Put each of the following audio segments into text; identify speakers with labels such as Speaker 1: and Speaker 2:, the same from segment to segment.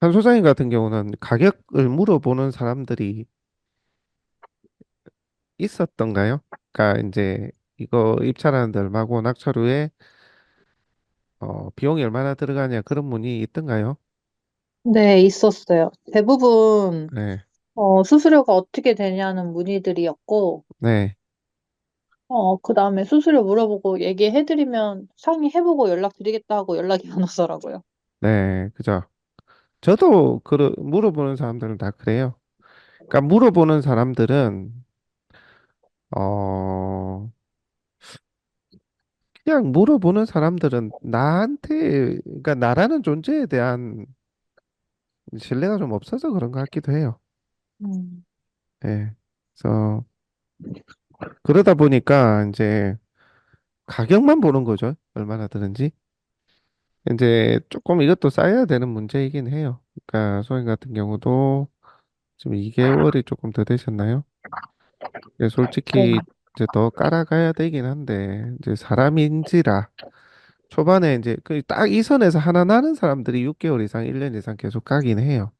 Speaker 1: 한 소장님 같은 경우는 가격을 물어보는 사람들이 있었던가요? 그러니까 이제 이거 입찰하는데 얼마고 낙찰 후에 비용이 얼마나 들어가냐 그런 문의 있던가요?
Speaker 2: 네, 있었어요. 대부분
Speaker 1: 네,
Speaker 2: 수수료가 어떻게 되냐는 문의들이었고,
Speaker 1: 네,
Speaker 2: 그다음에 수수료 물어보고 얘기해드리면 상의해보고 연락드리겠다 하고 연락이 안 오더라고요.
Speaker 1: 네, 그죠. 저도 물어보는 사람들은 다 그래요. 그러니까 물어보는 사람들은 어 그냥 물어보는 사람들은 나한테 그러니까 나라는 존재에 대한 신뢰가 좀 없어서 그런 것 같기도 해요.
Speaker 2: 음,
Speaker 1: 예. 그래서 그러다 보니까 이제 가격만 보는 거죠. 얼마나 드는지. 이제 조금 이것도 쌓여야 되는 문제이긴 해요. 그러니까 소행 같은 경우도 지금 2개월이 조금 더 되셨나요? 예,
Speaker 2: 네.
Speaker 1: 솔직히 이제 더 깔아가야 되긴 한데 이제 사람인지라 초반에 이제 그 딱 이 선에서 하나 나는 사람들이 6개월 이상, 1년 이상 계속 가긴 해요.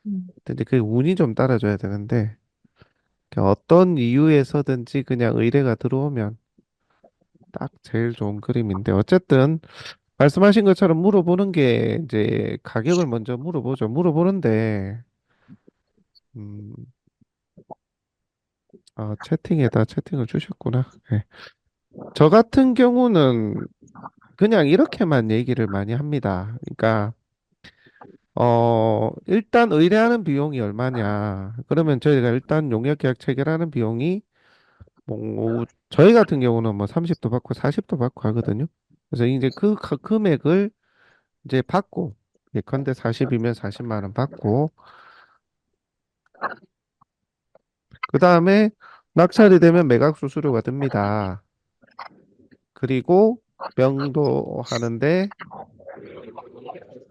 Speaker 2: 음,
Speaker 1: 근데 그 운이 좀 따라줘야 되는데 그 어떤 이유에서든지 그냥 의뢰가 들어오면 딱 제일 좋은 그림인데 어쨌든 말씀하신 것처럼 물어보는 게 이제 가격을 먼저 물어보죠. 물어보는데 음, 채팅에다 채팅을 주셨구나. 네. 저 같은 경우는 그냥 이렇게만 얘기를 많이 합니다. 그러니까 일단 의뢰하는 비용이 얼마냐. 그러면 저희가 일단 용역 계약 체결하는 비용이 저희 같은 경우는 뭐 30도 받고 40도 받고 하거든요. 그래서 이제 금액을 이제 받고 예컨대 40이면 40만 원 받고 그 다음에 낙찰이 되면 매각 수수료가 듭니다. 그리고 명도 하는데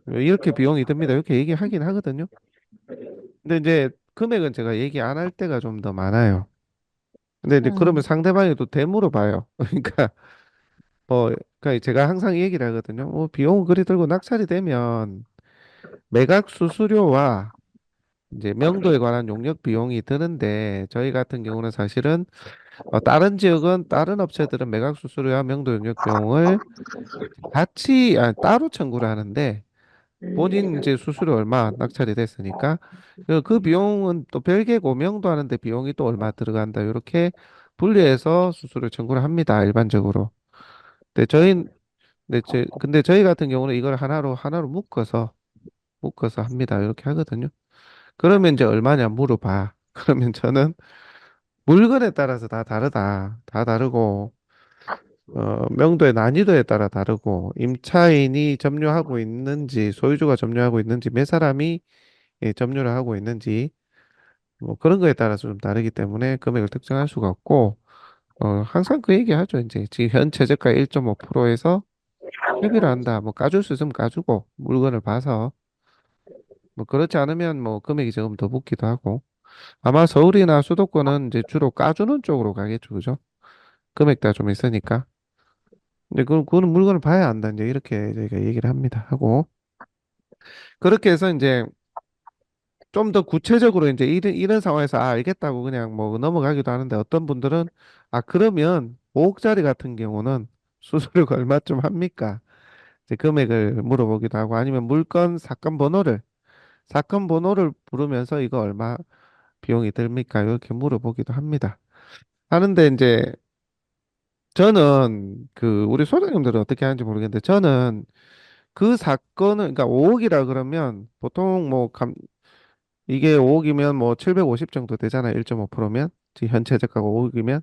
Speaker 1: 이렇게 비용이 듭니다. 이렇게 얘기하긴 하거든요. 근데 이제 금액은 제가 얘기 안 할 때가 좀 더 많아요. 근데 이제 그러면
Speaker 2: 음,
Speaker 1: 상대방이 또 되물어봐요. 그러니까 그러니까 제가 항상 얘기를 하거든요. 비용을 그리 들고 낙찰이 되면 매각 수수료와 이제 명도에 관한 용역 비용이 드는데 저희 같은 경우는 사실은 다른 지역은 다른 업체들은 매각 수수료와 명도 용역 비용을 따로 청구를 하는데 본인 이제 수수료 얼마 낙찰이 됐으니까 그 비용은 또 별개고 명도 하는데 비용이 또 얼마 들어간다 이렇게 분리해서 수수료 청구를 합니다 일반적으로. 근데 근데 저희 같은 경우는 이걸 하나로 묶어서 합니다 이렇게 하거든요. 그러면 이제 얼마냐 물어봐. 그러면 저는 물건에 따라서 다 다르다. 다 다르고, 명도의 난이도에 따라 다르고, 임차인이 점유하고 있는지, 소유주가 점유하고 있는지, 몇 사람이 점유를 하고 있는지, 뭐 그런 거에 따라서 좀 다르기 때문에 금액을 특정할 수가 없고, 항상 그 얘기 하죠. 이제 지금 현 최저가 1.5%에서 협의를 한다. 뭐 까줄 수 있으면 까주고, 물건을 봐서, 뭐 그렇지 않으면 뭐 금액이 조금 더 붙기도 하고, 아마 서울이나 수도권은 이제 주로 까주는 쪽으로 가겠죠. 그죠? 금액대가 좀 있으니까. 근데 그거는 물건을 봐야 안다. 이제 이렇게 저희가 얘기를 합니다. 하고. 그렇게 해서 이제 좀 더 구체적으로 이제 이런 상황에서 알겠다고 그냥 뭐 넘어가기도 하는데 어떤 분들은 그러면 5억짜리 같은 경우는 수수료가 얼마쯤 합니까? 이제 금액을 물어보기도 하고 아니면 사건 번호를 부르면서 이거 얼마 비용이 듭니까? 이렇게 물어보기도 합니다. 하는데 이제 저는 우리 소장님들은 어떻게 하는지 모르겠는데 저는 그 사건은 그러니까 5억이라 그러면 보통 이게 5억이면 뭐 750 정도 되잖아요. 1.5%면 현재 재가가 5억이면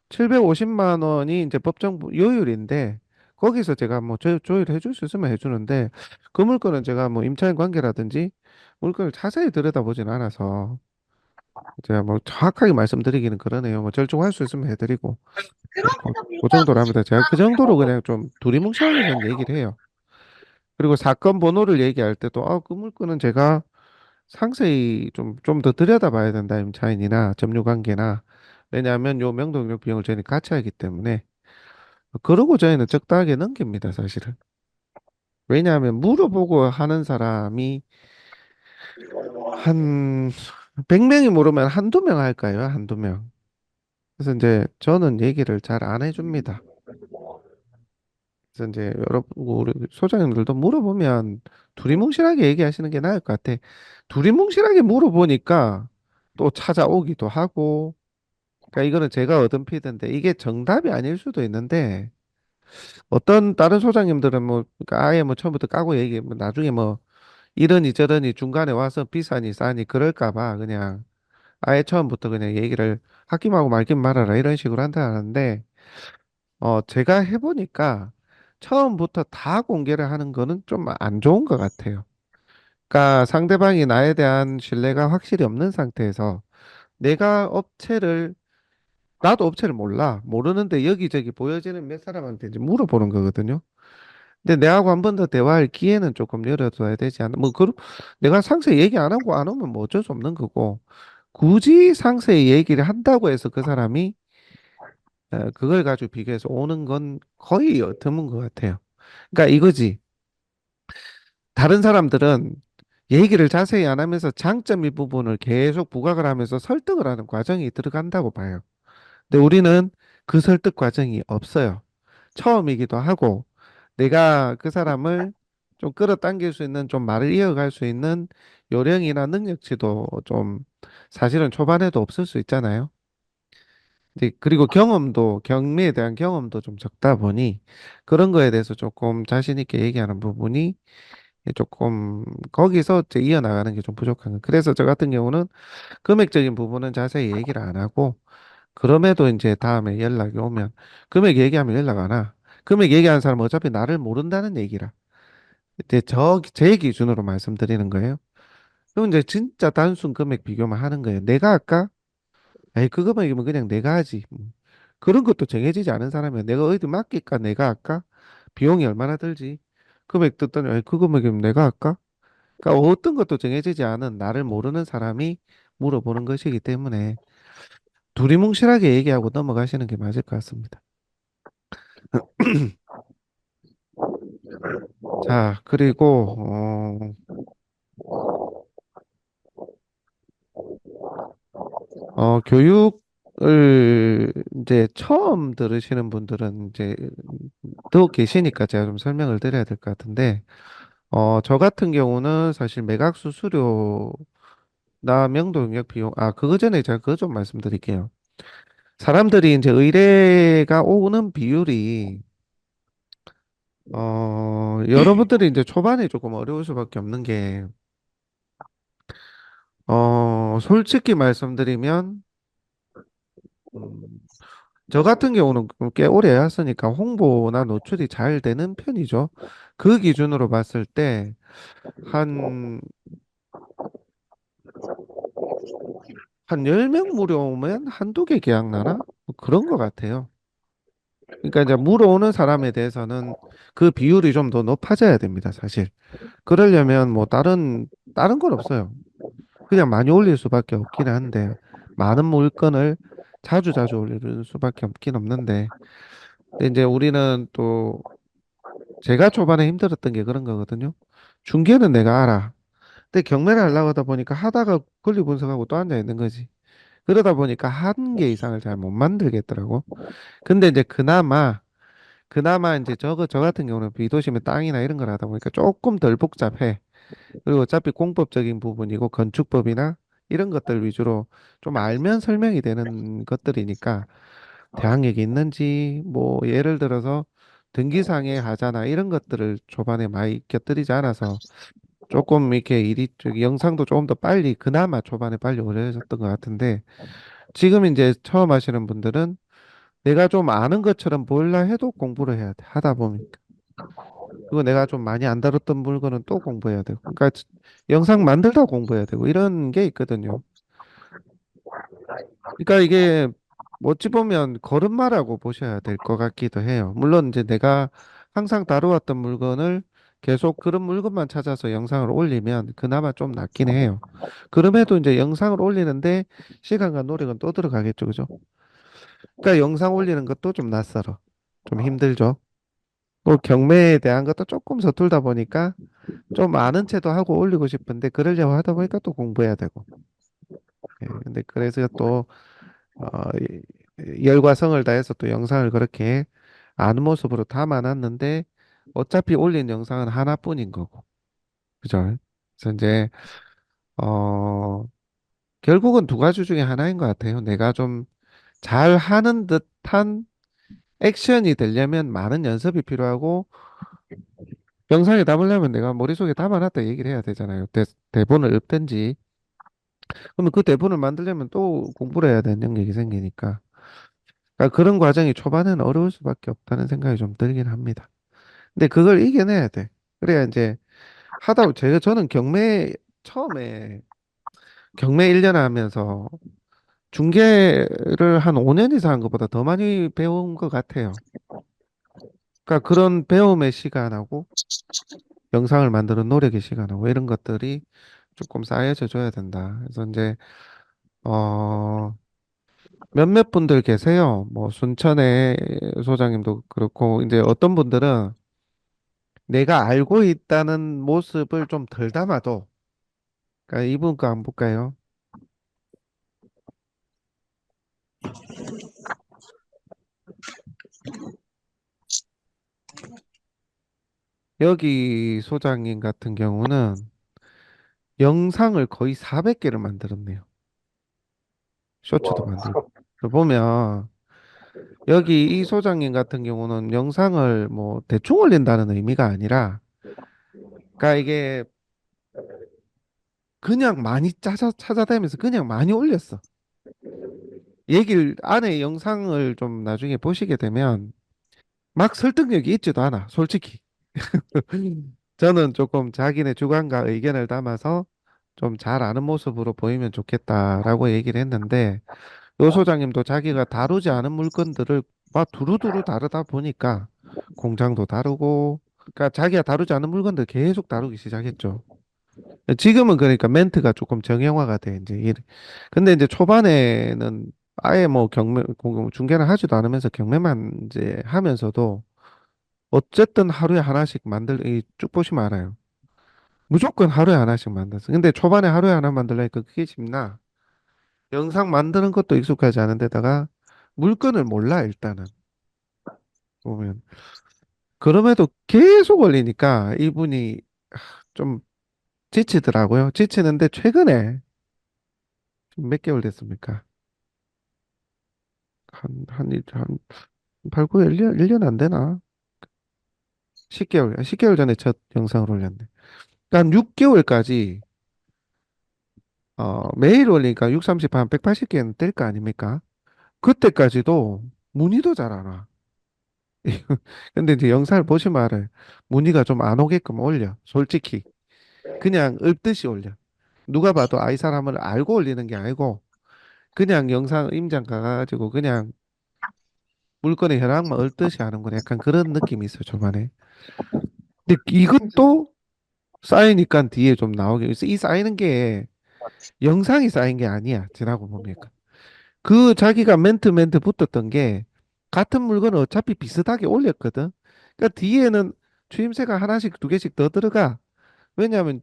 Speaker 1: 750만 원이 이제 법정 요율인데 거기서 제가 뭐 조율해 줄 수 있으면 해주는데 그 물건은 제가 뭐 임차인 관계라든지 물건을 자세히 들여다보진 않아서 제가 뭐 정확하게 말씀드리기는 그러네요. 뭐 절충할 수 있으면 해드리고 그 정도로 합니다. 제가 그 정도로 그냥 좀 두리뭉실하게 전 얘기를 해요. 그리고 사건 번호를 얘기할 때도 그 물건은 제가 상세히 좀 더 들여다봐야 된다, 임차인이나 점유 관계나. 왜냐하면 요 명동역 비용을 저희는 같이 하기 때문에. 그러고 저희는 적당하게 넘깁니다, 사실은. 왜냐하면 물어보고 하는 사람이 한 100명이 물으면 한두 명 할까요? 한두 명. 그래서 이제 저는 얘기를 잘 안 해줍니다. 그래서 이제 여러분, 우리 소장님들도 물어보면 두리뭉실하게 얘기하시는 게 나을 것 같아. 두리뭉실하게 물어보니까 또 찾아오기도 하고, 그러니까 이거는 제가 얻은 피드인데 이게 정답이 아닐 수도 있는데 어떤 다른 소장님들은 뭐 그러니까 아예 뭐 처음부터 까고 얘기, 뭐 나중에 뭐 이러니 저러니 중간에 와서 비싸니 싸니 그럴까 봐 그냥 아예 처음부터 그냥 얘기를 하기만 하고 말긴 말아라 이런 식으로 한다는데 제가 해보니까 처음부터 다 공개를 하는 거는 좀 안 좋은 것 같아요. 그러니까 상대방이 나에 대한 신뢰가 확실히 없는 상태에서 내가 업체를 나도 업체를 몰라. 모르는데 여기저기 보여지는 몇 사람한테 이제 물어보는 거거든요. 근데 내하고 한 번 더 대화할 기회는 조금 열어둬야 되지 않나. 뭐, 내가 상세히 얘기 안 하고 안 오면 뭐 어쩔 수 없는 거고, 굳이 상세히 얘기를 한다고 해서 그 사람이 그걸 가지고 비교해서 오는 건 거의 드문 것 같아요. 그러니까 이거지. 다른 사람들은 얘기를 자세히 안 하면서 장점의 부분을 계속 부각을 하면서 설득을 하는 과정이 들어간다고 봐요. 근데 우리는 그 설득 과정이 없어요. 처음이기도 하고, 내가 그 사람을 좀 끌어당길 수 있는, 좀 말을 이어갈 수 있는 요령이나 능력치도 좀 사실은 초반에도 없을 수 있잖아요. 이제 그리고 경미에 대한 경험도 좀 적다 보니 그런 거에 대해서 조금 자신 있게 얘기하는 부분이 조금 거기서 이제 이어나가는 게 좀 부족한 거. 그래서 저 같은 경우는 금액적인 부분은 자세히 얘기를 안 하고 그럼에도 이제 다음에 연락이 오면 금액 얘기하면 연락 안 와. 금액 얘기하는 사람은 어차피 나를 모른다는 얘기라. 이제 제 기준으로 말씀드리는 거예요. 그럼 이제 진짜 단순 금액 비교만 하는 거예요. 내가 할까? 에이, 그 금액이면 그냥 내가 하지. 그런 것도 정해지지 않은 사람이야. 내가 어디 맡길까? 내가 할까? 비용이 얼마나 들지? 금액 듣더니, 에이, 그 금액이면 내가 할까? 그러니까 어떤 것도 정해지지 않은 나를 모르는 사람이 물어보는 것이기 때문에 두리뭉실하게 얘기하고 넘어가시는 게 맞을 것 같습니다. 자, 그리고, 교육을 이제 처음 들으시는 분들은 이제 더 계시니까 제가 좀 설명을 드려야 될 것 같은데, 저 같은 경우는 사실 매각 수수료나 명도 용역 비용, 그거 전에 제가 그거 좀 말씀드릴게요. 사람들이 이제 의뢰가 오는 비율이, 여러분들이 이제 초반에 조금 어려울 수밖에 없는 게, 솔직히 말씀드리면, 음, 저 같은 경우는 꽤 오래 했으니까 홍보나 노출이 잘 되는 편이죠. 그 기준으로 봤을 때, 한, 한 10명 물어오면 한두 개 계약 나나? 뭐 그런 것 같아요. 그러니까 이제 물어오는 사람에 대해서는 그 비율이 좀 더 높아져야 됩니다, 사실. 그러려면 뭐 다른 건 없어요. 그냥 많이 올릴 수밖에 없긴 한데, 많은 물건을 자주 자주 올릴 수밖에 없긴 없는데, 근데 이제 우리는 또 제가 초반에 힘들었던 게 그런 거거든요. 중개는 내가 알아. 근데 경매를 하려고 하다 보니까 하다가 권리 분석하고 또 앉아 있는 거지. 그러다 보니까 한 개 이상을 잘 못 만들겠더라고. 근데 이제 그나마 이제 저 같은 경우는 비도심에 땅이나 이런 걸 하다 보니까 조금 덜 복잡해. 그리고 어차피 공법적인 부분이고 건축법이나 이런 것들 위주로 좀 알면 설명이 되는 것들이니까 대항력이 있는지 뭐 예를 들어서 등기상의 하자나 이런 것들을 초반에 많이 곁들이지 않아서 조금 이렇게 저기 영상도 조금 더 빨리 그나마 초반에 빨리 올려졌던 것 같은데 지금 이제 처음 하시는 분들은 내가 좀 아는 것처럼 보일라 해도 공부를 해야 돼. 하다 보니까. 그리고 내가 좀 많이 안 다뤘던 물건은 또 공부해야 되고. 그러니까 영상 만들다 공부해야 되고 이런 게 있거든요. 그러니까 이게 어찌 보면 걸음마라고 보셔야 될 것 같기도 해요. 물론 이제 내가 항상 다루었던 물건을 계속 그런 물건만 찾아서 영상을 올리면 그나마 좀 낫긴 해요. 그럼에도 이제 영상을 올리는데 시간과 노력은 또 들어가겠죠, 그죠? 그러니까 영상 올리는 것도 좀 낯설어. 좀 힘들죠. 또 경매에 대한 것도 조금 서툴다 보니까 좀 아는 체도 하고 올리고 싶은데 그러려고 하다 보니까 또 공부해야 되고. 예, 근데 그래서 또 열과 성을 다해서 또 영상을 그렇게 아는 모습으로 담아놨는데 어차피 올린 영상은 하나뿐인 거고. 그죠? 그래서 이제 어 결국은 두 가지 중에 하나인 것 같아요. 내가 좀 잘하는 듯한 액션이 되려면 많은 연습이 필요하고 영상에 담으려면 내가 머릿속에 담아놨다 얘기를 해야 되잖아요. 대본을 읊든지. 그러면 그 대본을 만들려면 또 공부를 해야 되는 영역이 생기니까. 그러니까 그런 과정이 초반에는 어려울 수밖에 없다는 생각이 좀 들긴 합니다. 근데 그걸 이겨내야 돼. 그래야 이제 저는 처음에 경매 1년 하면서 중계를 한 5년 이상 한 것보다 더 많이 배운 것 같아요. 그러니까 그런 배움의 시간하고 영상을 만드는 노력의 시간하고 이런 것들이 조금 쌓여져 줘야 된다. 그래서 이제 어 몇몇 분들 계세요. 뭐 순천의 소장님도 그렇고 이제 어떤 분들은 내가 알고 있다는 모습을 좀 덜 담아도 그러니까 이분 거 안 볼까요? 여기 소장님 같은 경우는 영상을 거의 400개를 만들었네요. 쇼츠도
Speaker 3: 와,
Speaker 1: 만들고. 그걸 보면 여기 이 소장님 같은 경우는 영상을 뭐 대충 올린다는 의미가 아니라 그러니까 이게 그냥 많이 찾아다니면서 그냥 많이 올렸어. 안에 영상을 좀 나중에 보시게 되면 막 설득력이 있지도 않아, 솔직히. 저는 조금 자기네 주관과 의견을 담아서 좀 잘 아는 모습으로 보이면 좋겠다라고 얘기를 했는데, 요 소장님도 자기가 다루지 않은 물건들을 막 두루두루 다루다 보니까 공장도 다루고, 그러니까 자기가 다루지 않은 물건들 계속 다루기 시작했죠. 지금은 그러니까 멘트가 조금 정형화가 돼, 이제. 근데 이제 초반에는 아예 뭐 중계를 하지도 않으면서 경매만 이제 하면서도 어쨌든 하루에 하나씩 쭉 보시면 알아요. 무조건 하루에 하나씩 만들었어. 근데 초반에 하루에 하나 만들려니까 그게 쉽나? 영상 만드는 것도 익숙하지 않은 데다가 물건을 몰라, 일단은. 보면. 그럼에도 계속 올리니까 이분이 좀 지치더라고요. 지치는데 최근에 몇 개월 됐습니까? 한 8, 9일, 1년 안 되나? 10개월 전에 첫 영상을 올렸네. 그러니까 한 6개월까지, 매일 올리니까 6, 30, 한 180개는 될 거 아닙니까? 그때까지도 문의도 잘 안 와. 근데 이제 영상을 보시면 알아요. 문의가 좀 안 오게끔 올려. 솔직히. 그냥 읊듯이 올려. 누가 봐도 이 사람을 알고 올리는 게 아니고, 그냥 영상 임장 가가지고 그냥 물건의 현황만 읊듯이 하는 건 약간 그런 느낌이 있어요, 초반에. 근데 이것도 쌓이니까 뒤에 좀 나오게. 이 쌓이는 게 영상이 쌓인 게 아니야. 지나고 보니까. 그 자기가 멘트 붙었던 게 같은 물건을 어차피 비슷하게 올렸거든. 그러니까 뒤에는 추임새가 하나씩 두 개씩 더 들어가. 왜냐하면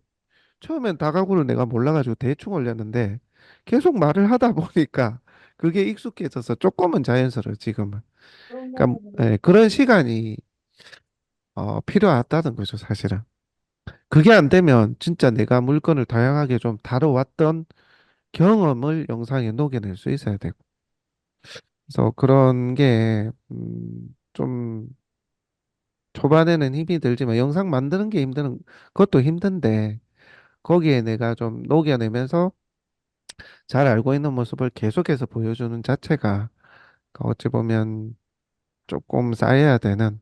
Speaker 1: 처음엔 다가구를 내가 몰라가지고 대충 올렸는데 계속 말을 하다 보니까 그게 익숙해져서 조금은 자연스러워, 지금은. 그러니까 그런 시간이 필요하다는 거죠, 사실은. 그게 안 되면 진짜 내가 물건을 다양하게 좀 다뤄왔던 경험을 영상에 녹여낼 수 있어야 되고. 그래서 그런 게, 좀 초반에는 힘이 들지만 영상 만드는 게 그것도 힘든데, 거기에 내가 좀 녹여내면서 잘 알고 있는 모습을 계속해서 보여주는 자체가 어찌 보면 조금 쌓여야 되는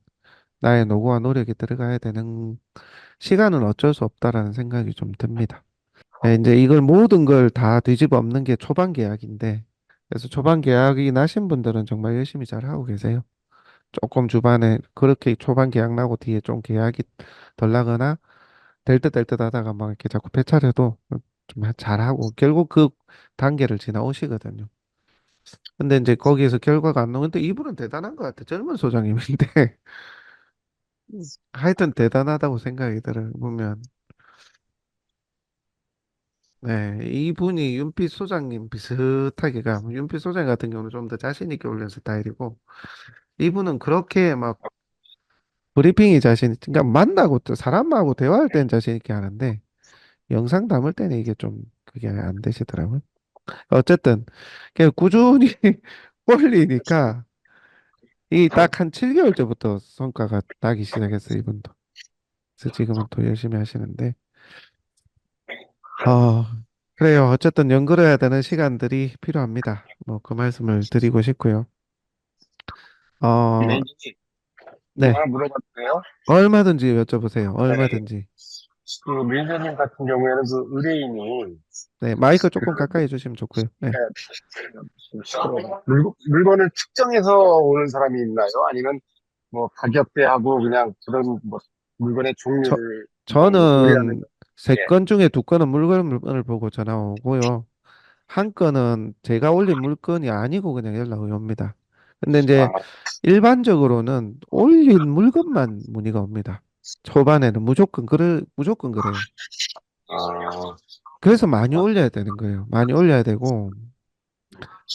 Speaker 1: 나의 노고와 노력이 들어가야 되는 시간은 어쩔 수 없다라는 생각이 좀 듭니다. 예, 이제 이걸 모든 걸 다 뒤집어 엎는 게 초반 계약인데, 그래서 초반 계약이 나신 분들은 정말 열심히 잘 하고 계세요. 조금 주반에 그렇게 초반 계약 나고 뒤에 좀 계약이 덜 나거나 될 듯 될 듯 하다가 막 이렇게 자꾸 배차려도 좀 잘하고 결국 그 단계를 지나오시거든요. 근데 이제 거기에서 결과가 안 나오는데 이분은 대단한 것 같아. 젊은 소장님인데 하여튼 대단하다고 생각이 들어요. 보면. 네, 이분이 윤필 소장님 비슷하게 가. 윤필 소장 같은 경우는 좀 더 자신 있게 올리는 스타일이고, 이분은 그렇게 막 브리핑이 그러니까 만나고 또 사람하고 대화할 땐 자신 있게 하는데, 영상 담을 때는 이게 좀 그게 안 되시더라고요. 어쨌든, 그냥 꾸준히 올리니까, 이 딱 한 7개월째부터 성과가 나기 시작했어요, 이분도. 그래서 지금은 또 열심히 하시는데, 어, 그래요. 어쨌든 연결해야 되는 시간들이 필요합니다. 뭐 그 말씀을 드리고 싶고요. 어,
Speaker 3: 매니저님, 저
Speaker 1: 네.
Speaker 3: 하나 물어봐도 돼요?
Speaker 1: 얼마든지 여쭤보세요.
Speaker 3: 네.
Speaker 1: 얼마든지.
Speaker 3: 그 매니저님 같은 경우에는 그 의뢰인이
Speaker 1: 네. 마이크
Speaker 3: 그
Speaker 1: 조금 가까이 해주시면 좋고요. 네.
Speaker 3: 물건을 특정해서 오는 사람이 있나요? 아니면 뭐 가격대하고 그냥 그런 뭐 물건의
Speaker 1: 저,
Speaker 3: 종류를 뭐 의뢰하는
Speaker 1: 저는
Speaker 3: 거.
Speaker 1: 세
Speaker 3: 예.
Speaker 1: 건 중에 두 건은 물건을 보고 전화 오고요. 한 건은 제가 올린 물건이 아니고 그냥 연락이 옵니다. 근데 이제
Speaker 3: 아,
Speaker 1: 일반적으로는 올린 물건만 문의가 옵니다. 초반에는 무조건 그래요.
Speaker 3: 아,
Speaker 1: 그래서 많이 올려야 되는 거예요. 많이 올려야 되고,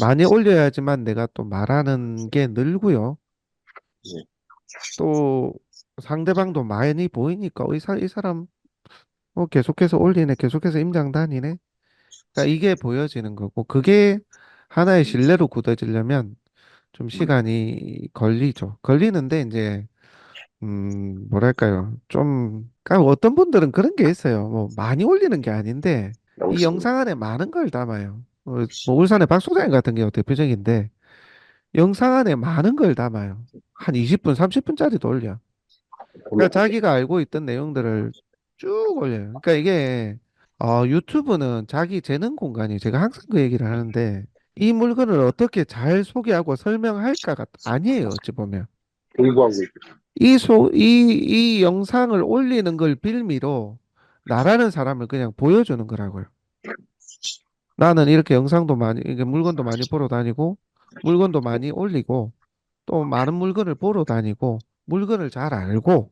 Speaker 1: 많이 올려야지만 내가 또 말하는 게 늘고요.
Speaker 3: 예.
Speaker 1: 또 상대방도 많이 보이니까, 이 사람 계속해서 올리네, 계속해서 임장 다니네. 그러니까 이게 보여지는 거고, 그게 하나의 신뢰로 굳어지려면 좀 시간이 걸리죠. 걸리는데, 이제, 뭐랄까요. 그러니까 어떤 분들은 그런 게 있어요. 뭐, 많이 올리는 게 아닌데, 이 영상 안에 많은 걸 담아요. 뭐 울산의 박 소장님 같은 경우 대표적인데, 영상 안에 많은 걸 담아요. 한 20분, 30분짜리도 올려. 그러니까 자기가 알고 있던 내용들을 쭉 올려요. 그러니까 이게 유튜브는 자기 재능 공간이 제가 항상 그 얘기를 하는데 이 물건을 어떻게 잘 소개하고 설명할까가 아니에요. 어찌 보면
Speaker 3: 공부하고 있고.
Speaker 1: 이 영상을 올리는 걸 빌미로 나라는 사람을 그냥 보여주는 거라고요. 나는 이렇게 영상도 많이 이게 물건도 많이 보러 다니고 물건도 많이 올리고 또 많은 물건을 보러 다니고 물건을 잘 알고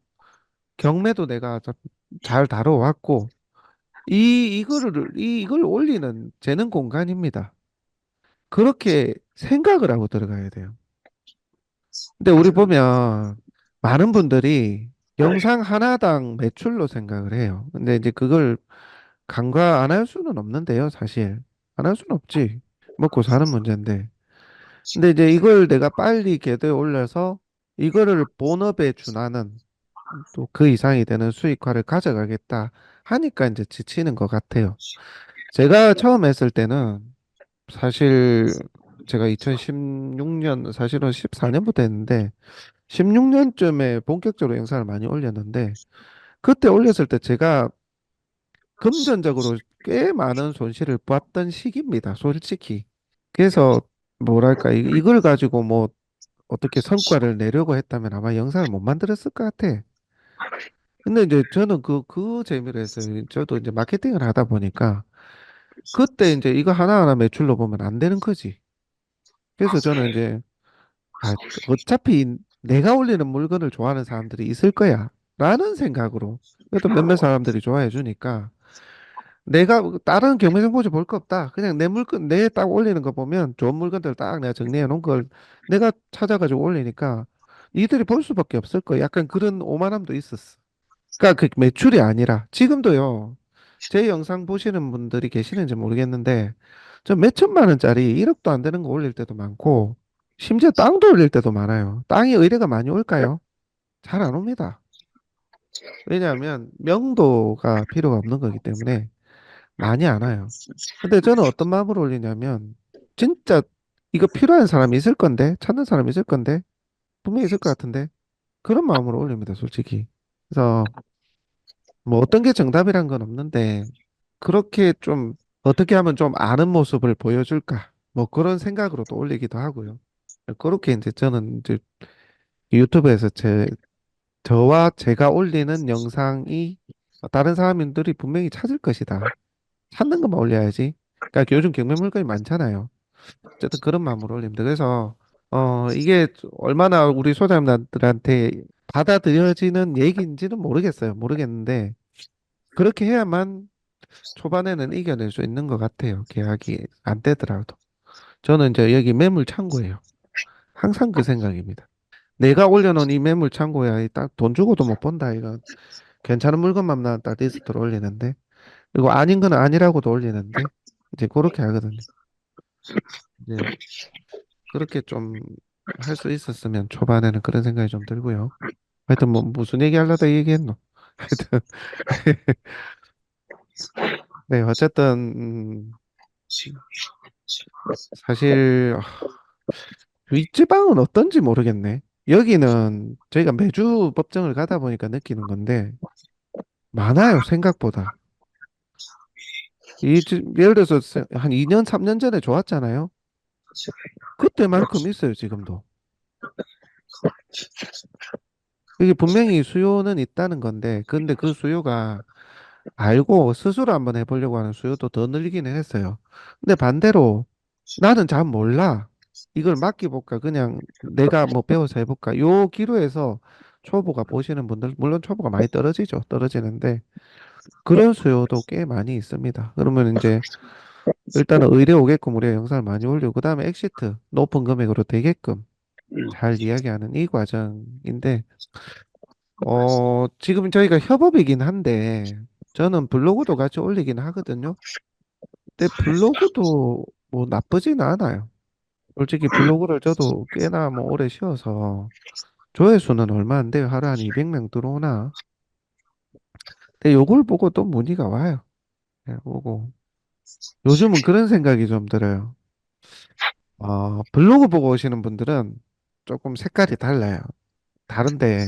Speaker 1: 경매도 내가 잘 다뤄왔고 이걸 올리는 재능 공간입니다. 그렇게 생각을 하고 들어가야 돼요. 근데 우리 보면 많은 분들이 영상 하나당 매출로 생각을 해요. 근데 이제 그걸 간과 안 할 수는 없는데요, 사실. 안 할 수는 없지. 먹고 사는 문제인데. 근데 이제 이걸 내가 빨리 궤도에 올려서 이거를 본업에 준하는 또 그 이상이 되는 수익화를 가져가겠다 하니까 이제 지치는 것 같아요. 제가 처음 했을 때는 사실 제가 2016년 사실은 14년부터 했는데 16년쯤에 본격적으로 영상을 많이 올렸는데 그때 올렸을 때 제가 금전적으로 꽤 많은 손실을 보았던 시기입니다. 솔직히. 그래서 뭐랄까 이걸 가지고 뭐 어떻게 성과를 내려고 했다면 아마 영상을 못 만들었을 것 같아. 근데 이제 저는 그 재미로 했어요. 저도 이제 마케팅을 하다 보니까 그때 이제 이거 하나하나 매출로 보면 안 되는 거지. 그래서 저는 이제 아, 어차피 내가 올리는 물건을 좋아하는 사람들이 있을 거야. 라는 생각으로. 그래도 몇몇 사람들이 좋아해 주니까 내가 다른 경매정보지 볼 거 없다. 그냥 내 물건, 내 딱 올리는 거 보면 좋은 물건들 딱 내가 정리해 놓은 걸 내가 찾아가지고 올리니까 이들이 볼 수밖에 없을 거야. 약간 그런 오만함도 있었어. 그러니까 그 매출이 아니라 지금도요. 제 영상 보시는 분들이 계시는지 모르겠는데 저 몇천만 원짜리 1억도 안 되는 거 올릴 때도 많고 심지어 땅도 올릴 때도 많아요. 땅이 의뢰가 많이 올까요? 잘 안 옵니다. 왜냐하면 명도가 필요가 없는 거기 때문에 많이 안 와요. 근데 저는 어떤 마음으로 올리냐면 진짜 이거 필요한 사람이 있을 건데 찾는 사람이 있을 건데 분명히 있을 것 같은데 그런 마음으로 올립니다, 솔직히. 그래서 뭐 어떤 게 정답이란 건 없는데 그렇게 좀 어떻게 하면 좀 아는 모습을 보여줄까? 뭐 그런 생각으로 또 올리기도 하고요. 그렇게 이제 저는 이제 유튜브에서 저와 제가 올리는 영상이 다른 사람들이 분명히 찾을 것이다. 찾는 것만 올려야지. 그러니까 요즘 경매 물건이 많잖아요. 어쨌든 그런 마음으로 올립니다. 그래서 이게 얼마나 우리 소장님들한테 받아들여지는 얘기인지는 모르겠어요. 모르겠는데 그렇게 해야만 초반에는 이겨낼 수 있는 것 같아요. 계약이 안 되더라도. 저는 이제 여기 매물 창고예요. 항상 그 생각입니다. 내가 올려놓은 이 매물 창고야. 딱 돈 주고도 못 본다. 이거 괜찮은 물건만 나딱 리스트로 올리는데. 그리고 아닌 건 아니라고도 올리는데. 이제 그렇게 하거든요. 이제 그렇게 좀 할 수 있었으면 초반에는 그런 생각이 좀 들고요. 하여튼 뭐 무슨 얘기 하려다 얘기했노. 하여튼 네 어쨌든 사실 윗지방은 어떤지 모르겠네. 여기는 저희가 매주 법정을 가다 보니까 느끼는 건데 많아요 생각보다. 예를 들어서 한 2년 3년 전에 좋았잖아요. 그때만큼 있어요 지금도. 이게 분명히 수요는 있다는 건데 근데 그 수요가 알고 스스로 한번 해보려고 하는 수요도 더 늘리기는 했어요. 근데 반대로 나는 잘 몰라. 이걸 맡겨볼까? 그냥 내가 뭐 배워서 해볼까? 요 기로에서 초보가 보시는 분들, 물론 초보가 많이 떨어지죠. 떨어지는데 그런 수요도 꽤 많이 있습니다. 그러면 이제 일단은 의뢰 오게끔 우리가 영상을 많이 올리고 그다음에 엑시트 높은 금액으로 되게끔 잘 이야기하는 이 과정인데 지금 저희가 협업이긴 한데 저는 블로그도 같이 올리긴 하거든요. 근데 블로그도 뭐 나쁘진 않아요. 솔직히 블로그를 저도 꽤나 뭐 오래 쉬어서 조회수는 얼마 안 돼요. 하루 한 200명 들어오나. 근데 요걸 보고 또 문의가 와요. 네, 오고. 요즘은 그런 생각이 좀 들어요. 블로그 보고 오시는 분들은 조금 색깔이 달라요. 다른데,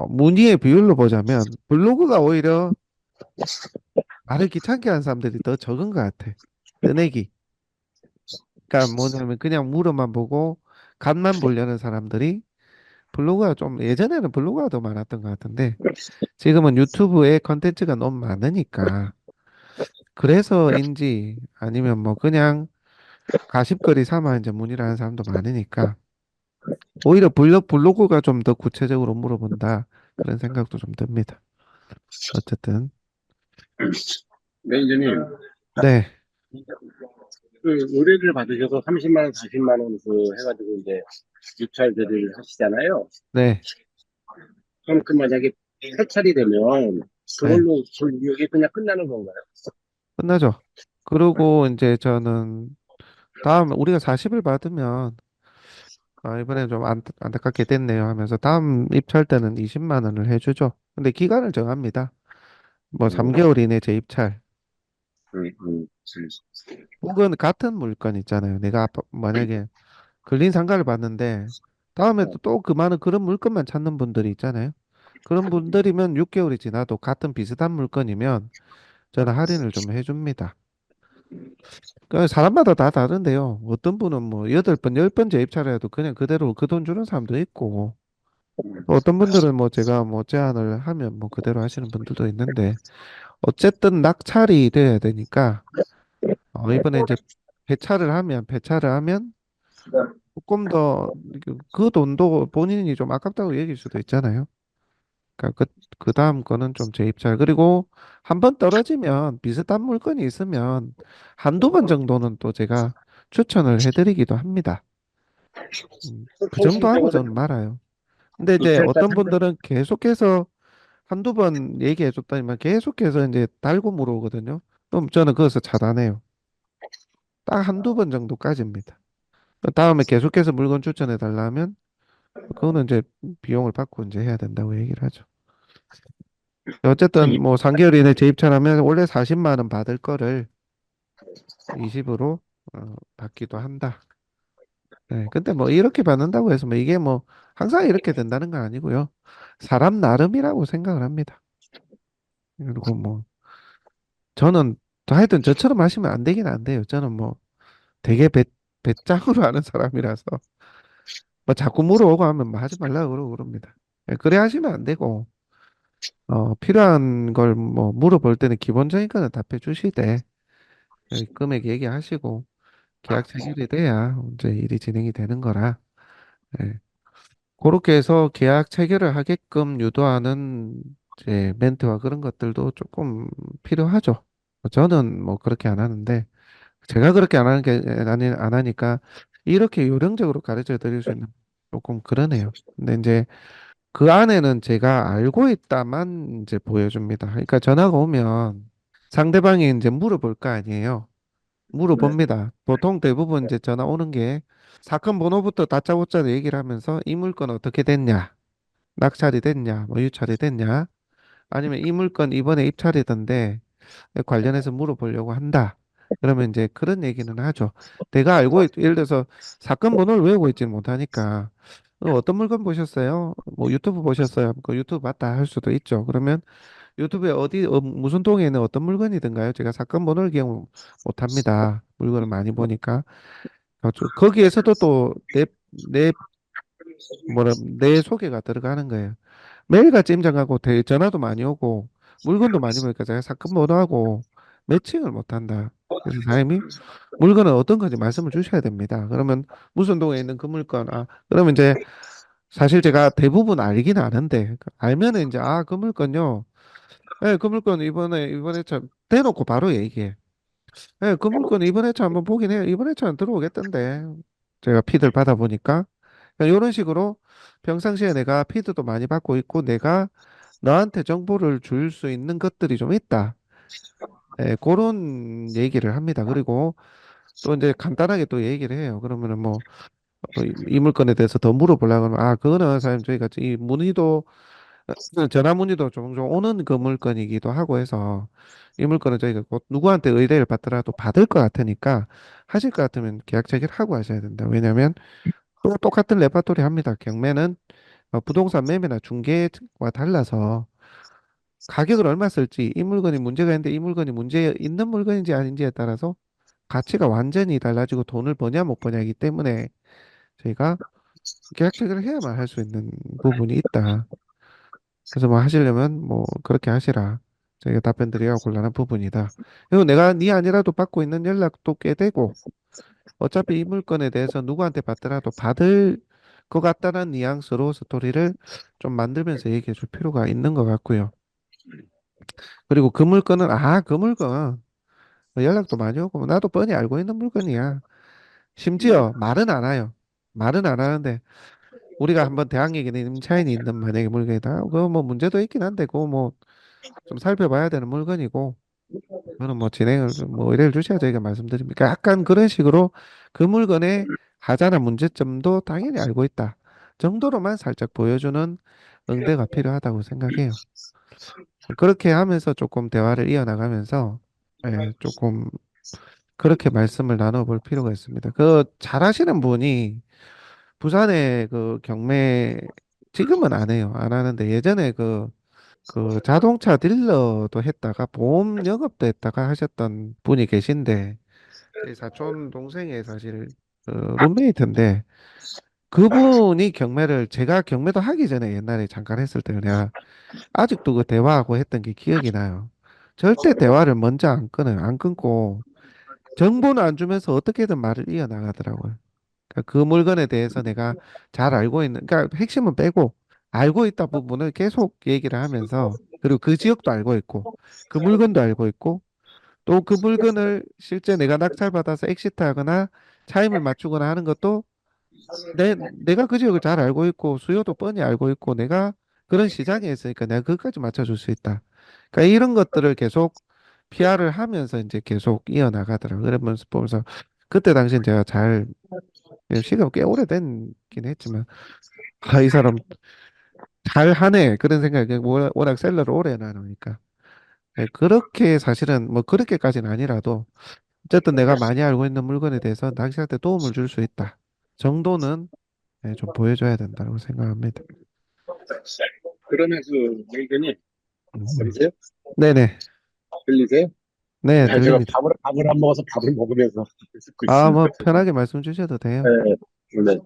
Speaker 1: 문의의 비율로 보자면 블로그가 오히려 말을 귀찮게 하는 사람들이 더 적은 것 같아. 뜨내기. 그러니까 뭐냐면 그냥 물어만 보고 간만 보려는 사람들이 블로그가 좀 예전에는 블로그가 더 많았던 것 같은데 지금은 유튜브에 컨텐츠가 너무 많으니까 그래서인지 아니면 뭐 그냥 가십거리 삼아 이제 문의를 하는 사람도 많으니까 오히려 블로그가 좀 더 구체적으로 물어본다 그런 생각도 좀 듭니다. 어쨌든
Speaker 3: 매니저님,
Speaker 1: 네,
Speaker 3: 그 의뢰를 받으셔서 30만 원, 40만 원 그 해가지고 이제 유찰 처리를 하시잖아요.
Speaker 1: 네,
Speaker 3: 그럼 그 만약에 해찰이 되면
Speaker 1: 네
Speaker 3: 그걸로 이게 그냥 끝나는 건가요?
Speaker 1: 끝나죠. 그리고 이제 저는 다음 우리가 40을 받으면 이번에 좀 안타깝게 됐네요 하면서 다음 입찰 때는 20만 원을 해주죠. 근데 기간을 정합니다. 뭐
Speaker 3: 음,
Speaker 1: 3개월 이내 재입찰.
Speaker 3: 음, 음,
Speaker 1: 혹은 같은 물건 있잖아요. 내가 만약에 근린 상가를 봤는데 다음에 또 그 많은 그런 물건만 찾는 분들이 있잖아요. 그런 분들이면 6개월이 지나도 같은 비슷한 물건이면 저는 할인을 좀 해줍니다. 그 사람마다 다 다른데요. 어떤 분은 뭐 8번, 10번 재입찰을 해도 그냥 그대로 그 돈 주는 사람도 있고 또 어떤 분들은 뭐 제가 뭐 제안을 하면 뭐 그대로 하시는 분들도 있는데 어쨌든 낙찰이 돼야 되니까 이번에 이제 배차를 하면 조금 더 그 돈도 본인이 좀 아깝다고 얘기할 수도 있잖아요. 그러니까 그 다음 거는 좀 재입찰. 그리고 한 번 떨어지면 비슷한 물건이 있으면 한두 번 정도는 또 제가 추천을 해드리기도 합니다. 그 정도 하고
Speaker 3: 통신적으로
Speaker 1: 저는 말아요. 근데 이제
Speaker 3: 유찰가
Speaker 1: 어떤 분들은 계속해서 한두 번 얘기해 줬더니만 계속해서 이제 달고 물어오거든요. 그럼 저는 그것을 차단해요. 딱 한두 번 정도까지입니다. 다음에 계속해서 물건 추천해 달라 하면 그거는 이제 비용을 받고 이제 해야 된다고 얘기를 하죠. 어쨌든 뭐 3개월 이내 재입찰하면 원래 40만 원 받을 거를 20으로 받기도 한다. 네, 근데 뭐 이렇게 받는다고 해서 뭐 이게 뭐 항상 이렇게 된다는 건 아니고요. 사람 나름이라고 생각을 합니다. 그리고 뭐 저는 하여튼 저처럼 하시면 안 되긴 안 돼요. 저는 뭐 되게 배짱으로 하는 사람이라서 뭐 자꾸 물어오고 하면 뭐 하지 말라고 그러고 그럽니다. 예, 그래 하시면 안 되고 필요한 걸 뭐 물어볼 때는 기본적인 거는 답해 주시되 금액 얘기하시고 계약 체결이 돼야 이제 일이 진행이 되는 거라 예, 그렇게 해서 계약 체결을 하게끔 유도하는 이제 멘트와 그런 것들도 조금 필요하죠. 저는 뭐 그렇게 안 하는데 제가 그렇게 안 하는 게 안 하니까 이렇게 요령적으로 가르쳐 드릴 수 있는 조금 그러네요. 근데 이제 그 안에는 제가 알고 있다만 이제 보여줍니다. 그러니까 전화가 오면 상대방이 이제 물어볼 거 아니에요.
Speaker 3: 네.
Speaker 1: 물어봅니다. 보통 대부분 이제 전화 오는 게 사건 번호부터 다짜고짜 얘기를 하면서 이 물건 어떻게 됐냐, 낙찰이 됐냐, 뭐 유찰이 됐냐, 아니면 이 물건 이번에 입찰이던데 관련해서 물어보려고 한다. 그러면 이제 그런 얘기는 하죠. 내가 예를 들어서 사건 번호를 외우고 있지는 못하니까 어떤 물건 보셨어요? 뭐 유튜브 보셨어요? 그 유튜브 봤다 할 수도 있죠. 그러면 유튜브에 무슨 동에 있는 어떤 물건이든가요? 제가 사건 번호를 기억 못합니다. 물건을 많이 보니까. 거기에서도 또 내 소개가 들어가는 거예요. 매일같이 임장하고 전화도 많이 오고 물건도 많이 보니까 제가 사건 번호하고 매칭을 못한다. 그래서 사장님이 물건은 어떤 건지 말씀을 주셔야 됩니다. 그러면 무슨 동에 있는 그 물건, 그러면 이제 사실 제가 대부분 알긴 아는데, 알면은 이제, 그 물건요. 예, 그 물건 이번에 참, 대놓고 바로 얘기해. 예, 그 물건 이번에 참 한번 보긴 해요. 이번에 참 들어오겠던데. 제가 피드를 받아보니까. 이런 식으로 평상시에 내가 피드도 많이 받고 있고, 내가 너한테 정보를 줄 수 있는 것들이 좀 있다. 예, 그런 얘기를 합니다. 그리고 또 이제 간단하게 또 얘기를 해요. 그러면은 뭐, 이 물건에 대해서 더 물어보려고 하면, 그거는 사장님 저희가 이 문의도, 전화 문의도 종종 오는 그 물건이기도 하고 해서, 이 물건은 저희가 곧 누구한테 의뢰를 받더라도 받을 것 같으니까, 하실 것 같으면 계약 체결하고 하셔야 된다. 왜냐면, 또 똑같은 레파토리 합니다. 경매는 부동산 매매나 중개와 달라서, 가격을 얼마 쓸지, 이 물건이 문제가 있는데 이 물건이 문제 있는 물건인지 아닌지에 따라서 가치가 완전히 달라지고 돈을 버냐 못 버냐이기 때문에 저희가 계약 체결을 해야만 할 수 있는 부분이 있다. 그래서 뭐 하시려면 뭐 그렇게 하시라. 저희가 답변 드려야 곤란한 부분이다. 그리고 내가 네 아니라도 받고 있는 연락도 꽤 되고 어차피 이 물건에 대해서 누구한테 받더라도 받을 것 같다는 뉘앙스로 스토리를 좀 만들면서 얘기해 줄 필요가 있는 것 같고요. 그리고 그 물건은 그 물건 뭐 연락도 많이 오고 뭐 나도 뻔히 알고 있는 물건이야. 심지어 말은 안 해요. 말은 안 하는데 우리가 한번 대항력이 임차인이 있는 만약에 물건이다. 그거 뭐 문제도 있긴 한데 그거 뭐 좀 살펴봐야 되는 물건이고 그거는 뭐 진행을 뭐 의뢰를 주셔야 저희가 말씀드립니다. 약간 그런 식으로 그 물건의 하자나 문제점도 당연히 알고 있다. 정도로만 살짝 보여주는 응대가 필요하다고 생각해요. 그렇게 하면서 조금 대화를 이어나가면서 조금 그렇게 말씀을 나눠볼 필요가 있습니다. 그 잘하시는 분이 부산에 그 경매 지금은 안 해요. 안 하는데 예전에 그 자동차 딜러도 했다가 보험 영업도 했다가 하셨던 분이 계신데 제 사촌 동생의 사실 룸메이트인데 그분이 경매를 제가 경매도 하기 전에 옛날에 잠깐 했을 때 내가 아직도 그 대화하고 했던 게 기억이 나요. 절대 대화를 먼저 안 끊어요. 안 끊고 정보는 안 주면서 어떻게든 말을 이어나가더라고요. 그러니까 그 물건에 대해서 내가 잘 알고 있는, 그러니까 핵심은 빼고 알고 있다 부분을 계속 얘기를 하면서 그리고 그 지역도 알고 있고 그 물건도 알고 있고 또 그 물건을 실제 내가 낙찰받아서 엑시트하거나 차임을 맞추거나 하는 것도 내가 그 지역을 잘 알고 있고 수요도 뻔히 알고 있고 내가 그런 시장에 있으니까 내가 그것까지 맞춰줄 수 있다. 그러니까 이런 것들을 계속 PR을 하면서 이제 계속 이어나가더라고요. 그러면서 보면서 그때 당시엔 제가 잘 시간 꽤 오래된긴 했지만 이 사람 잘하네 그런 생각이 워낙 셀러를 오래 해놔놓으니까 그렇게 사실은 뭐 그렇게까지는 아니라도 어쨌든 내가 많이 알고 있는 물건에 대해서 낚시할 때 도움을 줄 수 있다 정도는 좀 보여줘야 된다고 생각합니다.
Speaker 3: 그러면 그 의견이
Speaker 1: 음.
Speaker 3: 들리세요?
Speaker 1: 네네.
Speaker 3: 들리세요?
Speaker 1: 네,
Speaker 3: 제가
Speaker 1: 들립니다.
Speaker 3: 밥을 안 먹어서 밥을 먹으면서 듣고
Speaker 1: 뭐
Speaker 3: 있습니다.
Speaker 1: 편하게 말씀 주셔도 돼요.
Speaker 3: 네, 네.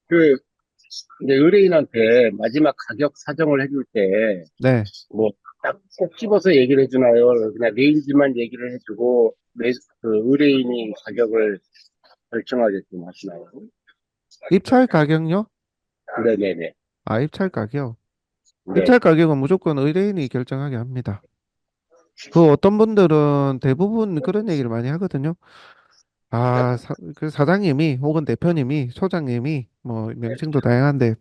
Speaker 3: 그 이제 의뢰인한테 마지막 가격 사정을 해줄 때
Speaker 1: 네.
Speaker 3: 뭐 딱 꼭 집어서 얘기를 해주나요? 그냥 레인지만 얘기를 해주고 그 의뢰인이 가격을 결정하게끔 하시나요?
Speaker 1: 입찰 가격요?
Speaker 3: 네네네.
Speaker 1: 아, 입찰 가격.
Speaker 3: 네.
Speaker 1: 입찰 가격은 무조건 의뢰인이 결정하게 합니다. 그 어떤 분들은 대부분 그런 얘기를 많이 하거든요. 아, 그 사장님이 혹은 대표님이 소장님이 뭐 명칭도 다양한데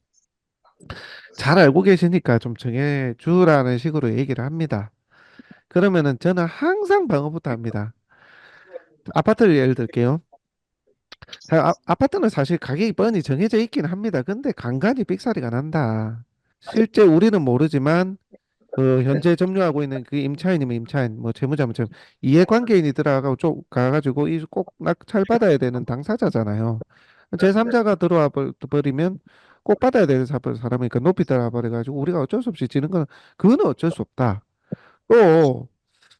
Speaker 1: 잘 알고 계시니까 좀 정해주라는 식으로 얘기를 합니다. 그러면은 저는 항상 방어부터 합니다. 아파트를 예를 들게요. 아파트는 사실 가격이 뻔히 정해져 있긴 합니다. 근데 간간이 삑사리가 난다. 실제 우리는 모르지만 그 현재 점유하고 있는 그 임차인이면 임차인, 뭐 채무자면 채무, 이해관계인이 들어가고 가가지고 이 꼭 낙찰 받아야 되는 당사자잖아요. 제3자가 들어와 버리면 꼭 받아야 되는 사람이니까 높이 들어와 버려가지고 우리가 어쩔 수 없이 지는 건 그거는 어쩔 수 없다. 또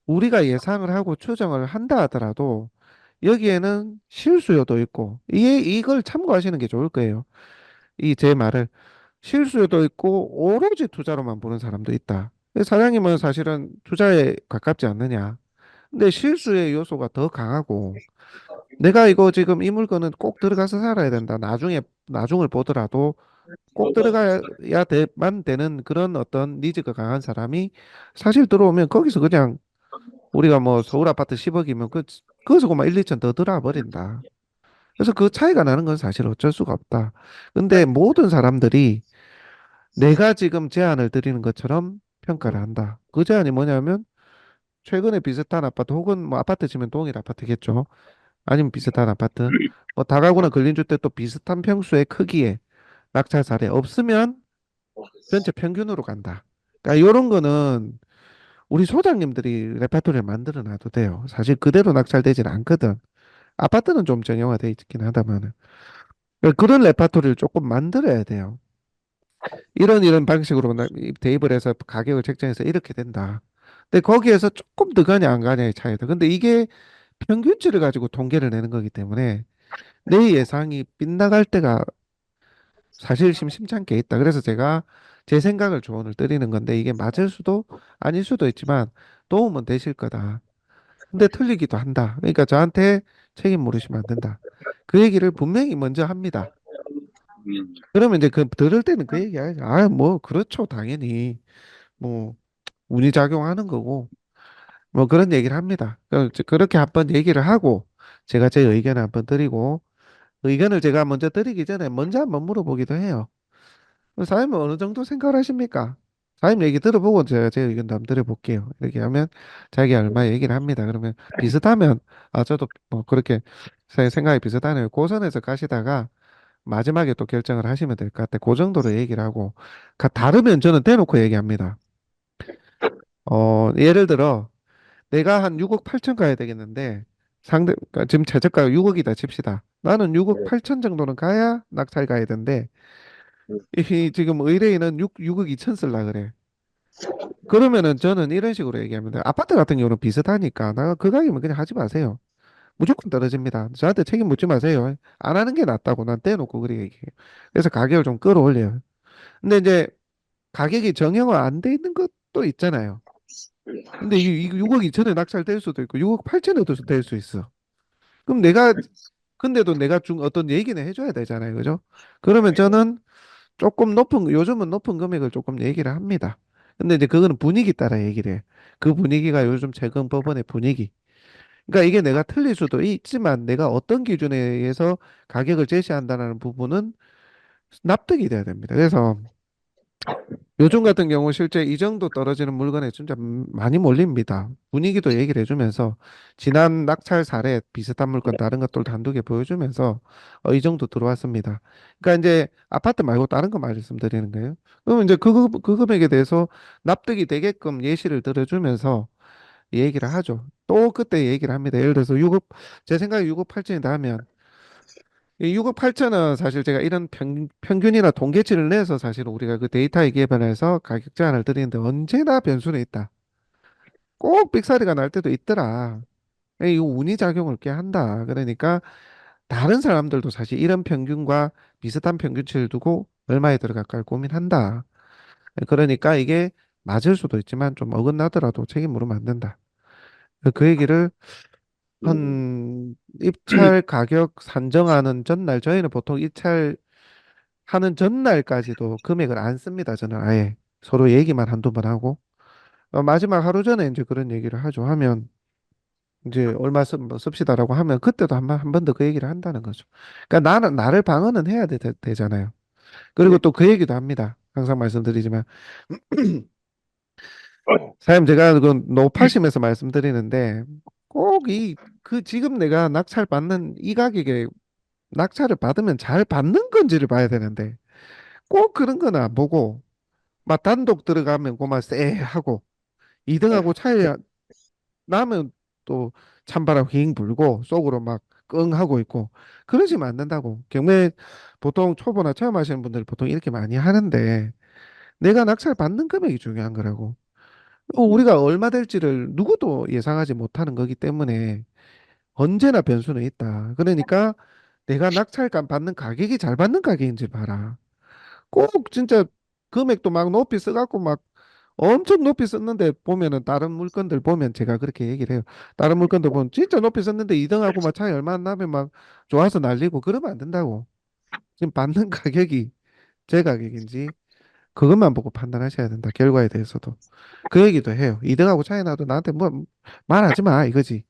Speaker 1: 우리가 예상을 하고 추정을 한다 하더라도 여기에는 실수요도 있고 이걸 참고하시는 게 좋을 거예요. 이 제 말을 실수요도 있고 오로지 투자로만 보는 사람도 있다. 사장님은 사실은 투자에 가깝지 않느냐. 근데 실수의 요소가 더 강하고 내가 이거 지금 이 물건은 꼭 들어가서 살아야 된다. 나중을 보더라도 꼭 들어가야 만 되는 그런 어떤 니즈가 강한 사람이 사실 들어오면 거기서 그냥 우리가 뭐 서울 아파트 10억이면 거기서 그만 1, 2천 더 들어와 버린다. 그래서 그 차이가 나는 건 사실 어쩔 수가 없다. 근데 모든 사람들이 내가 지금 제안을 드리는 것처럼 평가를 한다. 그 제안이 뭐냐면 최근에 비슷한 아파트 혹은 뭐 아파트 지면 동일 아파트겠죠. 아니면 비슷한 아파트. 뭐 다가구나 근린주택 또 비슷한 평수의 크기에 낙찰 사례 없으면 전체 평균으로 간다. 그러니까 이런 거는 우리 소장님들이 레파토리를 만들어 놔도 돼요. 사실 그대로 낙찰되지는 않거든. 아파트는 좀 정형화돼 있긴 하다마는. 그러니까 그런 레파토리를 조금 만들어야 돼요. 이런 방식으로 대입을 해서 가격을 책정해서 이렇게 된다. 근데 거기에서 조금 더 가냐 안 가냐의 차이다. 근데 이게 평균치를 가지고 통계를 내는 거기 때문에 내 예상이 빗나갈 때가 사실 심심찮게 있다. 그래서 제가 제 생각을 조언을 드리는 건데 이게 맞을 수도 아닐 수도 있지만 도움은 되실 거다. 근데 틀리기도 한다. 그러니까 저한테 책임 물으시면 안 된다. 그 얘기를 분명히 먼저 합니다.
Speaker 3: 음,
Speaker 1: 그러면 이제 그 들을 때는 그 얘기 하죠. 아, 뭐 그렇죠. 당연히 뭐 운이 작용하는 거고 뭐 그런 얘기를 합니다. 그렇게 한번 얘기를 하고 제가 제 의견을 한번 드리고 의견을 제가 먼저 드리기 전에 먼저 한번 물어보기도 해요. 사장님은 어느 정도 생각을 하십니까? 사장님 얘기 들어보고 제가 제 의견도 한번 드려볼게요. 이렇게 하면 자기 얼마 얘기를 합니다. 그러면 비슷하면 아 저도 뭐 그렇게 생각이 비슷하네요. 고선에서 가시다가 마지막에 또 결정을 하시면 될 것 같아. 그 정도로 얘기를 하고 다르면 저는 대놓고 얘기합니다. 예를 들어 내가 한 6억 8천 가야 되겠는데 그러니까 지금 최저가가 6억이다 칩시다. 나는 6억
Speaker 3: 네.
Speaker 1: 8천 정도는 가야 낙찰 가야 되는데 이 지금 의뢰인은 6억 2천 쓸라 그래. 그러면은 저는 이런 식으로 얘기합니다. 아파트 같은 경우는 비슷하니까 나 그 가격이면 그냥 하지 마세요. 무조건 떨어집니다. 저한테 책임 묻지 마세요. 안 하는 게 낫다고 난 떼놓고 그렇게 얘기해요. 그래서 가격을 좀 끌어올려요. 근데 이제 가격이 정형화 안 돼 있는 것도 있잖아요. 근데 이게 6억 2천에 낙찰될 수도 있고 6억 8천에도 될 수 있어. 그럼 근데도 내가 준 어떤 얘기는 해줘야 되잖아요. 그죠? 그러면 저는 요즘은 높은 금액을 조금 얘기를 합니다. 근데 이제 그거는 분위기 따라 얘기를 해. 그 분위기가 요즘 최근 법원의 분위기. 그러니까 이게 내가 틀릴 수도 있지만 내가 어떤 기준에 의해서 가격을 제시한다는 부분은 납득이 돼야 됩니다. 그래서 요즘 같은 경우 실제 이 정도 떨어지는 물건에 진짜 많이 몰립니다. 분위기도 얘기를 해주면서 지난 낙찰 사례 비슷한 물건 다른 것들 단독에 보여주면서 이 정도 들어왔습니다. 그러니까 이제 아파트 말고 다른 거 말씀드리는 거예요. 그러면 이제 그 금액에 대해서 납득이 되게끔 예시를 들어주면서 얘기를 하죠. 또 그때 얘기를 합니다. 예를 들어서 6억 제 생각에 6억 8천이다 하면 이 6억 8천은 사실 제가 이런 평균이나 통계치를 내서 사실 우리가 그 데이터 기반해서 가격 제한을 드리는데 언제나 변수는 있다. 꼭 삑사리가 날 때도 있더라. 이 운이 작용을 꽤 한다. 그러니까 다른 사람들도 사실 이런 평균과 비슷한 평균치를 두고 얼마에 들어갈까 고민한다. 그러니까 이게 맞을 수도 있지만 좀 어긋나더라도 책임 물으면 안 된다. 그 얘기를 한 입찰 가격 산정하는 전날 저희는 보통 입찰 하는 전날까지도 금액을 안 씁니다. 저는 아예 서로 얘기만 한두 번 하고 마지막 하루 전에 이제 그런 얘기를 하죠. 하면 이제 얼마 뭐 씁시다라고 하면 그때도 한 번 더 그 얘기를 한다는 거죠. 그러니까 나는 나를 방어는 해야 되잖아요. 그리고
Speaker 3: 네.
Speaker 1: 또 그 얘기도 합니다. 항상 말씀드리지만 사장님 제가 그 노파심에서 말씀드리는데 꼭 그 지금 내가 낙찰 받는 이 가격에 낙찰을 받으면 잘 받는 건지를 봐야 되는데 꼭 그런 건 안 보고 막 단독 들어가면 고만 쎄 하고 2등하고 차이 나면 또 찬바람 휘잉 불고 속으로 막 끙 하고 있고 그러시면 안 된다고. 경매 보통 초보나 처음 하시는 분들 보통 이렇게 많이 하는데 내가 낙찰 받는 금액이 중요한 거라고. 우리가 얼마 될지를 누구도 예상하지 못하는 거기 때문에 언제나 변수는 있다. 그러니까 내가 낙찰감 받는 가격이 잘 받는 가격인지 봐라. 꼭 진짜 금액도 막 높이 써갖고 막 엄청 높이 썼는데 보면은 다른 물건들 보면 제가 그렇게 얘기를 해요. 다른 물건들 보면 진짜 높이 썼는데 2등하고 막 차이 얼마 안 나면 막 좋아서 난리고 그러면 안 된다고. 지금 받는 가격이 제 가격인지 그것만 보고 판단하셔야 된다. 결과에 대해서도. 그 얘기도 해요. 2등하고 차이 나도 나한테 뭐 말하지 마 이거지.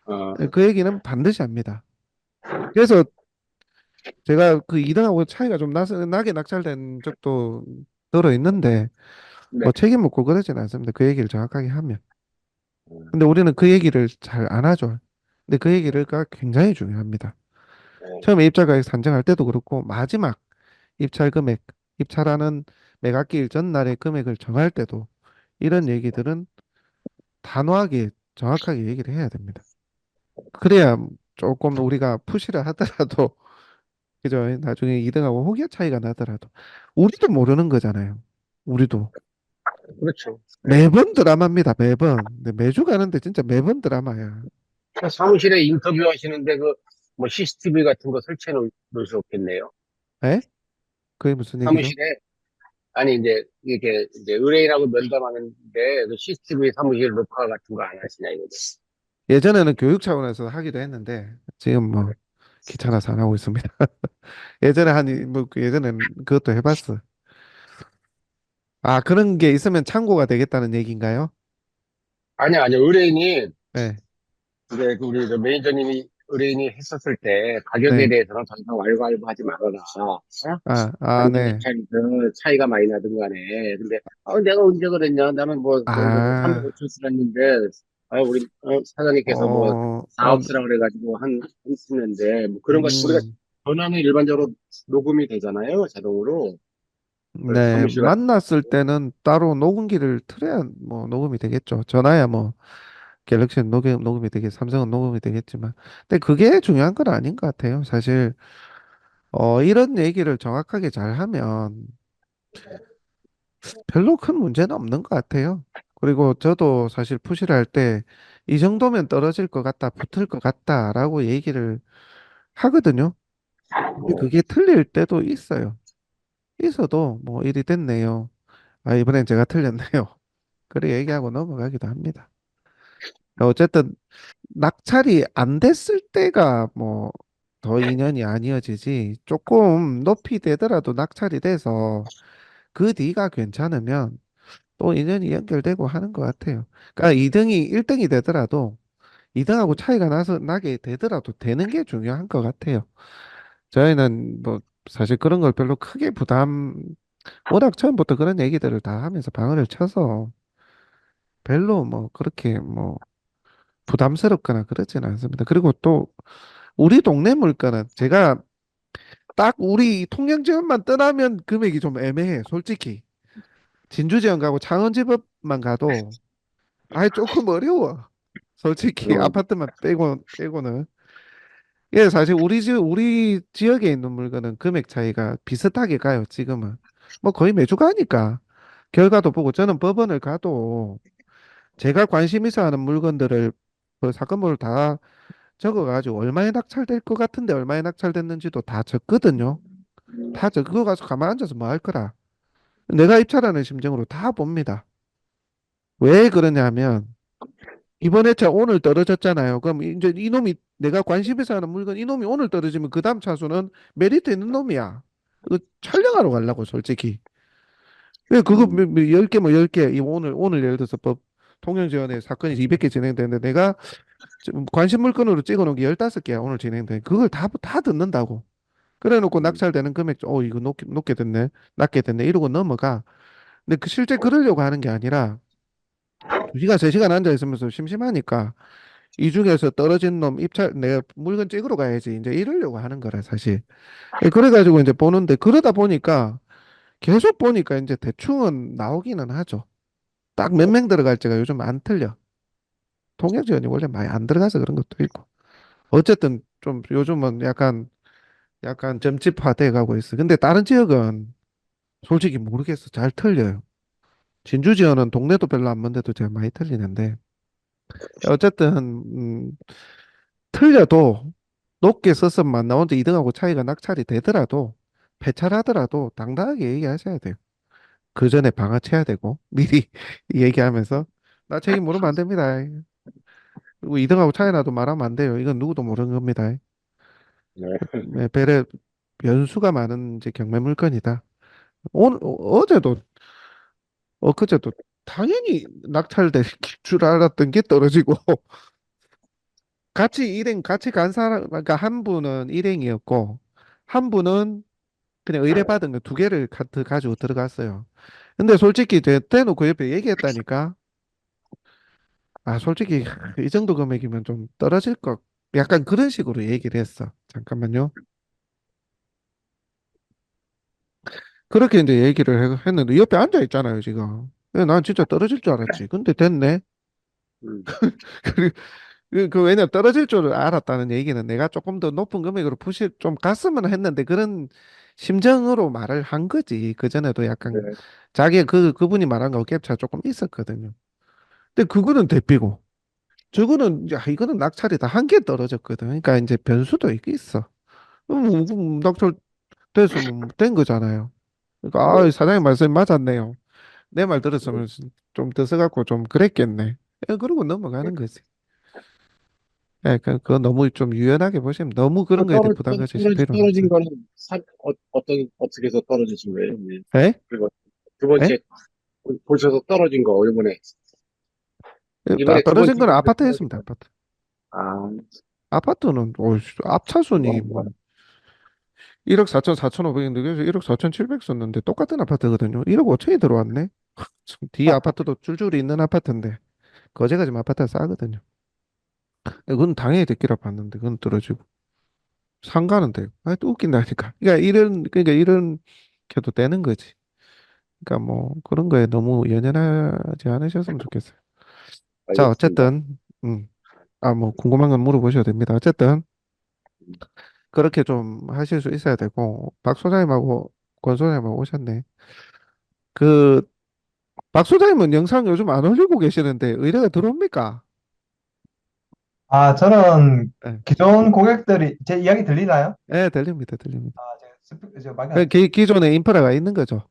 Speaker 3: 어,
Speaker 1: 그 얘기는 반드시 합니다. 그래서 제가 그 2등하고 차이가 좀 나게 낙찰된 적도 들어 있는데
Speaker 3: 네.
Speaker 1: 뭐 책임 묻고 그러진 않습니다. 그 얘기를 정확하게 하면.
Speaker 3: 음,
Speaker 1: 근데 우리는 그 얘기를 잘 안 하죠. 근데 그 얘기가 굉장히 중요합니다.
Speaker 3: 네.
Speaker 1: 처음에 입찰 가격 산정할 때도 그렇고 마지막 입찰 금액, 입찰하는 매각기일 전날의 금액을 정할 때도 이런 얘기들은 단호하게 정확하게 얘기를 해야 됩니다. 그래야 조금 우리가 푸시를 하더라도 그죠? 나중에 2등하고 혹여 차이가 나더라도 우리도 모르는 거잖아요. 우리도
Speaker 3: 그렇죠. 네.
Speaker 1: 매번 드라마입니다. 매번. 근데 매주 가는데 진짜 매번 드라마야.
Speaker 3: 사무실에 인터뷰 하시는데 그 뭐 CCTV 같은 거 설치해 놓을 수 없겠네요.
Speaker 1: 에? 그게 무슨 얘기죠?
Speaker 3: 사무실에 아니 이제 이렇게 이제 의뢰인하고 면담하는데 그 CCTV 사무실 녹화 같은 거 안 하시냐 이거죠.
Speaker 1: 예전에는 교육 차원에서 하기도 했는데 지금 뭐 귀찮아서 안 하고 있습니다. 예전에 예전에는 그것도 해봤어. 아, 그런 게 있으면 참고가 되겠다는 얘기인가요?
Speaker 3: 아니요 의뢰인이
Speaker 1: 네,
Speaker 3: 이제 그 우리 저 매니저님이 의뢰인이 했었을 때 가격에
Speaker 1: 네.
Speaker 3: 대해서는 더 이상 왈가왈부하지 말아라. 어? 아무리
Speaker 1: 네.
Speaker 3: 입찰에서 차이가 많이 나든 간에 근데 내가 언제 그랬냐 나는 뭐 300,
Speaker 1: 아,
Speaker 3: 5천 쓰았는데 우리 사장님께서 뭐
Speaker 1: 어,
Speaker 3: 4억 쓰라 그래가지고 한 쓰는데 뭐 그런 것 우리가
Speaker 1: 음,
Speaker 3: 전화는 일반적으로 녹음이 되잖아요 자동으로 그
Speaker 1: 네.
Speaker 3: 사무실 같은
Speaker 1: 만났을
Speaker 3: 경우
Speaker 1: 때는 따로 녹음기를 틀어야 뭐 녹음이 되겠죠. 전화야 뭐 갤럭시는 녹음이 삼성은 녹음이 되겠지만. 근데 그게 중요한 건 아닌 것 같아요. 사실, 이런 얘기를 정확하게 잘 하면 별로 큰 문제는 없는 것 같아요. 그리고 저도 사실 푸시를 할 때 이 정도면 떨어질 것 같다, 붙을 것 같다라고 얘기를 하거든요. 근데 그게 틀릴 때도 있어요. 있어도 뭐 일이 됐네요. 아, 이번엔 제가 틀렸네요. 그래 얘기하고 넘어가기도 합니다. 어쨌든 낙찰이 안 됐을 때가 뭐 더 인연이 아니어지지 조금 높이 되더라도 낙찰이 돼서 그 뒤가 괜찮으면 또 인연이 연결되고 하는 것 같아요. 그러니까 2등이 1등이 되더라도 2등하고 차이가 나게 되더라도 되는 게 중요한 것 같아요. 저희는 뭐 사실 그런 걸 별로 크게 워낙 처음부터 그런 얘기들을 다 하면서 방어를 쳐서 별로 뭐 그렇게 뭐 부담스럽거나 그러지는 않습니다. 그리고 또 우리 동네 물건은 제가 딱 우리 통영지원만 떠나면 금액이 좀 애매해, 솔직히. 진주지원 가고 창원지법만 가도 아예 조금 어려워. 솔직히
Speaker 3: 어,
Speaker 1: 아파트만 빼고는. 예, 사실 우리 지역에 있는 물건은 금액 차이가 비슷하게 가요, 지금은. 뭐 거의 매주 가니까. 결과도 보고 저는 법원을 가도 제가 관심 있어 하는 물건들을 그 사건번호를 다 적어가지고 얼마에 낙찰될 것 같은데 얼마에 낙찰됐는지도 다 적거든요. 다 적고 가서 가만 앉아서 뭐 할 거라. 내가 입찰하는 심정으로 다 봅니다. 왜 그러냐면 이번 회차 오늘 떨어졌잖아요. 그럼 이제 이놈이 내가 관심에서 하는 물건 이놈이 오늘 떨어지면 그 다음 차수는 메리트 있는 놈이야. 그 촬영하러 가려고 솔직히. 왜 그거
Speaker 3: 음,
Speaker 1: 10개 뭐 10개 오늘 예를 들어서 법 통영지원에 사건이 200개 진행되는데 내가 지금 관심 물건으로 찍어 놓은 게 15개야 오늘 진행돼. 그걸 다 듣는다고. 그래 놓고
Speaker 3: 음,
Speaker 1: 낙찰되는 금액 이거 높게 됐네. 낮게 됐네. 이러고 넘어가. 근데 그 실제 그러려고 하는 게 아니라 2시간 3시간 앉아 있으면서 심심하니까 이 중에서 떨어진 놈 입찰 내가 물건 찍으러 가야지 이제 이러려고 하는 거라 사실. 그래가지고 이제 보는데 그러다 보니까 계속 보니까 이제 대충은 나오기는 하죠. 딱 몇 명 들어갈지가 요즘 안 틀려. 통역 지원이 원래 많이 안 들어가서 그런 것도 있고. 어쨌든 좀 요즘은 약간 점집화돼 가고 있어. 근데 다른 지역은 솔직히 모르겠어. 잘 틀려요. 진주 지역은 동네도 별로 안 먼데도 제가 많이 틀리는데 어쨌든 틀려도 높게 썼으면 나 혼자 2등하고 차이가 낙찰이 되더라도 폐찰하더라도 당당하게 얘기하셔야 돼요. 그 전에 방아채야 되고 미리 얘기하면서 나 책임 물으면 안 됩니다. 그리고 2등하고 차이 나도 말하면 안 돼요. 이건 누구도 모르는 겁니다.
Speaker 3: 네.
Speaker 1: 네, 배려 변수가 많은 이제 경매 물건이다. 오늘 어제도 엊그제도 당연히 낙찰될 줄 알았던 게 떨어지고 같이 간 사람 그러니까 한 분은 일행이었고 한 분은 그냥 의뢰받은 거 2개를 가지고 들어갔어요. 근데 솔직히 대놓고 그 옆에 얘기했다니까. 아, 솔직히 이 정도 금액이면 좀 떨어질 것. 약간 그런 식으로 얘기를 했어. 잠깐만요. 그렇게 이제 얘기를 했는데 옆에 앉아 있잖아요, 지금. 난 진짜 떨어질 줄 알았지. 근데 됐네.
Speaker 3: 음,
Speaker 1: 왜냐 떨어질 줄 알았다는 얘기는 내가 조금 더 높은 금액으로 푸시 좀 갔으면 했는데 그런 심정으로 말을 한 거지. 그전에도 약간
Speaker 3: 네.
Speaker 1: 자기 그분이 말한 거 갭차 조금 있었거든요. 근데 그거는 대피고 저거는 야 이거는 낙찰이다 한 개 떨어졌거든. 그러니까 이제 변수도 있어. 낙찰 됐으면 된 거잖아요. 그러니까
Speaker 3: 네.
Speaker 1: 사장님 말씀 맞았네요. 내 말 들었으면 좀 드서갖고 좀 그랬겠네. 그러고 넘어가는 거지. 그거 너무 좀 유연하게 보시면 너무 그런 거에 대해 부담 가지실 필요는 없어요.
Speaker 3: 떨어진 거는 어떻게 해서 떨어지신 거예요? 예.
Speaker 1: 에?
Speaker 3: 그리고 두
Speaker 1: 에?
Speaker 3: 번째 보셔서 떨어진 거 이번에 두
Speaker 1: 떨어진
Speaker 3: 번째
Speaker 1: 건
Speaker 3: 떨어진
Speaker 1: 아파트였습니다.
Speaker 3: 거.
Speaker 1: 아파트.
Speaker 3: 아,
Speaker 1: 아파트는 앞차순위 뭐 1억 4천 4,500인데 그래서 1억 4,700 썼는데 똑같은 아파트거든요. 1억 5천이 들어왔네. 뒤에 아파트도 줄줄이 있는 아파트인데 거제가 지금 아파트가 싸거든요. 그건 당연히 듣기라 봤는데 그건 떨어지고 상가는 돼요. 또 웃긴다니까. 그러니까 이런 게도 되는 거지. 그러니까 뭐 그런 거에 너무 연연하지 않으셨으면 좋겠어요. 자,
Speaker 3: 알겠습니다.
Speaker 1: 어쨌든 뭐 궁금한 건 물어보셔도 됩니다. 어쨌든 그렇게 좀 하실 수 있어야 되고 박 소장님하고 권 소장님하고 오셨네. 그 박 소장님은 영상 요즘 안 올리고 계시는데 의뢰가 들어옵니까?
Speaker 3: 아, 저는
Speaker 1: 예,
Speaker 3: 기존 고객들이 제 이야기 들리나요?
Speaker 1: 들립니다, 들립니다.
Speaker 3: 제가 저 마이크 안
Speaker 1: 기존에 인프라가 있는 거죠.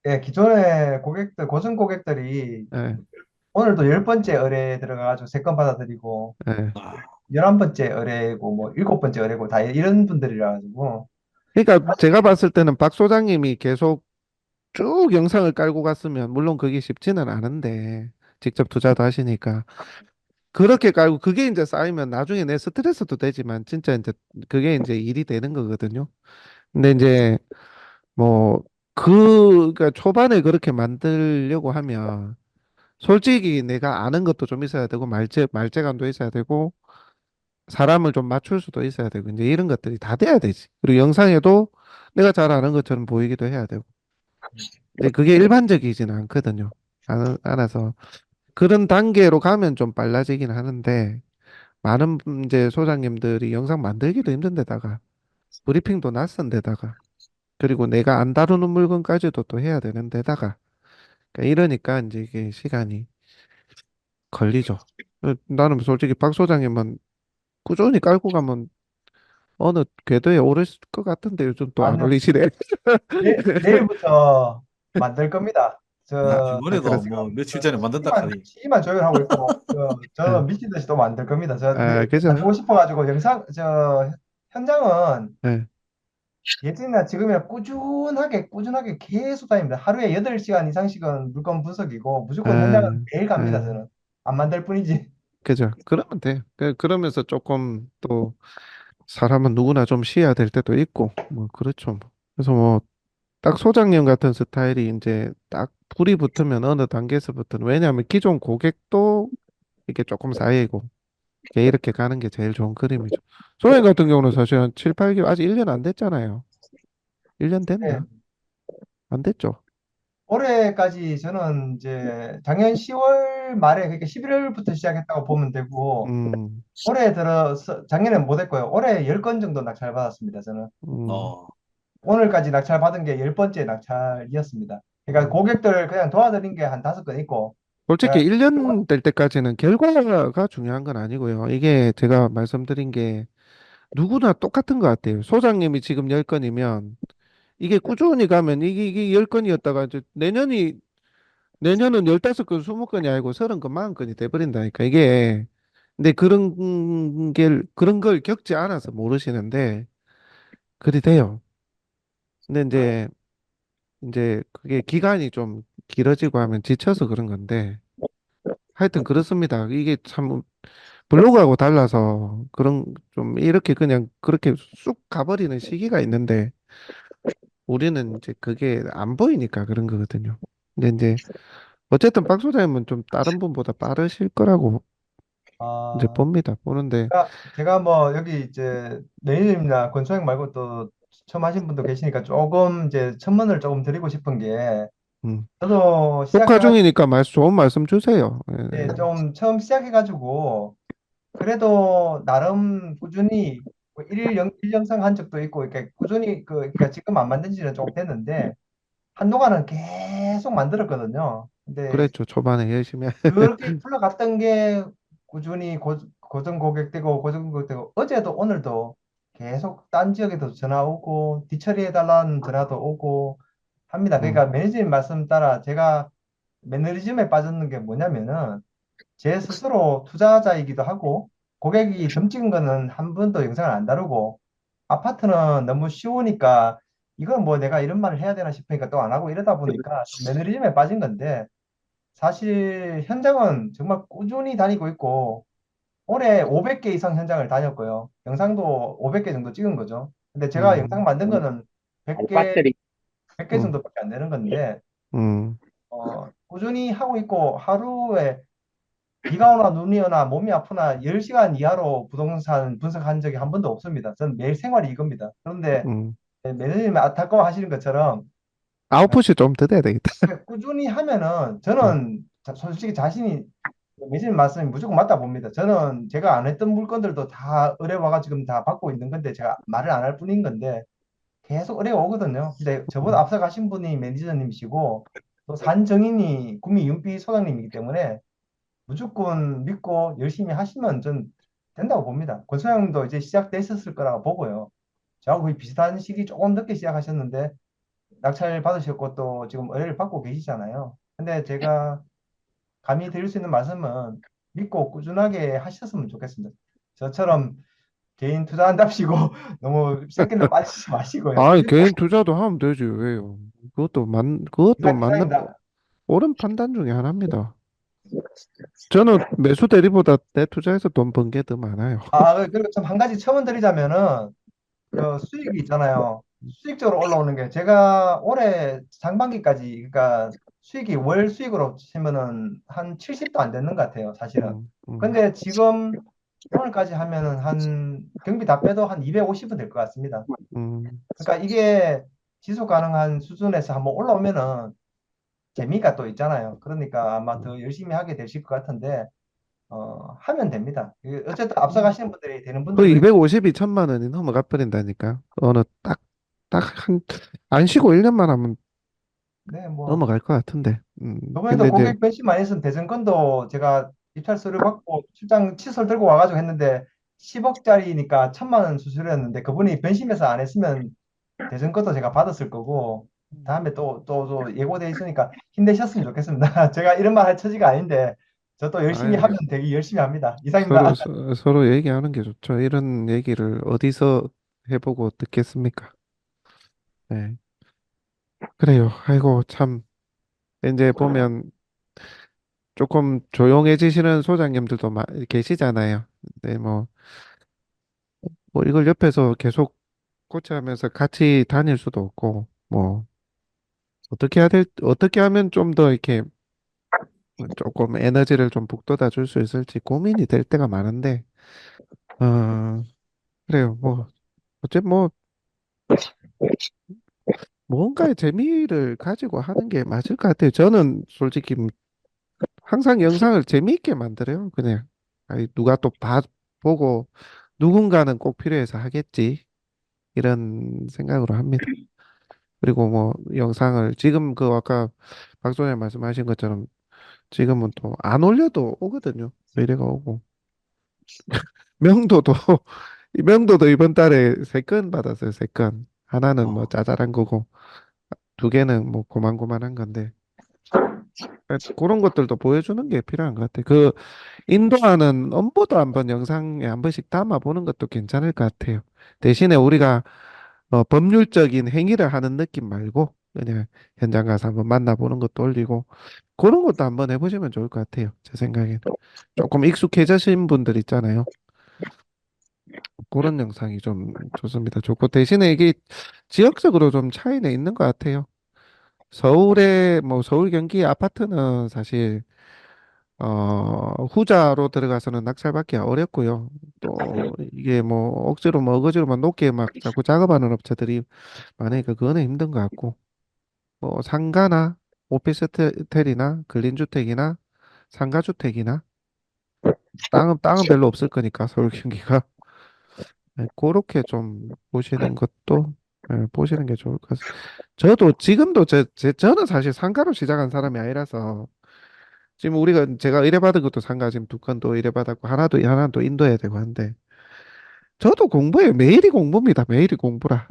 Speaker 3: 예, 기존의 고객들, 고정 고객들이
Speaker 1: 예,
Speaker 3: 오늘도 10번째 의뢰 들어가가지고 3건 받아들이고,
Speaker 1: 예.
Speaker 3: 11번째 의뢰고, 뭐, 7번째 의뢰고, 다 이런 분들이라 가지고,
Speaker 1: 그러니까 제가 봤을 때는 박 소장님이 계속 쭉 영상을 깔고 갔으면 물론 그게 쉽지는 않은데 직접 투자도 하시니까 그렇게 깔고 그게 이제 쌓이면 나중에 내 스트레스도 되지만 진짜 이제 그게 이제 일이 되는 거거든요. 근데 이제 뭐 그러니까 초반에 그렇게 만들려고 하면 솔직히 내가 아는 것도 좀 있어야 되고 말재간도 있어야 되고 사람을 좀 맞출 수도 있어야 되고 이제 이런 것들이 다 돼야 되지. 그리고 영상에도 내가 잘 아는 것처럼 보이기도 해야 되고. 근데 그게 일반적이지는 않거든요. 않아서 그런 단계로 가면 좀 빨라지긴 하는데 많은 이제 소장님들이 영상 만들기도 힘든 데다가 브리핑도 낯선 데다가 그리고 내가 안 다루는 물건까지도 또 해야 되는 데다가 그러니까 이러니까 이제 이게 시간이 걸리죠. 나는 솔직히 박 소장님은 꾸준히 깔고 가면 어느 궤도에 오를 것 같은데 요즘 또 안
Speaker 3: 아니요.
Speaker 1: 올리시네.
Speaker 3: 내일부터 만들 겁니다.
Speaker 1: 그래.
Speaker 4: 이번에도 뭐 며칠 전에 만든다 카니.
Speaker 3: 시기만 조율하고 있고, 저
Speaker 1: 예,
Speaker 3: 미친 듯이 또 만들 겁니다.
Speaker 1: 그죠?
Speaker 3: 만들고 싶어가지고 현장은
Speaker 1: 예.
Speaker 5: 예전이나 지금이나 꾸준하게 계속 다닙니다. 하루에 8시간 이상씩은 물건 분석이고 무조건 현장은
Speaker 1: 에,
Speaker 5: 매일 갑니다,
Speaker 1: 에,
Speaker 5: 저는. 안 만들 뿐이지.
Speaker 1: 그죠. 그러면 돼. 그러면서 조금 또 사람은 누구나 좀 쉬어야 될 때도 있고, 뭐, 그렇죠. 뭐. 그래서 뭐, 딱 소장님 같은 스타일이 이제 딱 불이 붙으면 어느 단계에서부터는, 왜냐하면 기존 고객도 이게 조금 쌓이고, 이렇게 가는 게 제일 좋은 그림이죠. 소장님 같은 경우는 사실 한 7, 8개월, 아직 1년 안 됐잖아요. 1년
Speaker 5: 네.
Speaker 1: 됐나? 안 됐죠.
Speaker 5: 올해까지 저는 이제 작년 10월 말에 그러니까 11월부터 시작했다고 보면 되고
Speaker 1: 음,
Speaker 5: 올해 들어서 작년엔 못했고요. 올해 10건 정도 낙찰 받았습니다. 저는
Speaker 1: 음,
Speaker 4: 어,
Speaker 5: 오늘까지 낙찰 받은 게 10번째 낙찰이었습니다. 그러니까
Speaker 1: 음.
Speaker 5: 고객들 그냥 도와드린 게 한 5건 있고
Speaker 1: 솔직히
Speaker 5: 제가
Speaker 1: 1년 될 때까지는 결과가 중요한 건 아니고요. 이게 제가 말씀드린 게 누구나 똑같은 것 같아요. 소장님이 지금 10건이면 이게 꾸준히 가면 이게 10건이었다가 이제 내년은 15건, 20건이 아니고 30건, 40건이 돼버린다니까. 이게 근데 그런 걸 겪지 않아서 모르시는데 그리 돼요. 근데 이제 그게 기간이 좀 길어지고 하면 지쳐서 그런 건데 하여튼 그렇습니다. 이게 참 블로그하고 달라서 그런 좀 이렇게 그냥 그렇게 쑥 가버리는 시기가 있는데 우리는 이제 그게 안 보이니까 그런 거거든요. 근데 이제 어쨌든 박 소장님은 좀 다른 분보다 빠르실 거라고 이제
Speaker 5: 아,
Speaker 1: 봅니다. 보는데
Speaker 5: 제가 뭐 여기 이제 매니저님이나 권소영 말고 또 처음 하신 분도 계시니까 조금 이제 첨언을 조금 드리고 싶은 게
Speaker 1: 음,
Speaker 5: 저도
Speaker 1: 녹화
Speaker 5: 시작해가지고
Speaker 1: 중이니까 좋은 말씀 주세요. 예,
Speaker 5: 좀 처음 시작해가지고 그래도 나름 꾸준히 뭐 일영상 한 적도 있고 이렇게 꾸준히 그러니까 지금 안 만든 지는 조금 됐는데 한동안은 계속 만들었거든요. 근데
Speaker 1: 그랬죠. 초반에 열심히.
Speaker 5: 그렇게 풀러갔던 게 꾸준히 고정 고객되고 고정 고객되고 어제도 오늘도 계속 딴 지역에도 전화 오고 뒤처리해달라는 전화도 오고 합니다.
Speaker 1: 음,
Speaker 5: 그러니까 매니저님 말씀 따라 제가 매너리즘에 빠졌는 게 뭐냐면은 제 스스로 투자자이기도 하고 고객이 점 찍은 거는 한 번도 영상을 안 다루고 아파트는 너무 쉬우니까 이건 뭐 내가 이런 말을 해야 되나 싶으니까 또 안 하고 이러다 보니까 좀 매너리즘에 빠진 건데 사실 현장은 정말 꾸준히 다니고 있고 올해 500개 이상 현장을 다녔고요. 영상도 500개 정도 찍은 거죠. 근데 제가 영상
Speaker 1: 음,
Speaker 5: 만든 거는
Speaker 3: 아니,
Speaker 5: 100개,
Speaker 3: 배터리
Speaker 5: 100개
Speaker 1: 음,
Speaker 5: 정도밖에 안 되는 건데
Speaker 1: 음,
Speaker 5: 꾸준히 하고 있고 하루에 비가 오나 눈이 오나 몸이 아프나 10시간 이하로 부동산 분석한 적이 한 번도 없습니다. 저는 매일 생활이 이겁니다. 그런데
Speaker 1: 음.
Speaker 5: 매니저님이 안타까워 하시는 것처럼
Speaker 1: 아웃풋이 좀 더 돼야 되겠다.
Speaker 5: 꾸준히 하면은
Speaker 1: 음,
Speaker 5: 저는 솔직히 자신이 매니저님 말씀이 무조건 맞다 봅니다. 저는 제가 안 했던 물건들도 다 의뢰와가 지금 다 받고 있는 건데 제가 말을 안 할 뿐인 건데 계속 의뢰가 오거든요. 근데 저보다
Speaker 1: 음,
Speaker 5: 앞서 가신 분이 매니저님이시고 또 산정인이 구미 윤비 소장님이기 때문에 무조건 믿고 열심히 하시면 전 된다고 봅니다. 권소영도 이제 시작됐었을 거라고 보고요. 저하고 거의 비슷한 시기 조금 늦게 시작하셨는데 낙찰 받으셨고 또 지금 의뢰를 받고 계시잖아요. 근데 제가 감히 드릴 수 있는 말씀은 믿고 꾸준하게 하셨으면 좋겠습니다. 저처럼 개인 투자한답시고 너무 새길로 빠지지 마시고요.
Speaker 1: 아,
Speaker 5: 꾸준히
Speaker 1: 개인 투자도 하면 되지. 왜요? 그것도 맞는,
Speaker 5: 이상입니다.
Speaker 1: 옳은 판단 중에 하나입니다. 저는 매수 대리보다 내 투자해서 돈 번 게 더 많아요.
Speaker 5: 그리고 좀 한 가지 첨언 드리자면은 그 수익이 있잖아요. 수익적으로 올라오는 게 제가 올해 상반기까지 그러니까 수익이 월 수익으로 치면은 한 70도 안 되는 것 같아요, 사실은.
Speaker 1: 음, 음,
Speaker 5: 근데 지금 오늘까지 하면은 한 경비 다 빼도 한 250은 될 것 같습니다.
Speaker 1: 음.
Speaker 5: 그러니까 이게 지속 가능한 수준에서 한번 올라오면은 재미가 또 있잖아요. 그러니까 아마 더 열심히 하게 되실 것 같은데 하면 됩니다. 어쨌든 앞서가시는 분들이 되는
Speaker 1: 그
Speaker 5: 분들도 있고
Speaker 1: 250이 1000만 원이 넘어가 버린다니까. 안 쉬고 1년만 하면
Speaker 5: 네, 뭐
Speaker 1: 넘어갈 것 같은데.
Speaker 5: 이번에도
Speaker 1: 근데 이제,
Speaker 5: 고객 변심 많이 했으면 대전권도 제가 입찰 서류 받고 출장 칫솔 들고 와가지고 했는데 10억짜리니까 1,000만 원 수수료였는데 그분이 변심해서 안 했으면 대전권도 제가 받았을 거고 다음에 또 예고돼 있으니까 힘내셨으면 좋겠습니다. 제가 이런 말 할 처지가 아닌데 저 또 열심히
Speaker 1: 아유,
Speaker 5: 하면 되게 열심히 합니다. 이상입니다.
Speaker 1: 서로 얘기하는 게 좋죠. 이런 얘기를 어디서 해보고 듣겠습니까? 네. 그래요. 아이고, 참. 이제 보면 조금 조용해지시는 소장님들도 계시잖아요. 근데 뭐 이걸 옆에서 계속 코치하면서 같이 다닐 수도 없고, 뭐, 어떻게 하면 좀 더 이렇게 조금 에너지를 좀 북돋아 줄 수 있을지 고민이 될 때가 많은데, 어, 그래요. 뭐, 어째 뭐, 뭔가의 재미를 가지고 하는 게 맞을 것 같아요. 저는 솔직히 항상 영상을 재미있게 만들어요. 그냥, 아니, 누가 또 보고, 누군가는 꼭 필요해서 하겠지. 이런 생각으로 합니다. 그리고 뭐, 영상을, 지금 그 아까 박소님 말씀하신 것처럼 지금은 또 안 올려도 오거든요. 의뢰가 오고. 명도도 이 명도도 이번 달에 3건 받았어요. 3건. 하나는 뭐
Speaker 4: 어,
Speaker 1: 짜잘한 거고 2개는 뭐 고만고만한 건데 그런 것들도 보여주는 게 필요한 것 같아요. 그 인도하는 엄보도 한번 영상에 한 번씩 담아 보는 것도 괜찮을 것 같아요. 대신에 우리가 법률적인 행위를 하는 느낌 말고 그냥 현장 가서 한번 만나보는 것도 올리고 그런 것도 한번 해보시면 좋을 것 같아요. 제 생각에는 조금 익숙해지신 분들 있잖아요. 그런 영상이 좀 좋습니다. 좋고 대신에 이게 지역적으로 좀 차이는 있는 것 같아요. 서울에 뭐 서울 경기 아파트는 사실 후자로 들어가서는 낙찰받기 어렵고요. 또 이게 뭐 억지로 뭐 어거지로 막 높게 막 자꾸 작업하는 업체들이 많으니까 그거는 힘든 것 같고 뭐 상가나 오피스텔이나 근린주택이나 상가주택이나 땅은 별로 없을 거니까 서울 경기가 네, 그렇게 좀 보시는 것도 보시는 게 좋을 것 같습니다. 저도 지금도 저는 사실 상가로 시작한 사람이 아니라서 지금 제가 의뢰받은 것도 상가 지금 2건도 의뢰받았고 하나는 또 인도해야 되고 한데 저도 공부해요. 매일이 공부입니다. 매일이 공부라.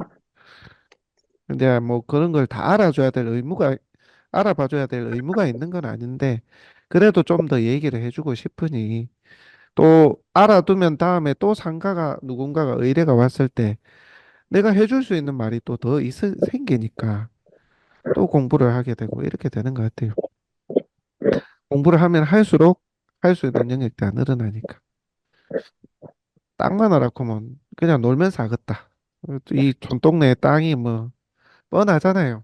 Speaker 1: 근데 뭐 그런 걸 다 알아봐줘야 될 의무가 있는 건 아닌데 그래도 좀 더 얘기를 해주고 싶으니 또 알아두면 다음에 또 상가가 누군가가 의뢰가 왔을 때 내가 해줄 수 있는 말이 또 더 생기니까 또 공부를 하게 되고 이렇게 되는 것 같아요. 공부를 하면 할수록 할 수 있는 영역이 안 늘어나니까. 땅만 알아보면 그냥 놀면서 하겠다. 이 촌동네 땅이 뭐 뻔하잖아요.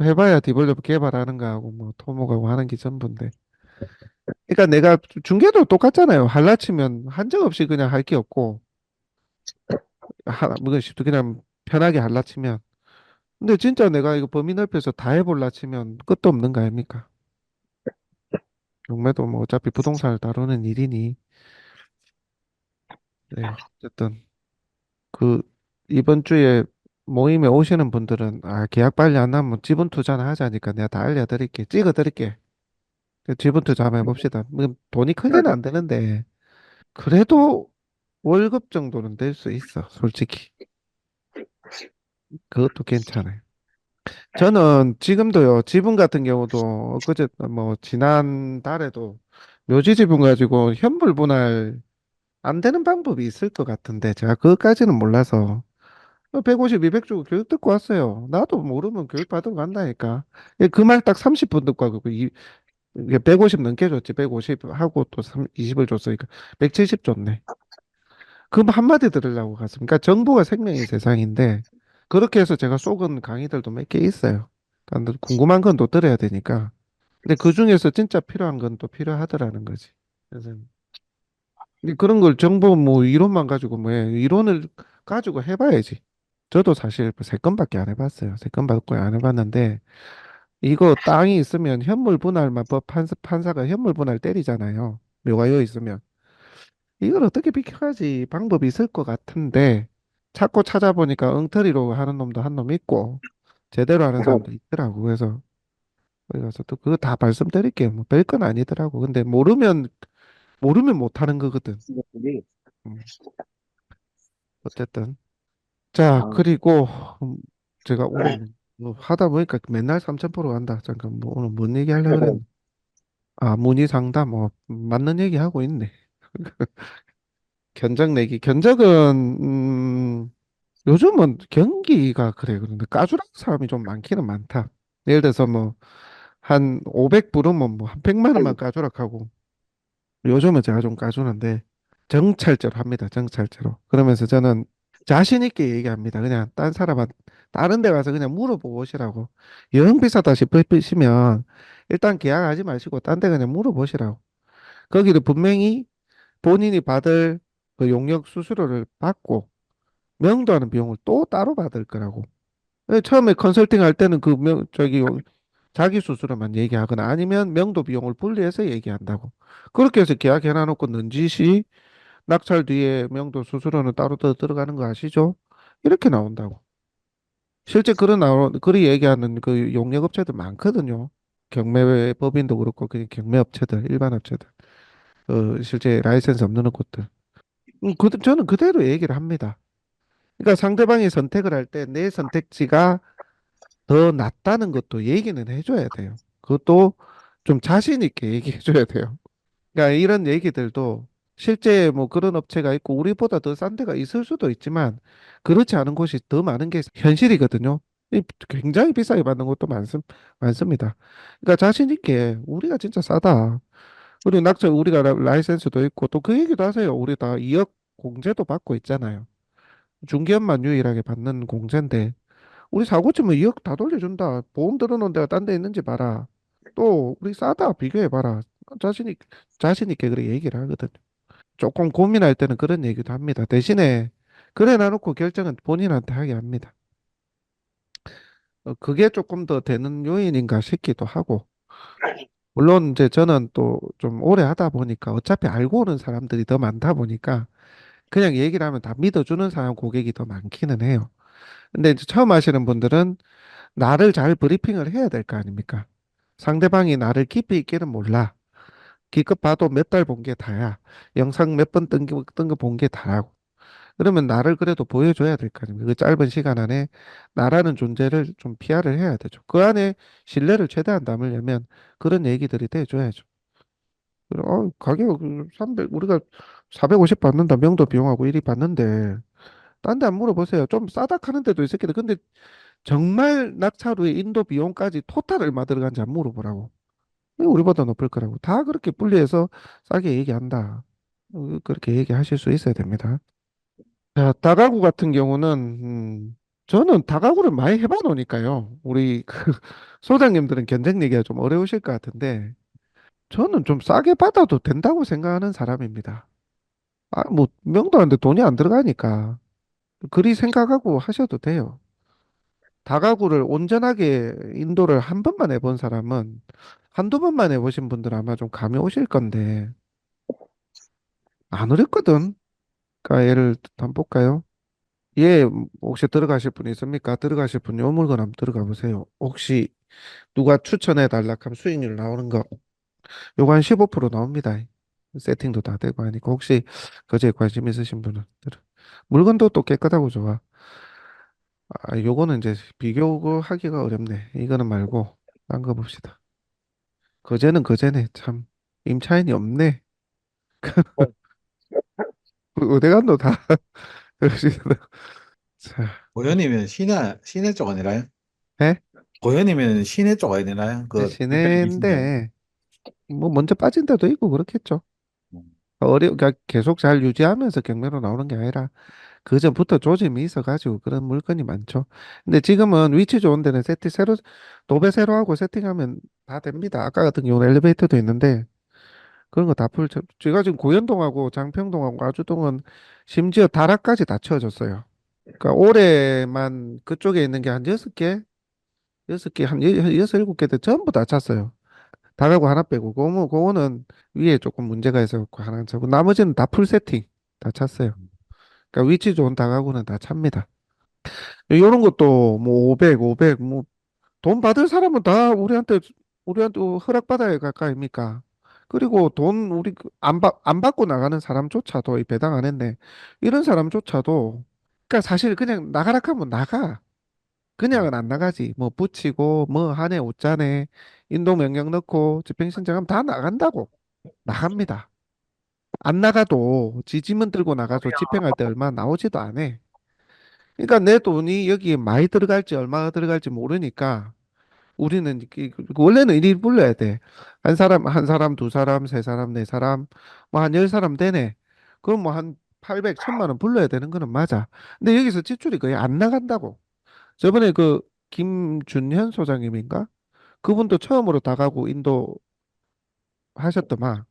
Speaker 1: 해봐야 디벨롭 개발하는 거하고 뭐 토목하고 하는 게 전부인데. 그러니까 내가 중개도 똑같잖아요. 할라치면 한정없이 그냥 할 게 없고 뭐 그냥 편하게 할라치면. 근데 진짜 내가 이거 범위 넓혀서 다 해볼라 치면 끝도 없는 거 아닙니까? 경매도 뭐 어차피 부동산을 다루는 일이니. 네, 어쨌든 그 이번 주에 모임에 오시는 분들은 계약 빨리 안 나면 지분 투자나 하자니까 내가 다 알려드릴게. 찍어드릴게. 그 지분 투자 한번 해봅시다. 뭐 돈이 크게는 안 되는데 그래도 월급 정도는 될 수 있어. 솔직히 그것도 괜찮아요. 저는 지금도요. 지분 같은 경우도 그제 뭐 지난 달에도 묘지 지분 가지고 현물 분할 안 되는 방법이 있을 것 같은데 제가 그것까지는 몰라서 150, 200 주고 교육 듣고 왔어요. 나도 모르면 교육 받으러 간다니까. 그 말 딱 30분 듣고 하고 이게 150 넘게 줬지. 150 하고 또 20을 줬으니까 170 줬네. 그 한마디 들으려고 갔습니다. 그러니까 정보가 생명의 세상인데 그렇게 해서 제가 쏘은 강의들도 몇 개 있어요. 그러니까 궁금한 건 또 들어야 되니까. 근데 그 중에서 진짜 필요한 건 또 필요하더라는 거지. 그래서 근데 그런 걸 정보 뭐 이론만 가지고 뭐 이론을 가지고 해봐야지. 저도 사실 3건밖에 안 해봤어요. 3건밖에 안 해봤는데 이거 땅이 있으면 현물 분할만 판사가 현물 분할 때리잖아요. 묘가요 있으면 이걸 어떻게 비켜가지 방법이 있을 것 같은데 자꾸 찾아보니까 엉터리로 하는 놈도 한 놈 있고 제대로 하는 사람도 있더라고. 그래서 거기 가서 또 그거 다 말씀드릴게요. 뭐 별건 아니더라고. 근데 모르면 못하는 거거든. 음, 어쨌든. 자,
Speaker 3: 아,
Speaker 1: 그리고 음, 제가 오늘 뭐 하다 보니까 맨날 3,000% 간다. 잠깐 뭐 오늘 뭔 얘기 하려고 그랬나? 문의 상담 뭐 맞는 얘기 하고 있네. 견적 내기. 견적은 요즘은 경기가 그래. 그런데 까주라는 사람이 좀 많기는 많다. 예를 들어서 뭐 한 500 부르면 뭐 한 100만 원만 까주락하고 요즘은 제가 좀 까주는데 정찰제로 합니다. 정찰제로. 그러면서 저는 자신 있게 얘기합니다. 그냥 딴 사람한테 다른 데 가서 그냥 물어보고 오시라고. 영 비싸다 싶으시면 일단 계약하지 마시고 딴 데 그냥 물어보시라고. 거기를 분명히 본인이 받을 그 용역 수수료를 받고 명도하는 비용을 또 따로 받을 거라고. 처음에 컨설팅 할 때는 자기 수수료만 얘기하거나 아니면 명도 비용을 분리해서 얘기한다고. 그렇게 해서 계약해 놔놓고 넌지시 낙찰 뒤에 명도 수수료는 따로 더 들어가는 거 아시죠? 이렇게 나온다고. 실제 그리 얘기하는 그 용역업체들 많거든요. 경매 법인도 그렇고 그냥 경매업체들, 일반 업체들, 실제 라이센스 없는 곳들. 저는 그대로 얘기를 합니다. 그러니까 상대방이 선택을 할 때 내 선택지가 더 낫다는 것도 얘기는 해줘야 돼요. 그것도 좀 자신 있게 얘기해줘야 돼요. 그러니까 이런 얘기들도 실제 뭐 그런 업체가 있고 우리보다 더 싼 데가 있을 수도 있지만 그렇지 않은 곳이 더 많은 게 현실이거든요. 굉장히 비싸게 받는 것도 많습니다. 그러니까 자신 있게 우리가 진짜 싸다. 그리고 우리가 라이센스도 있고 또 그 얘기도 하세요. 우리 다 2억 공제도 받고 있잖아요. 중개업만 유일하게 받는 공제인데 우리 사고 치면 2억 다 돌려준다. 보험 들어놓은 데가 딴 데 있는지 봐라. 또 우리 싸다 비교해봐라. 자신 있, 자신 있게 그렇게 얘기를 하거든. 조금 고민할 때는 그런 얘기도 합니다. 대신에 그래 놔놓고 결정은 본인한테 하게 합니다. 그게 조금 더 되는 요인인가 싶기도 하고. 물론 이제 저는 또 좀 오래 하다 보니까 어차피 알고 오는 사람들이 더 많다 보니까 그냥 얘기를 하면 다 믿어주는 사람 고객이 더 많기는 해요. 근데 이제 처음 하시는 분들은 나를 잘 브리핑을 해야 될 거 아닙니까? 상대방이 나를 깊이 있게는 몰라. 기껏 봐도 몇 달 본 게 다야. 영상 몇 번 뜬 거 본 게 다라고. 그러면 나를 그래도 보여줘야 될 거 아닙니까? 그 짧은 시간 안에 나라는 존재를 좀 PR을 해야 되죠. 그 안에 신뢰를 최대한 담으려면 그런 얘기들이 돼줘야죠. 가격 300, 우리가 450 받는다. 명도 비용하고 일이 받는데, 딴 데 안 물어보세요. 좀 싸다 하는 데도 있을 텐데, 근데 정말 낙찰후에 인도 비용까지 토탈 얼마 들어간지 안 물어보라고. 이거 우리보다 높을 거라고. 다 그렇게 분리해서 싸게 얘기한다. 그렇게 얘기하실 수 있어야 됩니다. 자, 다가구 같은 경우는, 저는 다가구를 많이 해봐 놓으니까요. 우리 그 소장님들은 견적 내기가 좀 어려우실 것 같은데, 저는 좀 싸게 받아도 된다고 생각하는 사람입니다. 뭐, 명도 안 돼 돈이 안 들어가니까. 그리 생각하고 하셔도 돼요. 다가구를 온전하게 인도를 한 번만 해본 사람은 한두 번만 해보신 분들 아마 좀 감이 오실 건데, 안 어렵거든. 그러니까 예를 한번 볼까요? 예, 혹시 들어가실 분 있습니까? 들어가실 분 요 물건 한번 들어가 보세요. 혹시 누가 추천해 달라 하면 수익률 나오는 거 요거 한 15% 나옵니다. 세팅도 다 되고 하니까 혹시 그제에 관심 있으신 분은 물건도 또 깨끗하고 좋아. 요거는 이제 비교하기가 어렵네. 이거는 말고 딴 거 봅시다. 거제는 참 임차인이 없네. 어디 갔노 다. 자,
Speaker 4: 고현이면 시내 쪽 아니라요?
Speaker 1: 예?
Speaker 4: 고현이면 시내 쪽 아니라요? 그 택배를 미친데.
Speaker 1: 시내인데 뭐 먼저 빠진 데도 있고 그렇겠죠. 그러니까 계속 잘 유지하면서 경매로 나오는 게 아니라 그 전부터 조짐이 있어가지고 그런 물건이 많죠. 근데 지금은 위치 좋은 데는 도배 새로 하고 세팅하면 다 됩니다. 아까 같은 경우는 엘리베이터도 있는데 그런 거 다 제가 지금 고현동하고 장평동하고 아주동은 심지어 다락까지 다 채워졌어요. 그러니까 올해만 그쪽에 있는 게 한 6개, 한 7개 전부 다 찼어요. 다가구 하나 빼고, 그거는 위에 조금 문제가 있어서 하나 차고, 나머지는 다 풀 세팅 다 찼어요. 그러니까 위치 좋은 다가구는 다 찹니다. 이런 것도 뭐 500, 뭐 돈 받을 사람은 다 우리한테 허락받아야 갈 거 아닙니까? 그리고 돈 안 받고 나가는 사람조차도 이 배당 안 했네. 이런 사람조차도 그러니까 사실 그냥 나가라 하면 나가. 그냥은 안 나가지. 뭐 붙이고 뭐 하네 웃자네 인도 명령 넣고 집행신청하면 다 나간다고. 나갑니다. 안 나가도 지지문 들고 나가서 집행할 때 얼마 나오지도 않아. 그러니까 내 돈이 여기에 많이 들어갈지 얼마나 들어갈지 모르니까 우리는 원래는 일일 불러야 돼. 한 사람, 두 사람, 세 사람, 네 사람, 뭐 한 열 사람 되네. 그럼 뭐 한 800, 1000만 원 불러야 되는 거는 맞아. 근데 여기서 지출이 거의 안 나간다고. 저번에 그 김준현 소장님인가? 그분도 처음으로 다 가고 인도 하셨더만.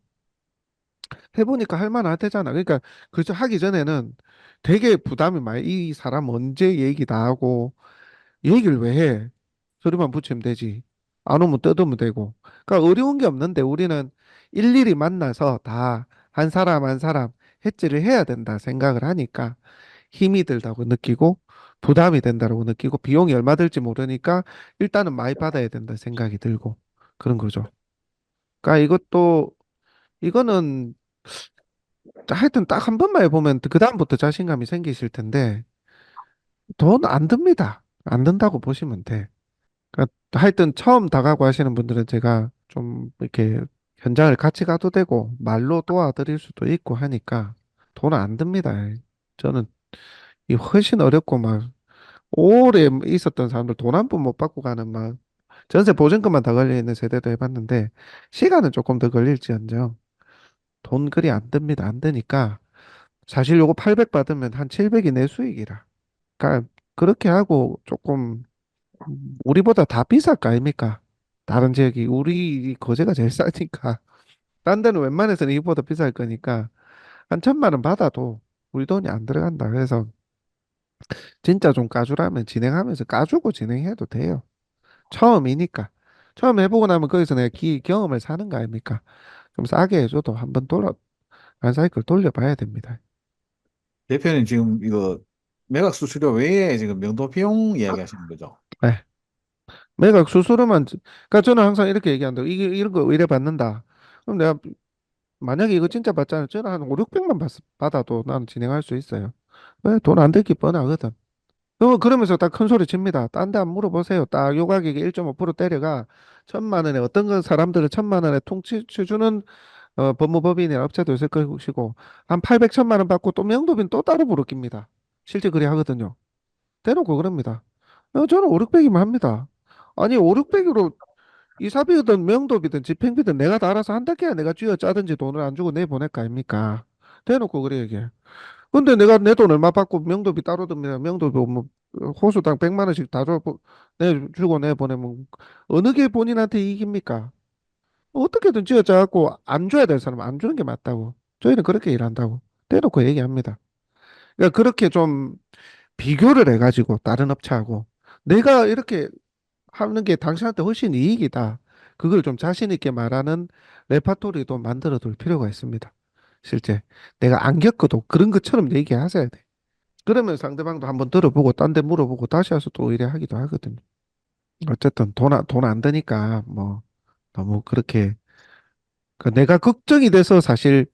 Speaker 1: 해보니까 할만하대잖아. 그러니까 그저 하기 전에는 되게 부담이 많이 이 사람 언제 얘기 다 하고 얘기를 왜 해? 소리만 붙이면 되지. 안 오면 뜯으면 되고. 그러니까 어려운 게 없는데 우리는 일일이 만나서 다 한 사람 한 사람 해지를 해야 된다 생각을 하니까 힘이 들다고 느끼고 부담이 된다고 느끼고 비용이 얼마 들지 모르니까 일단은 많이 받아야 된다 생각이 들고 그런 거죠. 그러니까 이거는 하여튼 딱 한 번만 해보면 그다음부터 자신감이 생기실 텐데 돈 안 듭니다. 안 든다고 보시면 돼. 그러니까 하여튼 처음 다가고 하시는 분들은 제가 좀 이렇게 현장을 같이 가도 되고 말로 도와드릴 수도 있고 하니까 돈 안 듭니다. 저는 이 훨씬 어렵고 막 오래 있었던 사람들 돈 한 푼 못 받고 가는 막 전세 보증금만 더 걸려 있는 세대도 해봤는데 시간은 조금 더 걸릴지언정 돈 그리 안 듭니다. 안 드니까 사실 요거 800 받으면 한 700이 내 수익이라. 그러니까 그렇게 하고 조금 우리보다 다 비쌀 거 아닙니까? 다른 지역이 우리 거제가 제일 싸니까 딴 데는 웬만해서는 이보다 비쌀 거니까 한 1000만 원 받아도 우리 돈이 안 들어간다. 그래서 진짜 좀 까주라면 진행하면서 까주고 진행해도 돼요. 처음이니까. 처음 해보고 나면 거기서 내가 경험을 사는 거 아닙니까? 그럼 싸게 해줘도 한번 한 사이클 돌려봐야 됩니다.
Speaker 4: 대표님 지금 이거 매각 수수료 외에 지금 명도 비용 이야기 하시는 거죠?
Speaker 1: 네. 매각 수수료만, 그러니까 저는 항상 이렇게 얘기한다. 이게 이런 거 의뢰 받는다. 그럼 내가 만약에 이거 진짜 받잖아요. 저는 한 5, 600만 받아도 나는 진행할 수 있어요. 왜? 돈 안 들기 뻔하거든. 그러면서 딱 큰 소리 칩니다. 딴 데 안 물어보세요. 딱 요 가격에 1.5% 때려가 1000만 원에 어떤 건 사람들은 1000만 원에 통치주는 법무법인이나 업체도 있을 것이고 한 800, 1000만 원 받고 또 명도비는 또 따로 부르깁니다. 실제 그리 하거든요. 대놓고 그럽니다. 저는 5, 600이면 합니다. 아니 5, 600으로 이사비든 명도비든 집행비든 내가 다 알아서 한다게야 내가 쥐어 짜든지 돈을 안 주고 내보낼 거 아닙니까? 대놓고 그래 얘기해. 근데 내가 내 돈 얼마 받고 명도비 따로 듭니다. 명도비 뭐 호수당 100만 원씩 다 주고 내보내면 어느 게 본인한테 이익입니까? 어떻게든 쥐어 짜갖고 안 줘야 될 사람은 안 주는 게 맞다고. 저희는 그렇게 일한다고. 대놓고 얘기합니다. 그러니까 그렇게 좀 비교를 해가지고 다른 업체하고 내가 이렇게 하는 게 당신한테 훨씬 이익이다. 그걸 좀 자신 있게 말하는 레파토리도 만들어 둘 필요가 있습니다. 실제 내가 안 겪어도 그런 것처럼 얘기하셔야 돼. 그러면 상대방도 한번 들어보고 딴 데 물어보고 다시 와서 또 의뢰하기도 하거든요. 어쨌든 돈 안 드니까 뭐 너무 그렇게 내가 걱정이 돼서 사실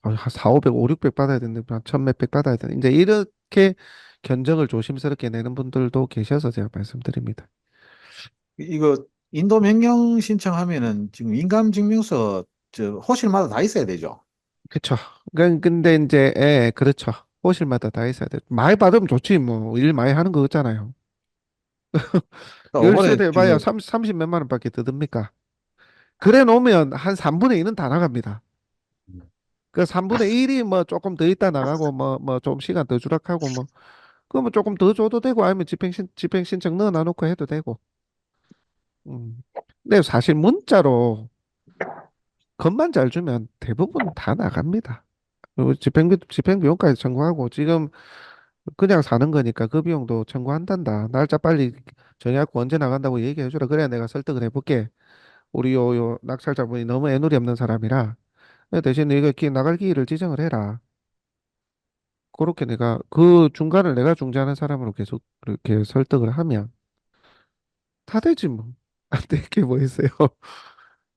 Speaker 1: 한 4, 500, 5, 600 받아야 되는데 한 1000몇백 받아야 되는 이제 이렇게 견적을 조심스럽게 내는 분들도 계셔서 제가 말씀드립니다.
Speaker 4: 이거 인도 명령 신청하면은 지금 인감증명서 저 호실마다 다 있어야 되죠?
Speaker 1: 그쵸. 근데 이제 그렇죠. 호실마다 다 있어야 돼. 많이 받으면 좋지 뭐 일 많이 하는 거 같잖아요.
Speaker 4: 그러니까
Speaker 1: 열세
Speaker 4: 이번에
Speaker 1: 대 봐야
Speaker 4: 지금
Speaker 1: 30 몇만 원밖에 더 듭니까? 그래 놓으면 한 3분의 1은 다 나갑니다. 그 3분의 1이 뭐 조금 더 있다 나가고 뭐 좀 시간 더 주락하고 뭐 그러면 조금 더 줘도 되고 아니면 집행 신청 넣어 놔놓고 해도 되고. 음. 근데 사실 문자로 것만 잘 주면 대부분 다 나갑니다. 그리고 집행 비용까지 청구하고 지금 그냥 사는 거니까 그 비용도 청구한단다. 날짜 빨리 정해갖고 언제 나간다고 얘기해 주라. 그래야 내가 설득을 해볼게. 우리 요 낙찰자분이 너무 애누리 없는 사람이라 대신 이거 나갈 기일을 지정을 해라. 그렇게 내가 그 중간을 내가 중재하는 사람으로 계속 이렇게 설득을 하면 다 되지 뭐. 안 될 게 뭐 있어요.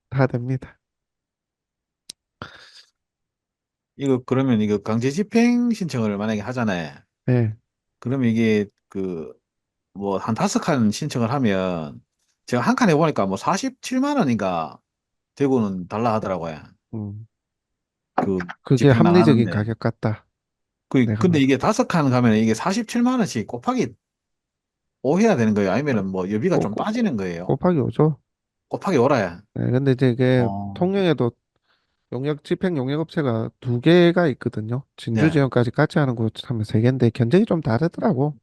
Speaker 1: 다 됩니다.
Speaker 4: 이거 그러면 이거 강제 집행 신청을 만약에 하잖아요.
Speaker 1: 네.
Speaker 4: 그러면 이게 그 뭐 한 5칸 신청을 하면 제가 한 칸 해보니까 뭐 47만 원인가 대구는 달라 하더라고요.
Speaker 1: 음.
Speaker 4: 그
Speaker 1: 그게
Speaker 4: 집행
Speaker 1: 합리적인
Speaker 4: 나가는데.
Speaker 1: 가격 같다. 내가
Speaker 4: 근데
Speaker 1: 봐도.
Speaker 4: 이게 5칸 가면 이게 47만 원씩 곱하기 5 해야 되는 거예요? 아니면은 뭐 여비가
Speaker 1: 꼭,
Speaker 4: 좀
Speaker 1: 꼭,
Speaker 4: 빠지는 거예요?
Speaker 1: 곱하기 오죠.
Speaker 4: 곱하기 5라.
Speaker 1: 네, 근데 이제 이게
Speaker 4: 어,
Speaker 1: 통영에도 집행 용역업체가 두 개가 있거든요. 진주
Speaker 4: 네.
Speaker 1: 지역까지 같이 하는 곳 하면 세 개인데 견적이 좀 다르더라고.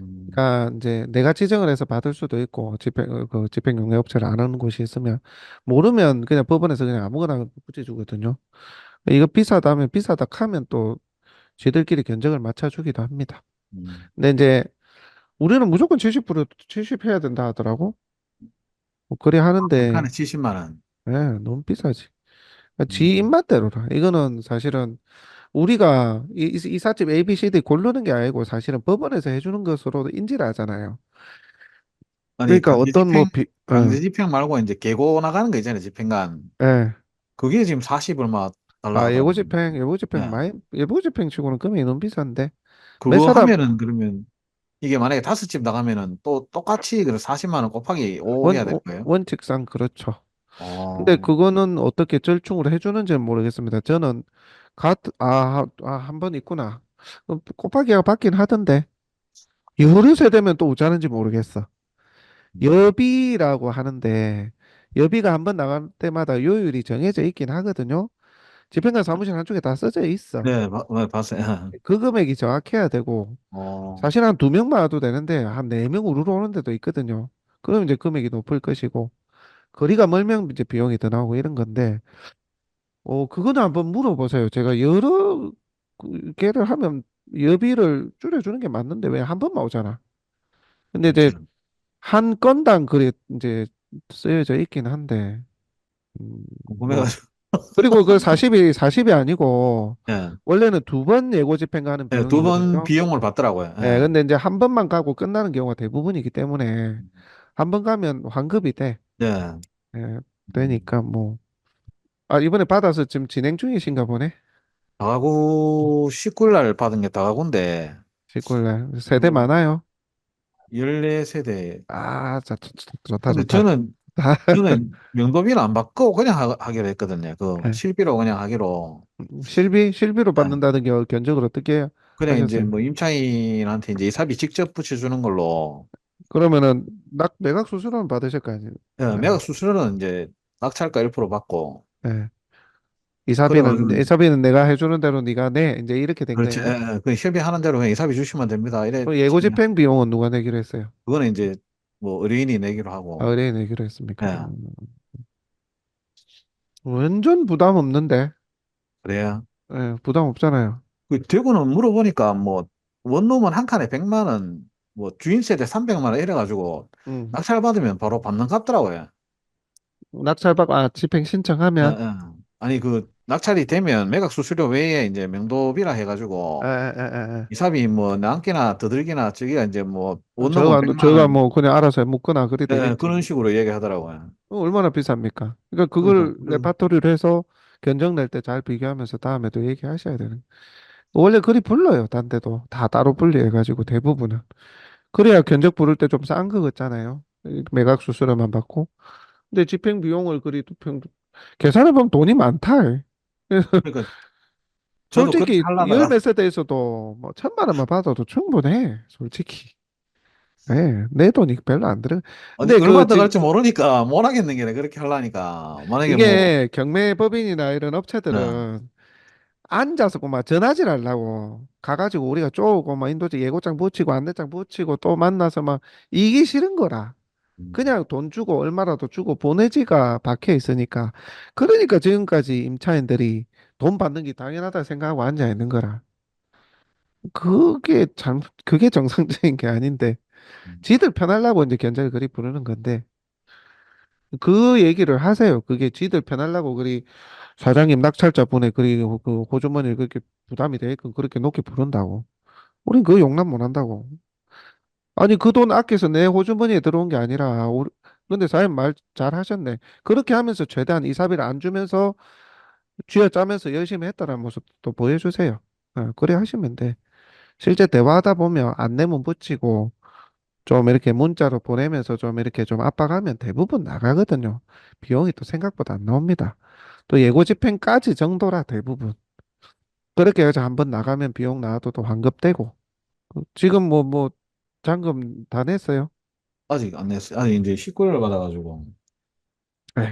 Speaker 4: 음,
Speaker 1: 그러니까 이제 내가 지정을 해서 받을 수도 있고 집행 용역업체를 안 하는 곳이 있으면 모르면 그냥 법원에서 그냥 아무거나 붙여주거든요. 이거 비싸다 하면 비싸다 하면 또 지들끼리 견적을 맞춰주기도 합니다.
Speaker 4: 음.
Speaker 1: 근데 이제 우리는 무조건 70 해야 된다 하더라고. 뭐 그래
Speaker 4: 한
Speaker 1: 하는데
Speaker 4: 칸에 70만 원.
Speaker 1: 예, 너무 비싸지. 그러니까 지
Speaker 4: 음,
Speaker 1: 입맛대로라. 이거는 사실은 우리가 이삿짐 A, B, C, D 고르는 게 아니고 사실은 법원에서 해주는 것으로 인지를 하잖아요.
Speaker 4: 아니,
Speaker 1: 그러니까 어떤 뭐
Speaker 4: 강제 집행 말고 이제 계고 나가는 거 있잖아요, 집행관.
Speaker 1: 예.
Speaker 4: 그게 지금 40 얼마 달라
Speaker 1: 아,
Speaker 4: 하더라고요.
Speaker 1: 예고집행
Speaker 4: 네.
Speaker 1: 많이, 예고집행 치고는 금액이 너무 비싼데. 몇
Speaker 4: 그거
Speaker 1: 사람,
Speaker 4: 하면은 그러면 이게 만약에 5집 나가면은 또 똑같이 그 40만 원 곱하기 5 해야 되는 거예요?
Speaker 1: 원칙상 그렇죠. 근데
Speaker 4: 어,
Speaker 1: 그거는 어떻게 절충을 해주는지는 모르겠습니다. 저는 한 번 있구나. 곱하기가 받긴 하던데. 요새 되면 또 어쩌는지 모르겠어. 여비라고 하는데, 여비가 한 번 나갈 때마다 요율이 정해져 있긴 하거든요. 집행관 사무실 한쪽에 다 써져 있어.
Speaker 4: 네, 봤어요.
Speaker 1: 그 금액이 정확해야 되고,
Speaker 4: 어,
Speaker 1: 사실 한 두 명만 와도 되는데, 한 네 명 우르르 오는 데도 있거든요. 그럼 이제 금액이 높을 것이고, 거리가 멀면 이제 비용이 더 나오고 이런 건데, 그거는 한번 물어보세요. 제가 여러 개를 하면 여비를 줄여주는 게 맞는데 왜 한 번만 오잖아. 근데 이제
Speaker 4: 그렇죠.
Speaker 1: 한 건당 그래 이제 쓰여져 있긴 한데, 뭐,
Speaker 4: 궁금해가지고.
Speaker 1: 그리고 그 40이 아니고,
Speaker 4: 예,
Speaker 1: 원래는 두 번 예고 집행가는
Speaker 4: 예, 2번
Speaker 1: 비용이거든요.
Speaker 4: 비용을 받더라고요.
Speaker 1: 예,
Speaker 4: 예.
Speaker 1: 근데 이제 한 번만 가고 끝나는 경우가 대부분이기 때문에, 한 번 가면 환급이 돼.
Speaker 4: 예.
Speaker 1: 예,
Speaker 4: 음.
Speaker 1: 되니까 뭐. 아, 이번에 받아서 지금 진행 중이신가 보네.
Speaker 4: 다가구 19일 날 받은 게 다가구인데,
Speaker 1: 직골래. 세대
Speaker 4: 그
Speaker 1: 많아요.
Speaker 4: 14세대.
Speaker 1: 아, 좋다,
Speaker 4: 근데
Speaker 1: 좋다.
Speaker 4: 저는 명도비는 안 받고 그냥 하기로 했거든요. 그
Speaker 1: 예.
Speaker 4: 실비로 그냥 하기로.
Speaker 1: 실비로
Speaker 4: 예.
Speaker 1: 받는다는 게 견적을 어떻게
Speaker 4: 그냥 이제
Speaker 1: 하셨어요?
Speaker 4: 뭐 임차인한테 이제 이사비 직접 붙여주는 걸로.
Speaker 1: 그러면은 매각 수수료는 받으실 거 아니에요?
Speaker 4: 예,
Speaker 1: 네.
Speaker 4: 매각 수수료는 이제 낙찰가 1% 받고.
Speaker 1: 네.
Speaker 4: 그러면,
Speaker 1: 이사비는 내가 해주는 대로 네가 내. 이제 이렇게 된
Speaker 4: 그렇지. 예,
Speaker 1: 거예요.
Speaker 4: 그 협의하는 대로 그냥 이사비 주시면 됩니다. 이래
Speaker 1: 예고
Speaker 4: 치면
Speaker 1: 집행 비용은 누가 내기로 했어요?
Speaker 4: 그거는 이제 뭐 의뢰인이 내기로
Speaker 1: 아,
Speaker 4: 하고.
Speaker 1: 의뢰인 내기로 했습니까?
Speaker 4: 예,
Speaker 1: 완전 부담 없는데.
Speaker 4: 그래야.
Speaker 1: 예, 부담 없잖아요.
Speaker 4: 그 대구는 물어보니까 뭐 원룸은 한 칸에 100만 원, 뭐 주인 세대 300만 원 이래가지고
Speaker 1: 음.
Speaker 4: 낙찰 받으면 바로 받는 값더라고요.
Speaker 1: 집행
Speaker 4: 예,
Speaker 1: 신청하면.
Speaker 4: 예. 아니 그 낙찰이 되면 매각 수수료 외에 이제 명도비라
Speaker 1: 에,
Speaker 4: 해가지고
Speaker 1: 에, 에, 에.
Speaker 4: 이사비 뭐 남기나 더들기나 저기가 이제 뭐 원룸은
Speaker 1: 저희가
Speaker 4: 100만 원,
Speaker 1: 뭐 그냥 알아서 묶거나 그래
Speaker 4: 예,
Speaker 1: 되겠지.
Speaker 4: 그런 식으로 얘기하더라고요.
Speaker 1: 얼마나 비쌉니까? 그러니까
Speaker 4: 그러니까
Speaker 1: 그걸 레파토리를 해서 견적 낼 때 잘 비교하면서 다음에도 얘기하셔야 되는. 원래 그리 불러요. 딴 데도 다 따로 분리해가지고 대부분은. 그래야 견적 부를 때 좀 싼 거 같잖아요. 매각 수수료만 받고. 근데 집행 비용을 계산해보면 돈이 많다. 그래서
Speaker 4: 그러니까 저도 그렇게
Speaker 1: 솔직히 열
Speaker 4: 하려다가
Speaker 1: 몇 세대에서도 뭐 1,000만 원만 받아도 충분해. 솔직히. 네, 내 돈이 별로 안 들어.
Speaker 4: 아니
Speaker 1: 근데
Speaker 4: 얼마 더 갈지 모르니까 못 하겠는 게 그렇게 하려니까 만약에 뭐
Speaker 1: 이게 경매법인이나 이런
Speaker 4: 네.
Speaker 1: 업체들은 앉아서 막 전화질 하려고 가가지고 우리가 쪼고 막 인도지 예고장 붙이고 안내장 붙이고 또 만나서 막 이기 싫은 거라.
Speaker 4: 음,
Speaker 1: 그냥 돈 주고 얼마라도 주고 보내지가 박혀 있으니까. 그러니까 지금까지 임차인들이 돈 받는 게 당연하다 생각하고 앉아 있는 거라. 그게 정상적인 게 아닌데.
Speaker 4: 음,
Speaker 1: 지들 편하려고 이제 견적을 그리 부르는 건데. 그 얘기를 하세요. 그게 지들 편하려고 그리 사장님 낙찰자 분의 그리고 그 호주머니를 그렇게 부담이 되게끔 그렇게 높게 부른다고. 우린 그 용납 못 한다고. 아니 그 돈 아껴서 내 호주머니에 들어온 게 아니라 근데 사장님 말 잘 하셨네. 그렇게 하면서 최대한 이사비를 안 주면서 쥐어짜면서 열심히 했다는 모습도 보여주세요. 그래 하시면 돼. 실제 대화하다 보면 안내문 붙이고 좀 이렇게 문자로 보내면서 좀 이렇게 좀 압박하면 대부분 나가거든요. 비용이 또 생각보다 안 나옵니다. 또 예고 집행까지 정도라 대부분. 그렇게 해서 한번 나가면 비용 나와도 또 환급되고. 지금 뭐 잔금 다 냈어요?
Speaker 4: 아직 안 냈어요. 아직 이제 19일을 받아가지고.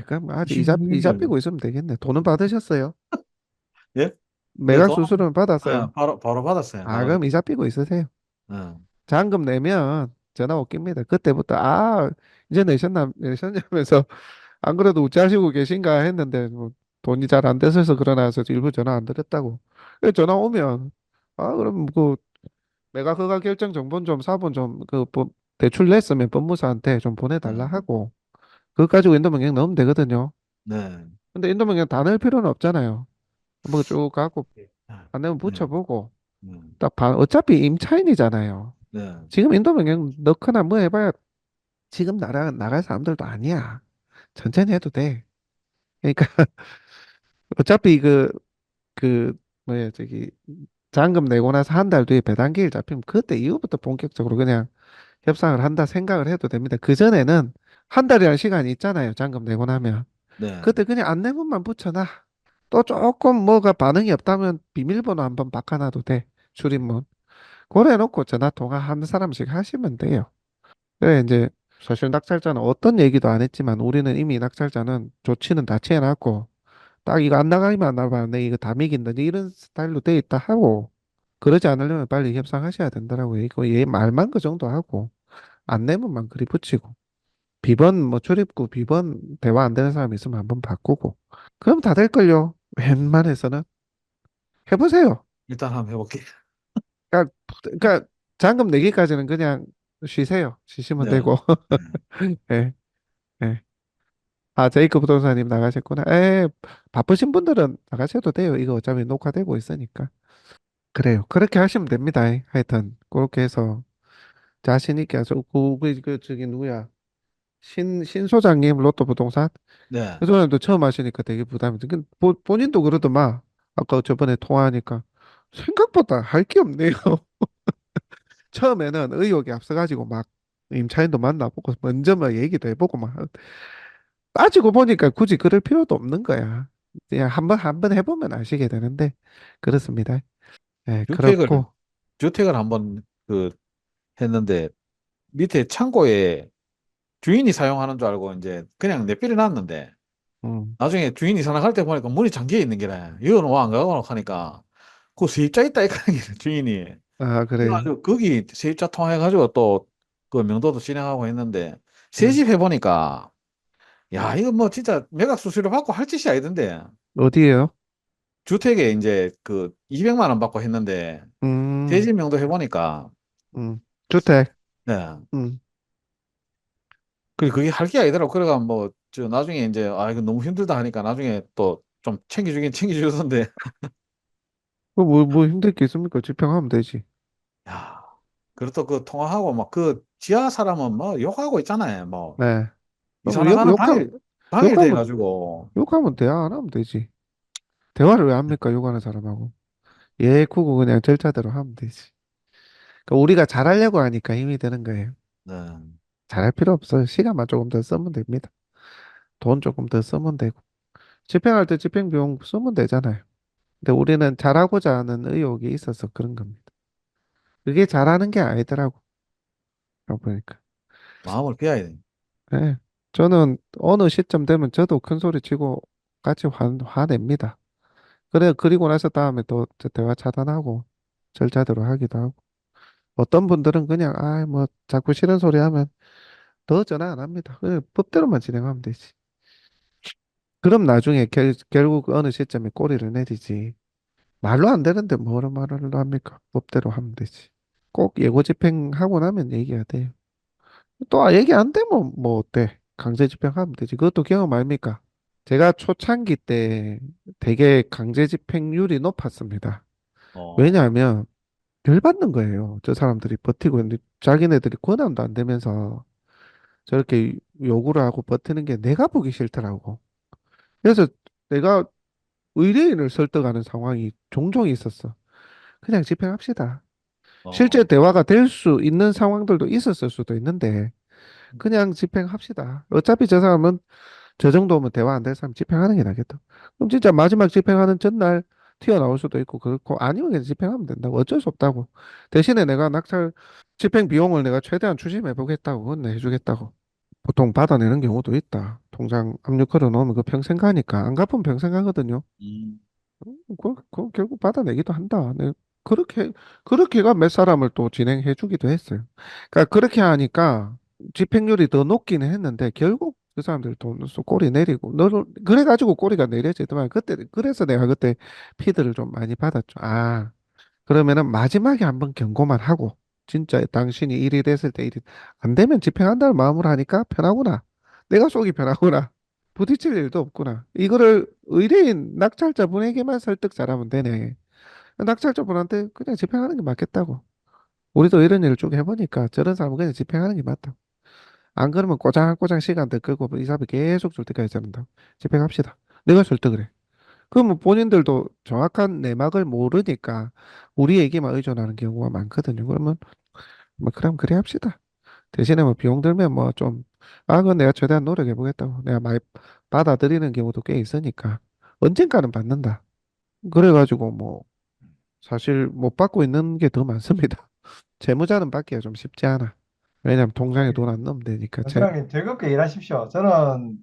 Speaker 1: 그럼 아직 이자
Speaker 4: 26일.
Speaker 1: 삐고 있으면 되겠네. 돈은 받으셨어요?
Speaker 4: 예? 네,
Speaker 1: 매각 수수료는 받았어요?
Speaker 4: 바로 받았어요.
Speaker 1: 그럼 이자 삐고 있으세요.
Speaker 4: 예.
Speaker 1: 잔금 내면 전화 오깁니다. 그때부터 이제 내셨냐면서 안 그래도 우짜하시고 계신가 했는데 뭐 돈이 잘 안 돼서 그러나 해서 일부 전화 안 드렸다고. 전화 오면 그럼 그 매각 허가 결정 정본 좀 사본 대출 냈으면 법무사한테 좀
Speaker 4: 네.
Speaker 1: 보내달라 하고 그거 가지고 인도명령 넣으면 되거든요.
Speaker 4: 네.
Speaker 1: 근데 인도명령 다 넣을 필요는 없잖아요. 한번 쭉 갖고 안 내면
Speaker 4: 네.
Speaker 1: 붙여보고
Speaker 4: 네.
Speaker 1: 어차피 임차인이잖아요.
Speaker 4: 네.
Speaker 1: 지금 인도명령 넣거나 뭐 해봐야 지금 나갈 사람들도 아니야. 천천히 해도 돼. 그러니까 어차피 뭐야 저기 잔금 내고 나서 한 달 뒤에 배당기일 잡히면 그때 이후부터 본격적으로 그냥 협상을 한다 생각을 해도 됩니다. 그전에는 한 달이라는 시간이 있잖아요. 잔금 내고 나면.
Speaker 4: 네.
Speaker 1: 그때 그냥 안내문만 붙여놔. 또 조금 뭐가 반응이 없다면 비밀번호 한번 바꿔놔도 돼. 출입문. 그래 놓고 전화 통화 한 사람씩 하시면 돼요. 그래 이제 사실 낙찰자는 어떤 얘기도 안 했지만 우리는 이미 낙찰자는 조치는 다 취해놨고 딱 이거 안 나가면 안 나가면 내 이거 다 미긴다 이런 스타일로 돼 있다 하고 그러지 않으려면 빨리 협상하셔야 된다라고 이거 얘 말만 그 정도 하고 안내문만 그리 붙이고 비번 뭐 출입구 비번 대화 안 되는 사람 있으면 한번 바꾸고 그럼 다 될걸요. 웬만해서는 해보세요.
Speaker 4: 일단 한번 해볼게요.
Speaker 1: 그러니까 잔금 내기까지는 그냥 쉬세요. 쉬시면
Speaker 4: 네.
Speaker 1: 되고.
Speaker 4: 네.
Speaker 1: 예, 예. 제이크 부동산님 나가셨구나. 바쁘신 분들은 나가셔도 돼요. 이거 어차피 녹화되고 있으니까. 그래요. 그렇게 하시면 됩니다. 하여튼 그렇게 해서 자신 있게 하죠. 저기 누구야? 신 소장님 로또 부동산.
Speaker 4: 네.
Speaker 1: 그 소장님도 처음 하시니까 되게 부담이 돼. 본인도 그러더만. 아까 저번에 통화하니까 생각보다 할 게 없네요. 처음에는 의욕이 앞서가지고 막 임차인도 만나보고 먼저 막 얘기도 해보고 막 따지고 보니까 굳이 그럴 필요도 없는 거야. 그냥 한번 해보면 아시게 되는데 그렇습니다.
Speaker 4: 주택을,
Speaker 1: 그렇고
Speaker 4: 주택을 한번 했는데 밑에 창고에 주인이 사용하는 줄 알고 이제 그냥 내버려 놨는데
Speaker 1: 음,
Speaker 4: 나중에 주인이 이사 나갈 때 보니까 문이 잠겨 있는 게래. 이거는 와 안 가고 하니까 그 세입자 있다 이카는 게 주인이.
Speaker 1: 그래요.
Speaker 4: 그래가지고 거기 세입자 통화해가지고 또 그 명도도 진행하고 했는데
Speaker 1: 음.
Speaker 4: 새집 해보니까 야 이거 뭐 진짜 매각 수수료 받고 할 짓이 아니던데
Speaker 1: 어디에요?
Speaker 4: 주택에 이제 200만 원 받고 했는데
Speaker 1: 음,
Speaker 4: 새집 명도 해보니까
Speaker 1: 주택.
Speaker 4: 네.
Speaker 1: 음,
Speaker 4: 그게 할 게 아니더라고. 그래가 뭐 저 나중에 이제 이거 너무 힘들다 하니까 나중에 또 좀 챙겨주긴 챙겨주던데
Speaker 1: 뭐 힘들 게 있습니까? 집행하면 되지.
Speaker 4: 야 그리고 또 통화하고 막 지하 사람은 뭐 욕하고 있잖아요. 뭐
Speaker 1: 네.
Speaker 4: 이사
Speaker 1: 뭐
Speaker 4: 나가는 당일
Speaker 1: 욕하면,
Speaker 4: 돼가지고
Speaker 1: 욕하면 대화 안 하면 되지. 대화를 왜 합니까? 욕하는 사람하고. 구고 그냥 절차대로 하면 되지. 그러니까 우리가 잘하려고 하니까 힘이 드는 거예요.
Speaker 4: 네.
Speaker 1: 잘할 필요 없어요. 시간만 조금 더 쓰면 됩니다. 돈 조금 더 쓰면 되고. 집행할 때 집행 비용 쓰면 되잖아요. 근데 우리는 잘하고자 하는 의욕이 있어서 그런 겁니다. 그게 잘하는 게 아니더라고. 보니까.
Speaker 4: 마음을 비워야 돼.
Speaker 1: 예. 저는 어느 시점 되면 저도 큰 소리 치고 같이 화냅니다. 그리고 나서 다음에 또 저 대화 차단하고 절차대로 하기도 하고. 어떤 분들은 그냥, 뭐, 자꾸 싫은 소리 하면 더 전화 안 합니다. 그냥 법대로만 진행하면 되지. 그럼 나중에 결국 어느 시점에 꼬리를 내리지. 말로 안 되는데 뭐로 말을 합니까? 법대로 하면 되지. 꼭 예고 집행하고 나면 얘기해야 돼요. 또 얘기 안 되면 뭐 어때? 강제 집행하면 되지. 그것도 경험 아닙니까? 제가 초창기 때 되게 강제 집행률이 높았습니다.
Speaker 4: 어,
Speaker 1: 왜냐하면 열받는 거예요. 저 사람들이 버티고 있는데 자기네들이 권한도 안 되면서 저렇게 요구를 하고 버티는 게 내가 보기 싫더라고. 그래서 내가 의뢰인을 설득하는 상황이 종종 있었어. 그냥 집행합시다. 실제
Speaker 4: 어,
Speaker 1: 대화가 될 수 있는 상황들도 있었을 수도 있는데 그냥 집행합시다. 어차피 저 사람은 저 정도면 대화 안 될 사람 집행하는 게 낫겠다. 그럼 진짜 마지막 집행하는 전날 튀어나올 수도 있고 그렇고 아니면 그냥 집행하면 된다고 어쩔 수 없다고. 대신에 내가 낙찰 집행 비용을 내가 최대한 추심해 보겠다고 그건 해주겠다고. 보통 받아내는 경우도 있다. 통장 압류 걸어 놓으면 그 평생 가니까 안 갚으면 평생 가거든요.
Speaker 4: 음.
Speaker 1: 그 결국 받아내기도 한다. 네, 그렇게가 몇 사람을 또 진행해 주기도 했어요. 그러니까 그렇게 하니까 집행률이 더 높기는 했는데 결국 그 사람들 돈으로 꼬리 내리고 너를 그래가지고 꼬리가 내려지더만 그래서 내가 그때 피드를 좀 많이 받았죠. 아 그러면은 마지막에 한번 경고만 하고 진짜 당신이 일이 됐을 때 일이 안 되면 집행한다는 마음으로 하니까 편하구나. 내가 속이 편하구나. 부딪힐 일도 없구나. 이거를 의뢰인 낙찰자분에게만 설득 잘하면 되네. 낙찰자분한테 그냥 집행하는 게 맞겠다고. 우리도 이런 일을 쭉 해보니까 저런 사람은 그냥 집행하는 게 맞다. 안 그러면 꼬장꼬장 시간 더 끌고 이 사람이 계속 줄 때까지 저런다. 집행합시다. 내가 설득을 해. 그러면 본인들도 정확한 내막을 모르니까 우리 얘기만 의존하는 경우가 많거든요. 그러면 뭐 그럼 그래 합시다. 대신에 뭐 비용 들면 뭐 좀, 아, 그건 내가 최대한 노력해 보겠다고. 내가 많이 받아들이는 경우도 꽤 있으니까 언젠가는 받는다. 그래가지고 뭐 사실 못 받고 있는 게 더 많습니다. 재무자는 받기가 좀 쉽지 않아. 왜냐면 통장에 돈 안 넣으면 되니까.
Speaker 5: 원장님 즐겁게 일하십시오. 저는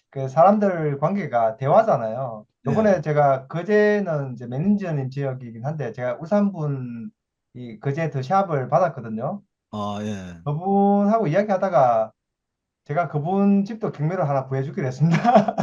Speaker 5: 그 사람들 관계가 대화잖아요.
Speaker 4: 네.
Speaker 5: 요번에 제가 그제는 이제 매니저님 지역이긴 한데 제가 울산분 이 그제 더 샵을 받았거든요.
Speaker 4: 아, 예.
Speaker 5: 그분하고 이야기하다가 제가 그분 집도 경매로 하나 구해주기로 했습니다.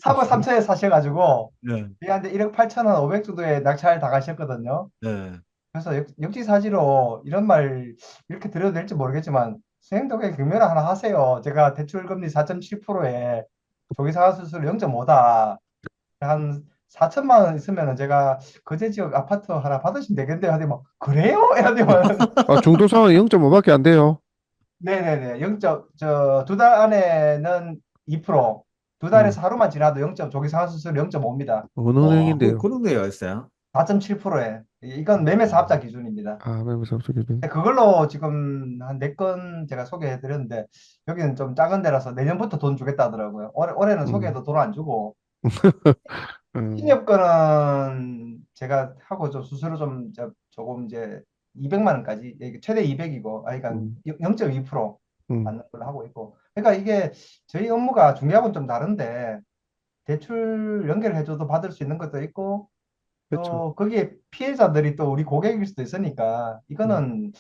Speaker 5: 3억 3천에 사셔가지고
Speaker 4: 예.
Speaker 5: 이게 한 1억 8천원 500 정도에 낙찰 당하셨거든요.
Speaker 4: 예.
Speaker 5: 그래서 역지사지로 이런 말 이렇게 드려도 될지 모르겠지만 선생님도 그냥 경매를 하나 하세요. 제가 대출금리 4.7%에 조기상환수수료 0.5다. 한 4천만 원 있으면 제가 거제 지역 아파트 하나 받으시면 되겠는데 하더니 막 그래요? 이러더니
Speaker 1: 아, 중도 상황이 0.5밖에 안 돼요.
Speaker 5: 네네네 0.2달 안에는 2%, 두 달에서 하루만 지나도 0. 조기상환수수료 0.5입니다.
Speaker 1: 어느
Speaker 4: 와,
Speaker 1: 은행인데요?
Speaker 4: 그런 데가 있어요?
Speaker 5: 4.7%에 이건 매매 사업자 기준입니다.
Speaker 1: 아, 매무사 쪽에.
Speaker 5: 그걸로 지금 한 4건 제가 소개해 드렸는데 여기는 좀 작은 데라서 내년부터 돈 주겠다 하더라고요. 올해는
Speaker 1: 음,
Speaker 5: 소개해도 돈 안 주고
Speaker 1: 음,
Speaker 5: 신협 거는 제가 하고 좀 수수료 좀 조금 이제 200만 원까지 이게 최대 200이고 아 그러니까
Speaker 1: 음,
Speaker 5: 0.2%
Speaker 1: 음,
Speaker 5: 받는 걸로 하고 있고 그러니까 이게 저희 업무가 중개하고는 좀 다른데 대출 연결해 줘도 받을 수 있는 것도 있고
Speaker 1: 그렇죠.
Speaker 5: 또 거기에 피해자들이 또 우리 고객일 수도 있으니까
Speaker 1: 음,
Speaker 5: 이거는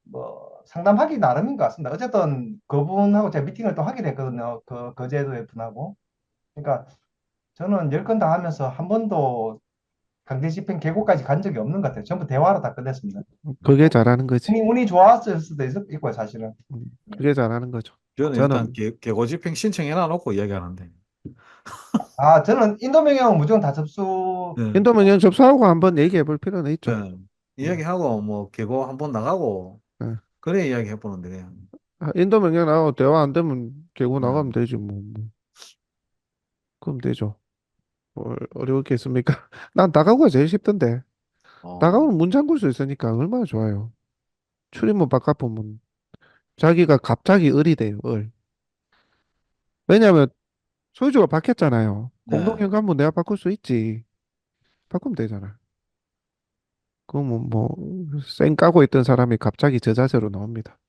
Speaker 5: 뭐 상담하기 나름인 것 같습니다. 어쨌든 그분하고 제가 미팅을 또 하게 됐거든요. 그 거제도의 분하고. 그러니까 저는 10건 다 하면서 한 번도 강제 집행 계고까지 간 적이 없는 것 같아요. 전부 대화로 다 끝냈습니다.
Speaker 1: 그게 잘하는 거지.
Speaker 5: 운이 좋았을 수도 있고요, 사실은.
Speaker 1: 그게 잘하는 거죠.
Speaker 4: 저는 일단
Speaker 1: 저는
Speaker 4: 개고집행 신청해놔 놓고 이야기하는데.
Speaker 5: 아, 저는 인도명령은 무조건 다 접수.
Speaker 4: 예.
Speaker 1: 인도명령 접수하고 한번 얘기해 볼 필요는 있죠.
Speaker 4: 예. 이야기하고 뭐 개고 한번 나가고
Speaker 1: 예.
Speaker 4: 그래 이야기해 보는데 그냥.
Speaker 1: 아, 인도명령 나하고 대화 안 되면 개고
Speaker 4: 예.
Speaker 1: 나가면 되지 뭐. 그럼 되죠. 뭘 어려울 게 있습니까? 난 나가고가 제일 쉽던데.
Speaker 4: 어.
Speaker 1: 나가면 문 잠글 수 있으니까 얼마나 좋아요. 출입문 바꿔보면 자기가 갑자기 을이 돼요, 을. 왜냐하면 소유주가 바뀌었잖아요.
Speaker 4: 네.
Speaker 1: 공동현관문 내가 바꿀 수 있지. 바꾸면 되잖아. 그러면 쌩 까고 있던 사람이 갑자기 저자세로 나옵니다.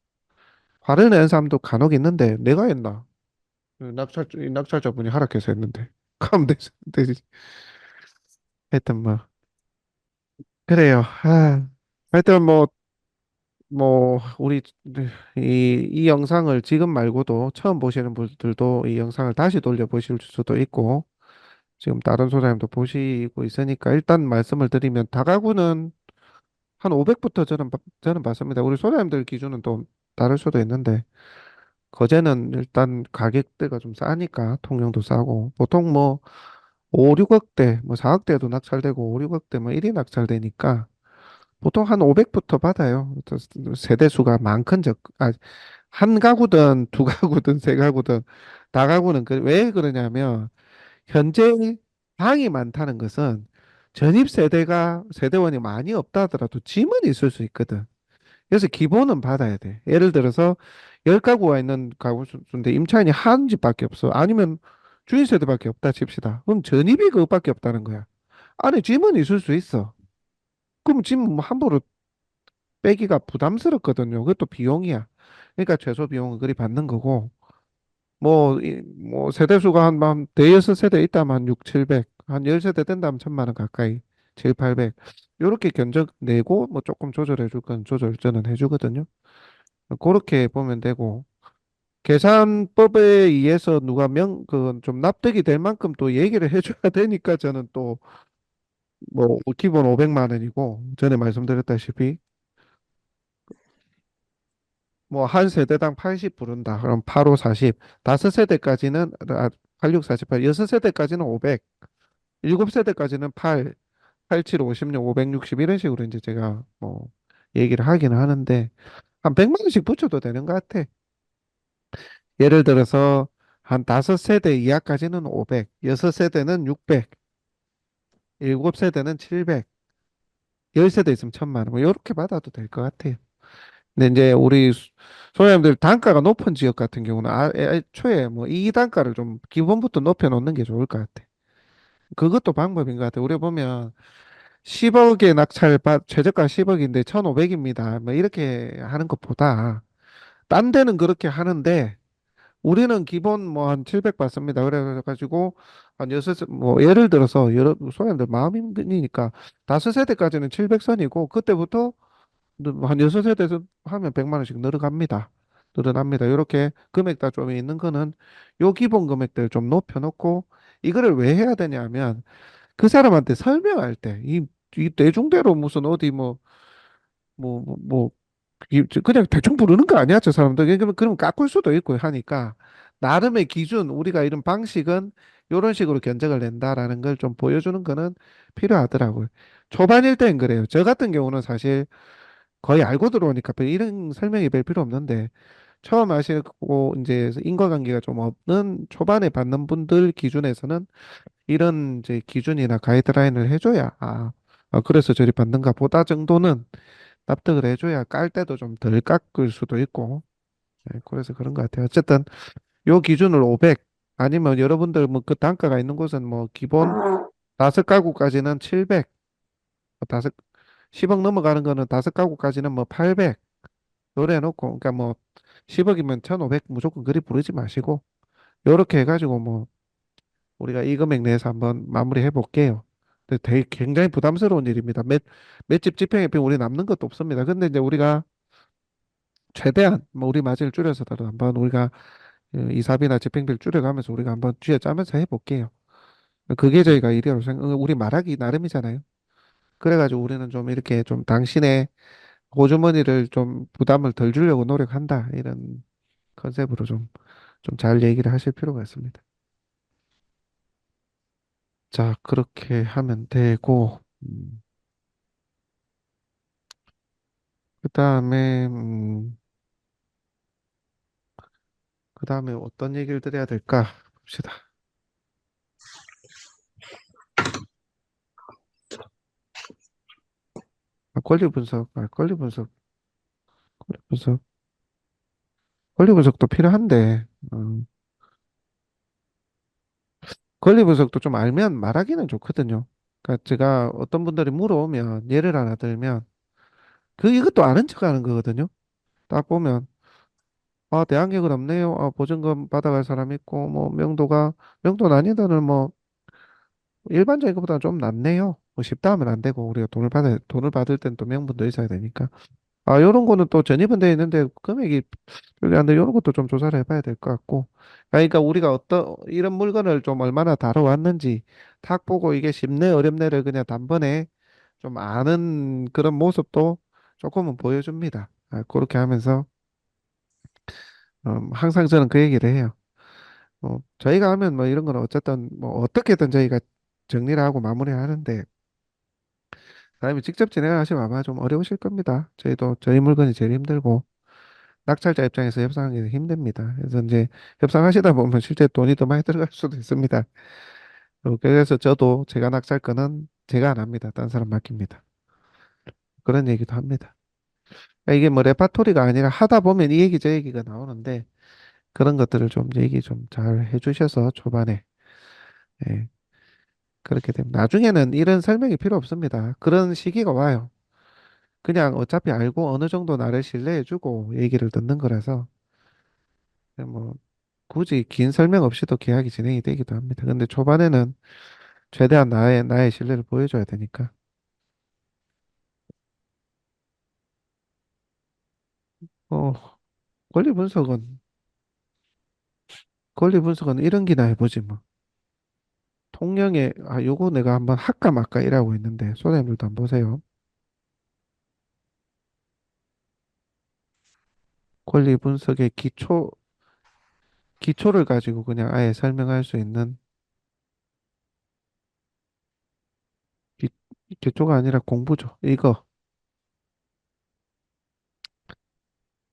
Speaker 1: 화를 내는 사람도 간혹 있는데 내가 했나? 이 낙찰자분이 허락해서 했는데. 그럼 되지. 하여튼 뭐 그래요. 아, 하여튼 우리 이 영상을 지금 말고도 처음 보시는 분들도 이 영상을 다시 돌려보실 수도 있고 지금 다른 소장님도 보시고 있으니까 일단 말씀을 드리면 다가구는 한 500부터 저는 봤습니다. 우리 소장님들 기준은 또 다를 수도 있는데 거제는 일단 가격대가 좀 싸니까 통영도 싸고 보통 뭐 5, 6억대 뭐 4억대도 낙찰되고 5, 6억대 뭐 1이 낙찰되니까 보통 한 500부터 받아요. 또 세대 수가 많건 한 가구든 두 가구든 세 가구든 다가구는 왜 그러냐면 현재 방이 많다는 것은 전입 세대원이 많이 없다 하더라도 짐은 있을 수 있거든. 그래서 기본은 받아야 돼. 예를 들어서 10가구가 있는 가구 수인데 임차인이 한 집밖에 없어. 아니면 주인 세대밖에 없다 칩시다. 그럼 전입이 그것밖에 없다는 거야. 안에 짐은 있을 수 있어. 그럼 짐 함부로 빼기가 부담스럽거든요. 그것도 비용이야. 그러니까 최소 비용은 그리 받는 거고, 뭐 세대수가 한 대여섯 세대 있다면 한 6, 700, 한 10세대 된다면 1,000만 원 가까이, 7, 800. 요렇게 견적 내고 뭐 조금 조절해 줄 건 조절 저는 해주거든요. 그렇게 보면 되고, 계산법에 의해서 누가 그 좀 납득이 될 만큼 또 얘기를 해줘야 되니까 저는 또 뭐 기본 500만 원이고, 전에 말씀드렸다시피 뭐 한 세대당 80 부른다. 그럼 8, 5, 40. 다섯 세대까지는 8, 6, 48. 여섯 세대까지는 500. 일곱 세대까지는 8, 8, 7, 56, 560 이런 식으로 이제 제가 뭐 얘기를 하기는 하는데 한 100만 원씩 붙여도 되는 것 같아. 예를 들어서 한 다섯 세대 이하까지는 500, 여섯 세대는 600, 일곱 세대는 700, 열 세대 있으면 1,000만 원. 뭐 이렇게 받아도 될 것 같아요. 근데 이제 우리 소장님들 단가가 높은 지역 같은 경우는 애초에 뭐 이 단가를 좀 기본부터 높여 놓는 게 좋을 것 같아. 그것도 방법인 것 같아. 우리 보면 10억에 최저가 10억인데 1,500입니다. 뭐 이렇게 하는 것보다 딴 데는 그렇게 하는데 우리는 기본 뭐 한 700 받습니다. 그래가지고 한 뭐 예를 들어서 여러 소장님들 마음이니까 다섯 세대까지는 700선이고 그때부터 한 여섯 세대에서 하면 100만 원씩 늘어갑니다. 늘어납니다. 이렇게 금액 다 좀 있는 거는 요 기본 금액들 좀 높여놓고 이거를 왜 해야 되냐면 그 사람한테 설명할 때 이 대중대로 무슨 어디 뭐 그냥 대충 부르는 거 아니야, 저 사람들. 그러면 깎을 수도 있고 하니까 나름의 기준 우리가 이런 방식은 이런 식으로 견적을 낸다라는 걸 좀 보여주는 거는 필요하더라고요. 초반일 땐 그래요. 저 같은 경우는 사실 거의 알고 들어오니까 별 이런 설명이 별 필요 없는데 처음 아시고 이제 인과관계가 좀 없는 초반에 받는 분들 기준에서는 이런 이제 기준이나 가이드라인을 해줘야 그래서 저리 받는가 보다 정도는 납득을 해줘야 깔 때도 좀 덜 깎을 수도 있고 그래서 그런 것 같아요. 어쨌든 요 기준을 500 아니면 여러분들 뭐 그 단가가 있는 곳은 뭐 기본 다섯 가구까지는 700 다섯 10억 넘어가는 거는 다섯 가구까지는 뭐 800 노래해놓고 그러니까 뭐 10억이면 1,500 무조건 그리 부르지 마시고 요렇게 해가지고 뭐 우리가 이 금액 내에서 한번 마무리해 볼게요. 근데 되게 굉장히 부담스러운 일입니다. 맷집 지평에 비해 우리 남는 것도 없습니다. 근데 이제 우리가 최대한 뭐 우리 마진을 줄여서라도 한번 우리가 이사비나 집행비를 줄여가면서 우리가 한번 쥐어짜면서 해볼게요. 그게 저희가 일이라고 우리 말하기 나름이잖아요. 그래가지고 우리는 좀 이렇게 좀 당신의 호주머니를 좀 부담을 덜 주려고 노력한다. 이런 컨셉으로 좀 잘 얘기를 하실 필요가 있습니다. 자, 그렇게 하면 되고, 그다음에, 그다음에 어떤 얘기를 드려야 될까? 봅시다. 권리 분석, 권리 분석, 권리 분석도 필요한데, 권리 분석도 좀 알면 말하기는 좋거든요. 그러니까 제가 어떤 분들이 물어오면, 예를 하나 들면, 이것도 아는 척 하는 거거든요. 딱 보면, 대안개가 없네요. 보증금 받아갈 사람 있고, 뭐, 명도 난이도는 뭐, 일반적인 것보다 좀 낫네요. 뭐, 쉽다 하면 안 되고, 우리가 돈을 받을 땐 또 명분도 있어야 되니까. 요런 거는 또 전입은 돼 있는데, 금액이 별로 안 돼. 요런 것도 좀 조사를 해봐야 될 것 같고. 그러니까 우리가 이런 물건을 좀 얼마나 다뤄왔는지, 탁 보고 이게 쉽네, 어렵네를 그냥 단번에 좀 아는 그런 모습도 조금은 보여줍니다. 그렇게 하면서, 항상 저는 그 얘기를 해요. 저희가 하면 뭐 이런 거는 어쨌든 뭐 어떻게든 저희가 정리를 하고 마무리를 하는데 다음에 직접 진행하시면 아마 좀 어려우실 겁니다. 저희도 저희 물건이 제일 힘들고 낙찰자 입장에서 협상하기 힘듭니다. 그래서 이제 협상하시다 보면 실제 돈이 더 많이 들어갈 수도 있습니다. 그래서 저도 제가 낙찰 거는 제가 안 합니다. 딴 사람 맡깁니다. 그런 얘기도 합니다. 이게 뭐 레파토리가 아니라 하다 보면 이 얘기 저 얘기가 나오는데 그런 것들을 좀 얘기 좀 잘 해주셔서 초반에 예, 그렇게 됩니다. 나중에는 이런 설명이 필요 없습니다. 그런 시기가 와요. 그냥 어차피 알고 어느 정도 나를 신뢰해주고 얘기를 듣는 거라서 뭐 굳이 긴 설명 없이도 계약이 진행이 되기도 합니다. 근데 초반에는 최대한 나의 신뢰를 보여줘야 되니까. 어, 권리 분석은 권리 분석은 이런 기나 해보지 뭐. 통영에 요거 내가 한번 할까 말까 이라고 했는데 소장님들도 한번 보세요. 권리 분석의 기초를 가지고 그냥 아예 설명할 수 있는 기, 기초가 아니라 공부죠.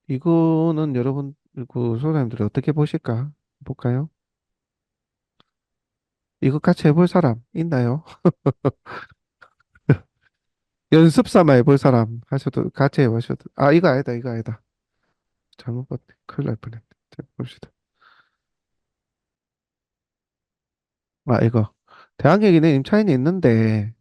Speaker 1: 이거는 여러분 그 소장님들이 어떻게 보실까? 볼까요? 이거 같이 해볼 사람 있나요? 연습 삼아 해볼 사람 하셔도 같이 해보셔도 이거 아니다 이거 아니다 잘못 봤네 큰일 날 뻔했네 자, 봅시다 이거 대학얘기는 임차인이 있는데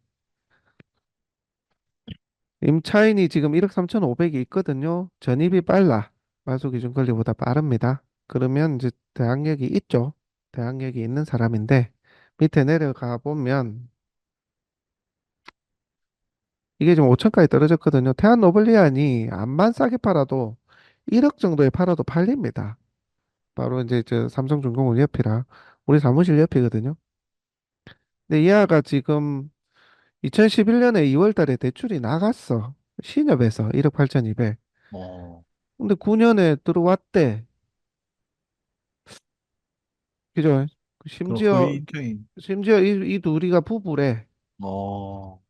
Speaker 1: 임차인이 지금 1억 3,500이 있거든요. 전입이 빨라. 마소기준 권리보다 빠릅니다. 그러면 이제 대항력이 있죠. 대항력이 있는 사람인데 밑에 내려가 보면 이게 지금 5천까지 떨어졌거든요. 태안 노블리안이 암만 싸게 팔아도 1억 정도에 팔아도 팔립니다. 바로 이제 저 삼성중공업 옆이라 우리 사무실 옆이거든요. 근데 이 아가 지금 2011년에 2월 달에 대출이 나갔어. 신협에서 1억 8,200.
Speaker 4: 어,
Speaker 1: 근데 9년에 들어왔대. 그죠?
Speaker 4: 그럼
Speaker 1: 심지어,
Speaker 4: 거의 인정이,
Speaker 1: 심지어 이 둘이가 부부래.
Speaker 4: 어,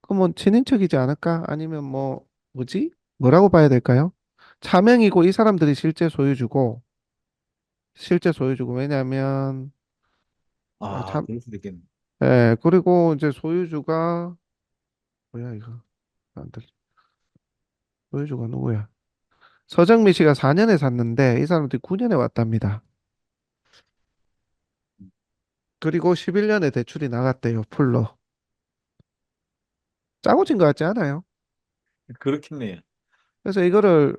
Speaker 1: 그러면 친인척이지 않을까? 아니면 뭐지? 뭐라고 봐야 될까요? 차명이고 이 사람들이 실제 소유주고, 왜냐면, 참,
Speaker 4: 그럴 수도 있겠네.
Speaker 1: 예, 그리고 이제 소유주가, 뭐야, 이거. 안 들, 소유주가 누구야? 서정미 씨가 4년에 샀는데, 이 사람들이 9년에 왔답니다. 그리고 11년에 대출이 나갔대요, 풀로. 짜고 친 것 같지 않아요?
Speaker 4: 그렇겠네요.
Speaker 1: 그래서 이거를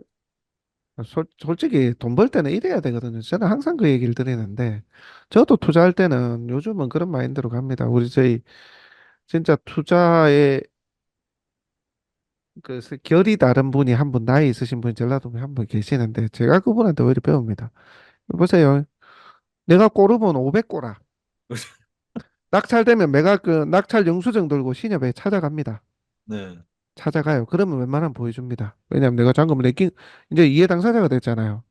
Speaker 1: 솔직히 돈 벌 때는 이래야 되거든요. 저는 항상 그 얘기를 드리는데, 저도 투자할 때는 요즘은 그런 마인드로 갑니다. 우리 저희 진짜 투자에 결이 다른 분이 한 분, 나이 있으신 분이 전라도에 한 분 계시는데, 제가 그분한테 오히려 배웁니다. 보세요. 내가 꼬르면 500꼬라. 낙찰되면 내가 그 낙찰 영수증 들고 신협에 찾아갑니다.
Speaker 4: 네.
Speaker 1: 찾아가요. 그러면 웬만하면 보여줍니다. 왜냐하면 내가 잔금을 이제 이해 당사자가 됐잖아요.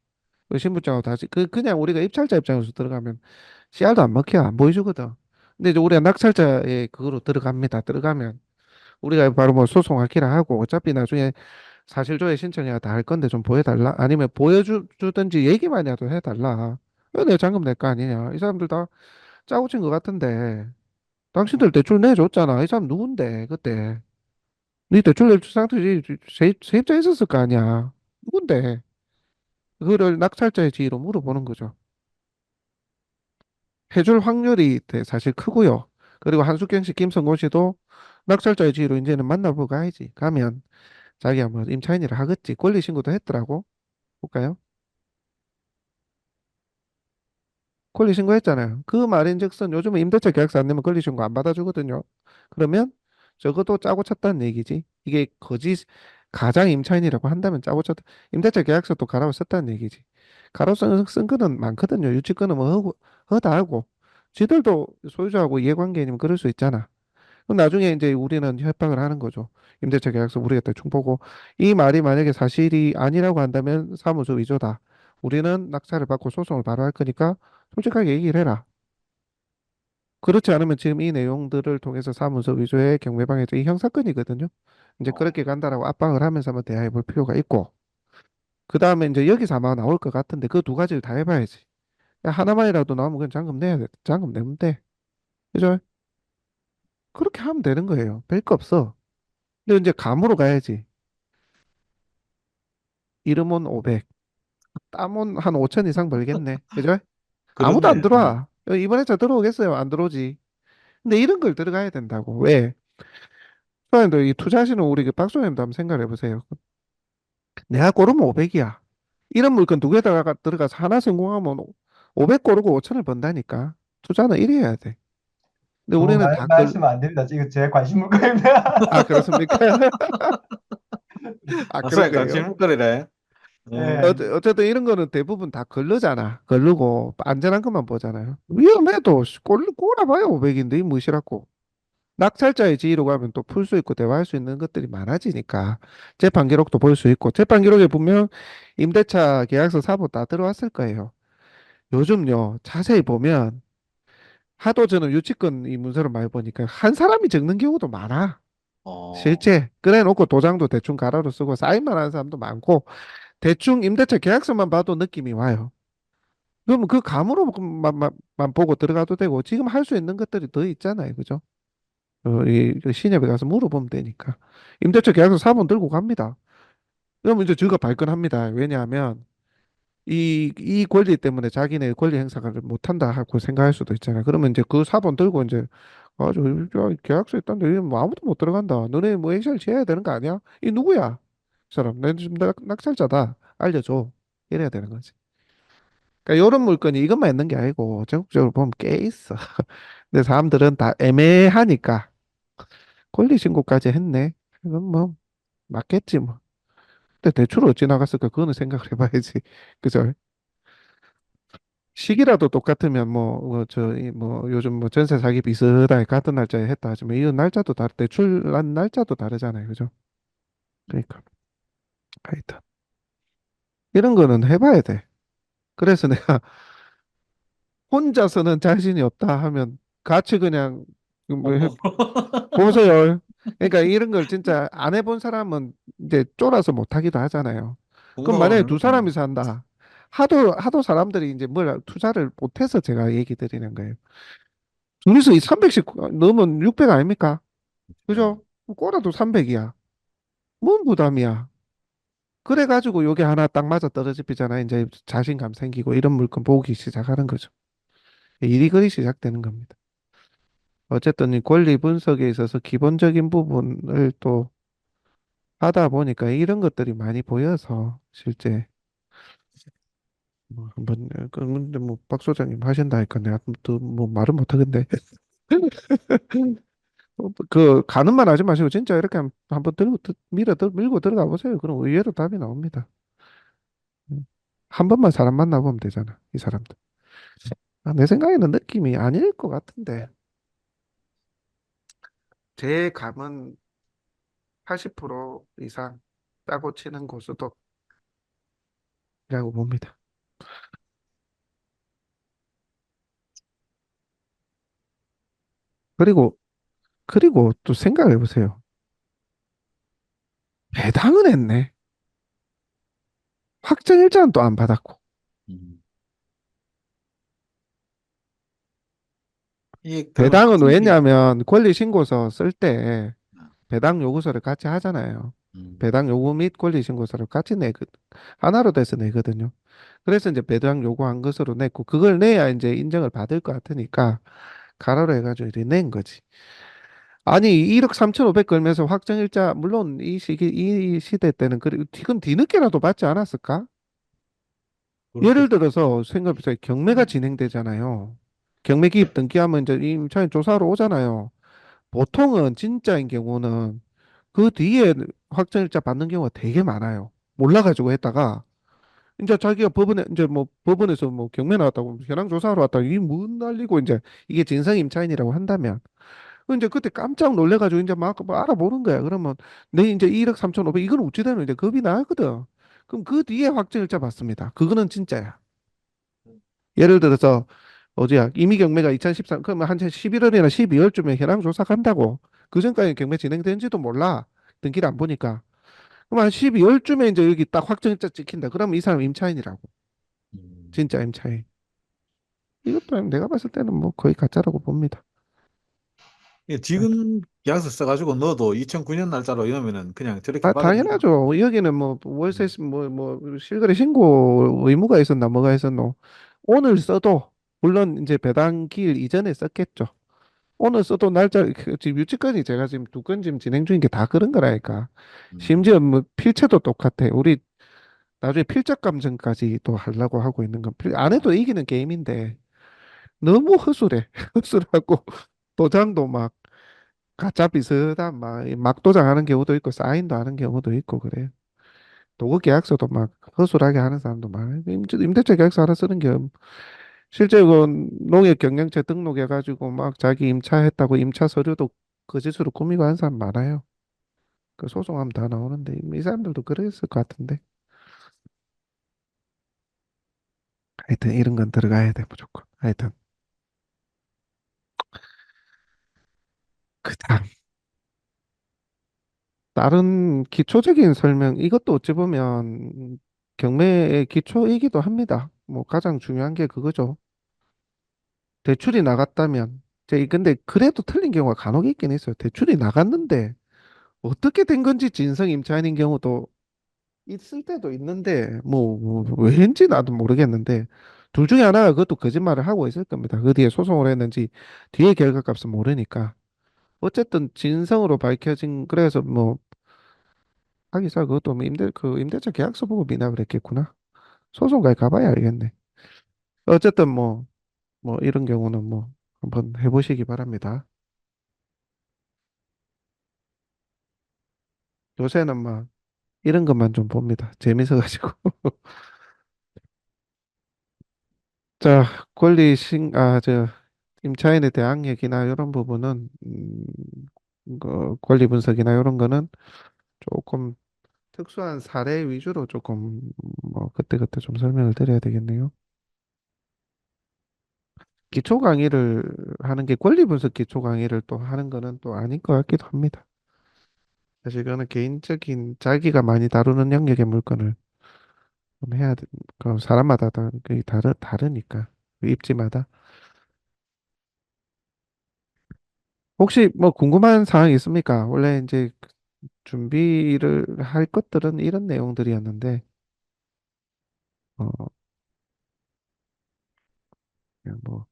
Speaker 1: 그 신분증하고 다시 그냥 우리가 입찰자 입장에서 들어가면 씨알도 안 먹혀 안 보여주거든. 근데 이제 우리가 낙찰자의 그거로 들어갑니다. 들어가면 우리가 바로 뭐 소송하기라 하고 어차피 나중에 사실조회 신청해야 다 할 건데 좀 보여달라 아니면 보여주든지 얘기만이라도 해달라. 왜 내가 잔금 낼 거 아니냐. 이 사람들 다 짜고 친 것 같은데 당신들 대출 내줬잖아. 이 사람 누군데 그때 네 대출 낼 상태지 세입자 있었을 거 아니야. 누군데 그거를 낙찰자의 지위로 물어보는 거죠. 해줄 확률이 사실 크고요. 그리고 한숙경 씨, 김성곤 씨도 낙찰자의 지위로 이제는 만나보고 가야지. 가면 자기가 뭐 임차인이라 하겠지. 권리 신고도 했더라고. 볼까요? 권리 신고했잖아요. 그 말인즉슨 요즘은 임대차 계약서 안 내면 권리 신고 안 받아주거든요. 그러면 적어도 짜고 쳤다는 얘기지. 이게 가장 임차인이라고 한다면 짜고 쳤다. 임대차 계약서도 가라고 썼다는 얘기지. 가라고 쓴 거는 많거든요. 유치권은 뭐 허다 하고. 지들도 소유자하고 이해관계인이면 그럴 수 있잖아. 그럼 나중에 이제 우리는 협박을 하는 거죠. 임대차 계약서 우리가 대충 보고 이 말이 만약에 사실이 아니라고 한다면 사무소 위조다. 우리는 낙찰을 받고 소송을 바로 할 거니까 솔직하게 얘기를 해라. 그렇지 않으면 지금 이 내용들을 통해서 사무소 위조의 경매방해죄 이 형사건이거든요. 이제 그렇게 간다라고 압박을 하면서 한번 대화해 볼 필요가 있고 그 다음에 이제 여기서 아마 나올 것 같은데 그 두 가지를 다 해봐야지. 야, 하나만이라도 나오면 그냥 잔금 내야 돼. 잔금 내면 돼. 그죠? 그렇게 하면 되는 거예요. 별 거 없어. 근데 이제 감으로 가야지. 이름은 500, 땀은 한 5천 이상 벌겠네. 그죠? 아무도 안
Speaker 4: 그렇네.
Speaker 1: 들어와. 이번에 차 들어오겠어요? 안 들어오지. 근데 이런 걸 들어가야 된다고. 왜? 소장님도 이 투자하시는 우리 그 박소장님도 한번 생각해 보세요. 내가 고르면 500이야. 이런 물건 두 개다가 들어가서 하나 성공하면 500 고르고 5천을 번다니까. 투자는 이래 해야 돼. 근데
Speaker 5: 너무
Speaker 1: 우리는 다
Speaker 5: 말씀하시면 안 됩니다. 이거 제 관심 물건입니다.
Speaker 1: 아, 그렇습니까? 아, 그런
Speaker 4: 박사님
Speaker 1: 거예요.
Speaker 4: 관심물거리래.
Speaker 5: 예.
Speaker 1: 어쨌든 이런 거는 대부분 다 걸르잖아. 걸르고 안전한 것만 보잖아요. 위험해도 꼬라봐요 500인데 이 무시라고. 낙찰자의 지위로 가면 또 풀 수 있고 대화할 수 있는 것들이 많아지니까 재판 기록도 볼 수 있고 재판 기록에 보면 임대차 계약서 사본 다 들어왔을 거예요. 요즘요 자세히 보면 하도 저는 유치권 이 문서를 많이 보니까 한 사람이 적는 경우도 많아.
Speaker 4: 어,
Speaker 1: 실제 그래 놓고 도장도 대충 가로로 쓰고 사인만 하는 사람도 많고 대충 임대차 계약서만 봐도 느낌이 와요. 그러면 그 감으로만 보고 들어가도 되고 지금 할 수 있는 것들이 더 있잖아요. 그죠? 그 신협에 가서 물어보면 되니까. 임대차 계약서 사본 들고 갑니다. 그러면 이제 저가 발끈합니다. 왜냐하면 이 권리 때문에 자기네 권리 행사를 못한다 하고 생각할 수도 있잖아요. 그러면 이제 그 사본 들고 이제 저 계약서 있다는데 이거 뭐 아무도 못 들어간다. 너네 뭐 액션을 취해야 되는 거 아니야? 이 누구야? 이 사람 내 지금 낙찰자다. 알려줘. 이래야 되는 거지. 그러니까 이런 물건이 이것만 있는 게 아니고 전국적으로 보면 꽤 있어. 근데 사람들은 다 애매하니까 권리 신고까지 했네. 이건 뭐 맞겠지 뭐. 근데 대출 어찌 나갔을까? 그거는 생각을 해봐야지. 그죠? 시기라도 똑같으면 뭐 요즘 뭐 전세 사기 비슷하게 같은 날짜에 했다 하지만 이 날짜도 대출 난 날짜도 다르잖아요. 그죠? 그러니까 하여튼 이런 거는 해봐야 돼. 그래서 내가 혼자서는 자신이 없다 하면 같이 그냥 뭐 보세요. 그러니까 이런 걸 진짜 안 해본 사람은 이제 쫄아서 못 하기도 하잖아요. 그럼 만약에 두 사람이 산다. 하도 사람들이 이제 뭘 투자를 못해서 제가 얘기 드리는 거예요. 둘이서 이 300씩 넣으면 600 아닙니까? 그죠? 꼬라도 300이야. 뭔 부담이야. 그래가지고 요게 하나 딱 맞아 떨어지잖아. 이제 자신감 생기고 이런 물건 보기 시작하는 거죠. 일이 시작되는 겁니다. 어쨌든 이 권리 분석에 있어서 기본적인 부분을 또 하다 보니까 이런 것들이 많이 보여서 실제 뭐 한번 근데 뭐 박 소장님 하신다니까 내가 또뭐 말은 못하겠네. 그 가는 말 하지 마시고 진짜 이렇게 한번 밀고 들어가 보세요. 그럼 의외로 답이 나옵니다. 한 번만 사람 만나보면 되잖아. 이 사람들. 아, 내 생각에는 느낌이 아닐 것 같은데 제 감은 80% 이상 짜고 치는 고수도라고 봅니다. 그리고 또 생각해 보세요. 배당은 했네. 확정일자는 또 안 받았고.
Speaker 4: 음. 이 그러면
Speaker 1: 배당은
Speaker 4: 확정기.
Speaker 1: 왜냐하면 권리신고서 쓸 때 배당 요구서를 같이 하잖아요.
Speaker 4: 음.
Speaker 1: 배당 요구 및 권리신고서를 같이 하나로 돼서 내거든요. 그래서 이제 배당 요구한 것으로 냈고, 그걸 내야 이제 인정을 받을 것 같으니까 가로로 해가지고 이렇게 낸 거지. 아니, 1억 3,500 걸면서 확정일자, 물론 이 시대 때는 그건 뒤늦게라도 받지 않았을까?
Speaker 4: 그렇게.
Speaker 1: 예를 들어서 생각해보세요. 경매가 진행되잖아요. 경매 기입 등기하면 이제 임차인 조사하러 오잖아요. 보통은 진짜인 경우는 그 뒤에 확정일자 받는 경우가 되게 많아요. 몰라가지고 했다가 이제 자기가 법원에 이제 뭐 법원에서 뭐 경매 나왔다고 현황 조사하러 왔다 이문 날리고 이제 이게 진상 임차인이라고 한다면 그 이제 그때 깜짝 놀래가지고 이제 막 알아보는 거야. 그러면 내 이제 1억 3,500 이건 어찌 되는 이제 겁이 나거든. 그럼 그 뒤에 확정일자 받습니다. 그거는 진짜야. 예를 들어서 어디야 이미 경매가 2013 그러면 한 11월이나 12월쯤에 현황 조사 간다고 그 전까지 경매 진행된지도 몰라 등기를 안 보니까 그럼 한 12월쯤에 이제 여기 딱 확정일자 찍힌다 그러면 이 사람 임차인이라고
Speaker 4: 음.
Speaker 1: 진짜 임차인 이것도 내가 봤을 때는 뭐 거의 가짜라고 봅니다.
Speaker 4: 이게 지금 계약서 써가지고 넣어도 2009년 날짜로 이러면은 그냥 저렇게
Speaker 1: 아,
Speaker 4: 받아들이나.
Speaker 1: 당연하죠. 여기는 뭐 월세
Speaker 4: 음.
Speaker 1: 뭐 실거래 신고 의무가 있었나 뭐가 있었노 오늘 써도 물론 이제 배당기일 이전에 썼겠죠. 오늘 써도 날짜 지금 유치권이 제가 지금 두 건 지금 진행 중인 게 다 그런 거라니까.
Speaker 4: 음.
Speaker 1: 심지어 뭐 필체도 똑같아. 우리 나중에 필적 감정까지 또 하려고 하고 있는 건 안 해도 이기는 게임인데 너무 허술해. 허술하고 도장도 막 가짜 비슷한 막 도장하는 경우도 있고 사인도 하는 경우도 있고 그래요. 도구 계약서도 막 허술하게 하는 사람도 많아요. 임대차 계약서 하나 쓰는 게 실제 그 농협 경영체 등록해가지고 막 자기 임차했다고 임차 서류도 거짓으로 꾸미고 하는 사람 많아요. 그 소송하면 다 나오는데 이 사람들도 그랬을 것 같은데. 하여튼 이런 건 들어가야 돼 무조건. 하여튼 그다음 다른 기초적인 설명 이것도 어찌 보면 경매의 기초이기도 합니다. 뭐 가장 중요한 게 그거죠. 대출이 나갔다면 근데 그래도 틀린 경우가 간혹 있긴 있어요. 대출이 나갔는데 어떻게 된 건지 진성 임차인인 경우도 있을 때도 있는데 뭐 왜인지 나도 모르겠는데 둘 중에 하나가 그것도 거짓말을 하고 있을 겁니다. 그 뒤에 소송을 했는지 뒤에 결과값은 모르니까 어쨌든 진성으로 밝혀진 그래서 뭐 하기사 그것도 뭐 임대차 계약서 보고 미납을 했겠구나. 소송까지 가봐야 알겠네. 어쨌든 뭐 이런 경우는 뭐 한번 해보시기 바랍니다. 요새는 막 이런 것만 좀 봅니다. 재밌어가지고. 자, 임차인에 대한 얘기나 이런 부분은, 그 권리 분석이나 이런 거는 조금 특수한 사례 위주로 조금, 뭐, 그때그때 좀 설명을 드려야 되겠네요. 기초 강의를 하는 게 권리 분석 기초 강의를 또 하는 거는 또 아닌 것 같기도 합니다. 사실 그거는 개인적인 자기가 많이 다루는 영역의 물건을 좀 해야 돼. 그 사람마다 그게 다르니까. 그 입지마다. 혹시 뭐 궁금한 사항 있습니까? 원래 이제 준비를 할 것들은 이런 내용들이었는데, 어, 그냥 뭐,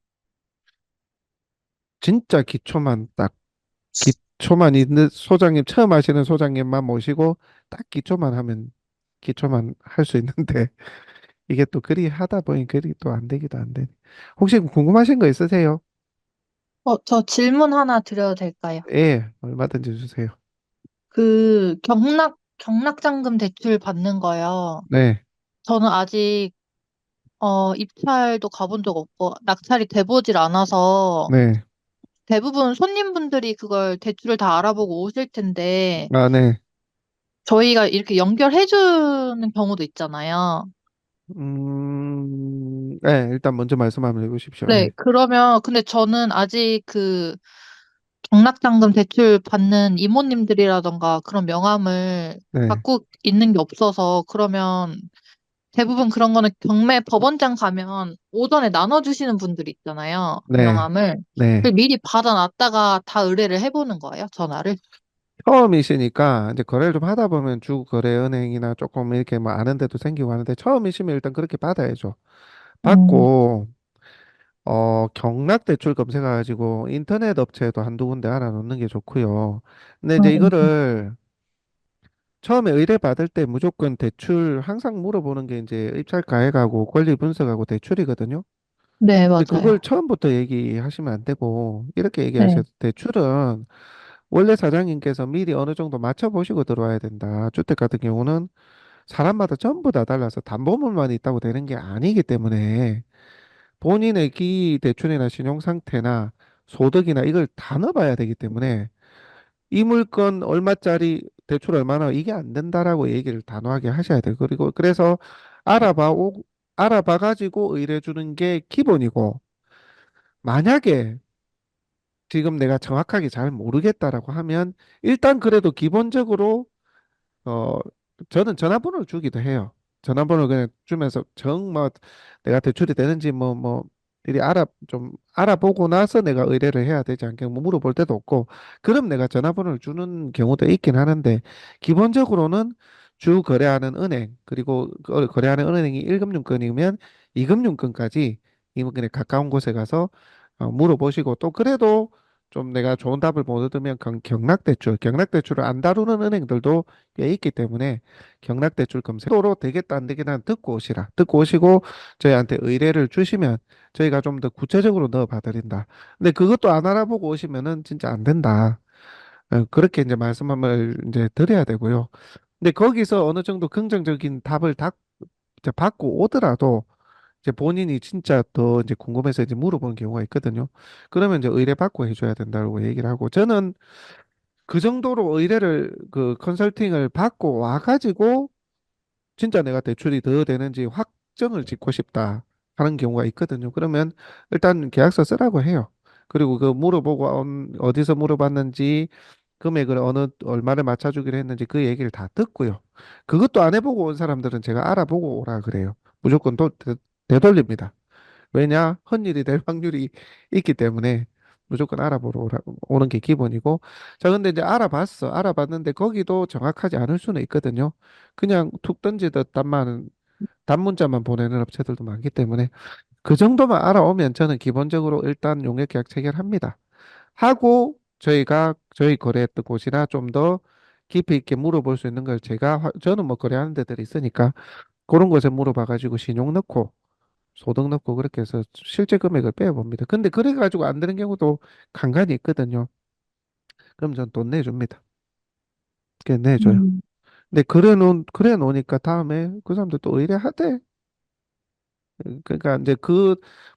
Speaker 1: 진짜 기초만 있는 소장님, 처음 하시는 소장님만 모시고, 딱 기초만 할 수 있는데, 이게 또 그리 하다 보니 그리 또 안 되기도 안 되네. 혹시 궁금하신 거 있으세요?
Speaker 2: 저 질문 하나 드려도 될까요?
Speaker 1: 예, 얼마든지 주세요.
Speaker 2: 그 경락장금 대출 받는 거요.
Speaker 1: 네,
Speaker 2: 저는 아직 입찰도 가본 적 없고 낙찰이 돼보질 않아서
Speaker 1: 네,
Speaker 2: 대부분 손님분들이 그걸 대출을 다 알아보고 오실 텐데
Speaker 1: 네.
Speaker 2: 저희가 이렇게 연결해주는 경우도 있잖아요.
Speaker 1: 네, 일단 먼저 말씀 한번 해보십시오.
Speaker 2: 네,
Speaker 1: 예,
Speaker 2: 그러면 근데 저는 아직 그 경락장금 대출 받는 이모님들이라던가 그런 명함을
Speaker 1: 네,
Speaker 2: 갖고 있는 게 없어서 그러면 대부분 그런 거는 경매 법원장 가면 오전에 나눠주시는 분들이 있잖아요.
Speaker 1: 네,
Speaker 2: 명함을.
Speaker 1: 네.
Speaker 2: 그 미리 받아놨다가 다 의뢰를 해보는 거예요, 전화를.
Speaker 1: 처음이시니까 이제 거래를 좀 하다 보면 주거래은행이나 조금 이렇게 뭐 아는 데도 생기고 하는데 처음이시면 일단 그렇게 받아야죠.
Speaker 2: 음,
Speaker 1: 받고 경락대출 검색해가지고 인터넷 업체도 한두 군데 알아놓는 게 좋고요. 근데 이제
Speaker 2: 음,
Speaker 1: 이거를 처음에 의뢰 받을 때 무조건 대출 항상 물어보는 게 이제 입찰 가액하고 권리 분석하고 대출이거든요.
Speaker 2: 네,
Speaker 1: 근데 그걸
Speaker 2: 맞아요.
Speaker 1: 처음부터 얘기하시면 안 되고 이렇게
Speaker 2: 네.
Speaker 1: 얘기하셔도 대출은 원래 사장님께서 미리 어느 정도 맞춰보시고 들어와야 된다. 주택 같은 경우는 사람마다 전부 다 달라서 담보물만 있다고 되는 게 아니기 때문에 본인의 대출이나 신용 상태나 소득이나 이걸 다 넣어봐야 되기 때문에 이 물건 얼마짜리 대출 얼마나 이게 안 된다라고 얘기를 단호하게 하셔야 돼요. 그리고 그래서 알아봐 가지고 의뢰 주는 게 기본이고 만약에 지금 내가 정확하게 잘 모르겠다라고 하면 일단 그래도 기본적으로 어, 저는 전화번호를 주기도 해요. 전화번호 그냥 주면서 내가 대출이 되는지 이리 좀 알아보고 나서 내가 의뢰를 해야 되지 않게 뭐 물어볼 때도 없고, 그럼 내가 전화번호를 주는 경우도 있긴 하는데, 기본적으로는 주 거래하는 은행, 그리고 거래하는 은행이 1금융권이면 2금융권까지 인근에 가까운 곳에 가서 물어보시고 또 그래도 좀 내가 좋은 답을 못 얻으면 경락대출을 안 다루는 은행들도 꽤 있기 때문에 경락대출 검색으로 되겠다 안 되겠다 듣고 오시라. 듣고 오시고 저희한테 의뢰를 주시면 저희가 좀 더 구체적으로 넣어 봐드린다. 근데 그것도 안 알아보고 오시면은 진짜 안 된다. 그렇게 이제 말씀을 이제 드려야 되고요. 근데 거기서 어느 정도 긍정적인 답을 이제 받고 오더라도 이제 본인이 진짜 더 이제 궁금해서 이제 물어보는 경우가 있거든요. 그러면 이제 의뢰받고 해줘야 된다고 얘기를 하고 저는 그 정도로 의뢰를 그 컨설팅을 받고 와가지고 진짜 내가 대출이 더 되는지 확정을 짓고 싶다 하는 경우가 있거든요. 그러면 일단 계약서 쓰라고 해요. 그리고 그 물어보고 어디서 물어봤는지 금액을 얼마를 맞춰주기로 했는지 그 얘기를 다 듣고요. 그것도 안 해보고 온 사람들은 제가 알아보고 오라 그래요. 무조건 되돌립니다. 왜냐? 헛일이 될 확률이 있기 때문에 무조건 오는 게 기본이고. 자, 근데 이제 알아봤는데 거기도 정확하지 않을 수는 있거든요. 그냥 툭 던지듯 단문자만 보내는 업체들도 많기 때문에 그 정도만 알아오면 저는 기본적으로 일단 용역계약 체결합니다. 하고 저희 거래했던 곳이나 좀 더 깊이 있게 물어볼 수 있는 걸 저는 뭐 거래하는 데들이 있으니까 그런 곳에 물어봐가지고 신용 넣고 소득 넣고 그렇게 해서 실제 금액을 빼봅니다. 근데 그래가지고 안 되는 경우도 간간이 있거든요. 그럼 전 돈 내줍니다. 그냥 내줘요.
Speaker 2: 음.
Speaker 1: 근데 그래 놓으니까 다음에 그 사람들 또 의뢰하대. 그러니까 이제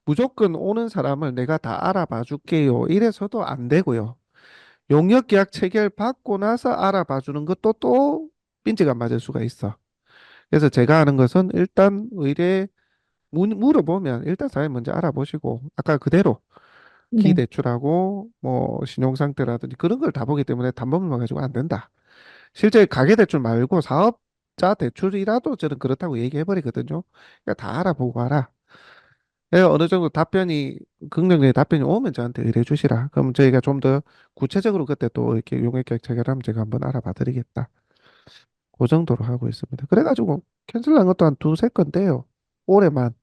Speaker 1: 무조건 오는 사람을 내가 다 알아봐 줄게요. 이래서도 안 되고요. 용역 계약 체결 받고 나서 알아봐 주는 것도 또 빈지가 맞을 수가 있어. 그래서 제가 하는 것은 일단 물어보면 일단 사장님 먼저 알아보시고 아까 그대로
Speaker 2: 네.
Speaker 1: 기대출하고 뭐 신용 상태라든지 그런 걸 다 보기 때문에 담보물만 가지고 안 된다. 실제 가계대출 말고 사업자 대출이라도 저는 그렇다고 얘기해 버리거든요. 그러니까 다 알아보고 와라. 어느 정도 긍정적인 답변이 오면 저한테 의뢰 주시라. 그럼 저희가 좀 더 구체적으로 그때 또 이렇게 용역계약 체결하면 제가 한번 알아봐 드리겠다. 그 정도로 하고 있습니다. 그래가지고 캔슬한 것도 한 두세 건데요. 올해만.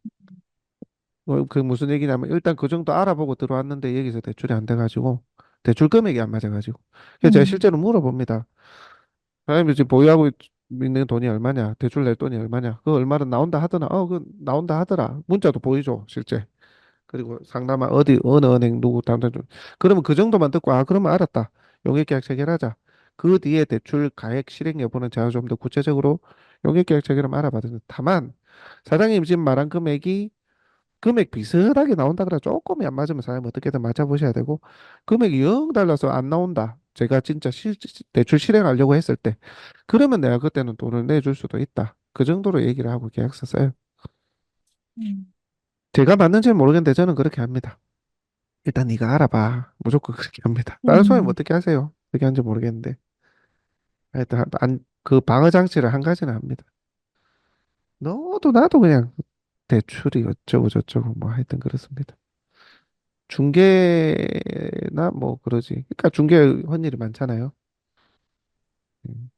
Speaker 1: 그 무슨 얘기냐면 일단 그 정도 알아보고 들어왔는데 여기서 대출이 안 돼가지고 대출 금액이 안 맞아가지고 그래서 제가
Speaker 2: 음.
Speaker 1: 실제로 물어봅니다. 사장님 지금 보유하고 있는 돈이 얼마냐? 대출 낼 돈이 얼마냐? 그 얼마는 나온다 하더나? 그 나온다 하더라. 문자도 보이죠, 실제. 그리고 상담한 어느 은행 누구 담당 좀 그러면 그 정도만 듣고 그러면 알았다. 용역계약 체결하자. 그 뒤에 대출 가액 실행 여부는 제가 좀 더 구체적으로 용역계약 체결하면 알아봤는데 다만 사장님 지금 말한 금액 비슷하게 나온다 그래 조금이 안 맞으면 사장님 어떻게든 맞춰보셔야 되고 금액이 영 달라서 안 나온다. 제가 진짜 대출 실행하려고 했을 때 그러면 내가 그때는 돈을 내줄 수도 있다. 그 정도로 얘기를 하고 계약서 써요.
Speaker 2: 음.
Speaker 1: 제가 맞는지는 모르겠는데 저는 그렇게 합니다. 일단 네가 알아봐. 무조건 그렇게 합니다. 다른 소장님
Speaker 2: 음.
Speaker 1: 어떻게 하세요? 어떻게 하는지 모르겠는데. 하여튼 그 방어 장치를 한 가지는 합니다. 너도 나도 그냥 대출이 어쩌고 저쩌고 뭐 하여튼 그렇습니다. 중개나 뭐 그러지. 그러니까 중개 헌일이 많잖아요. 음,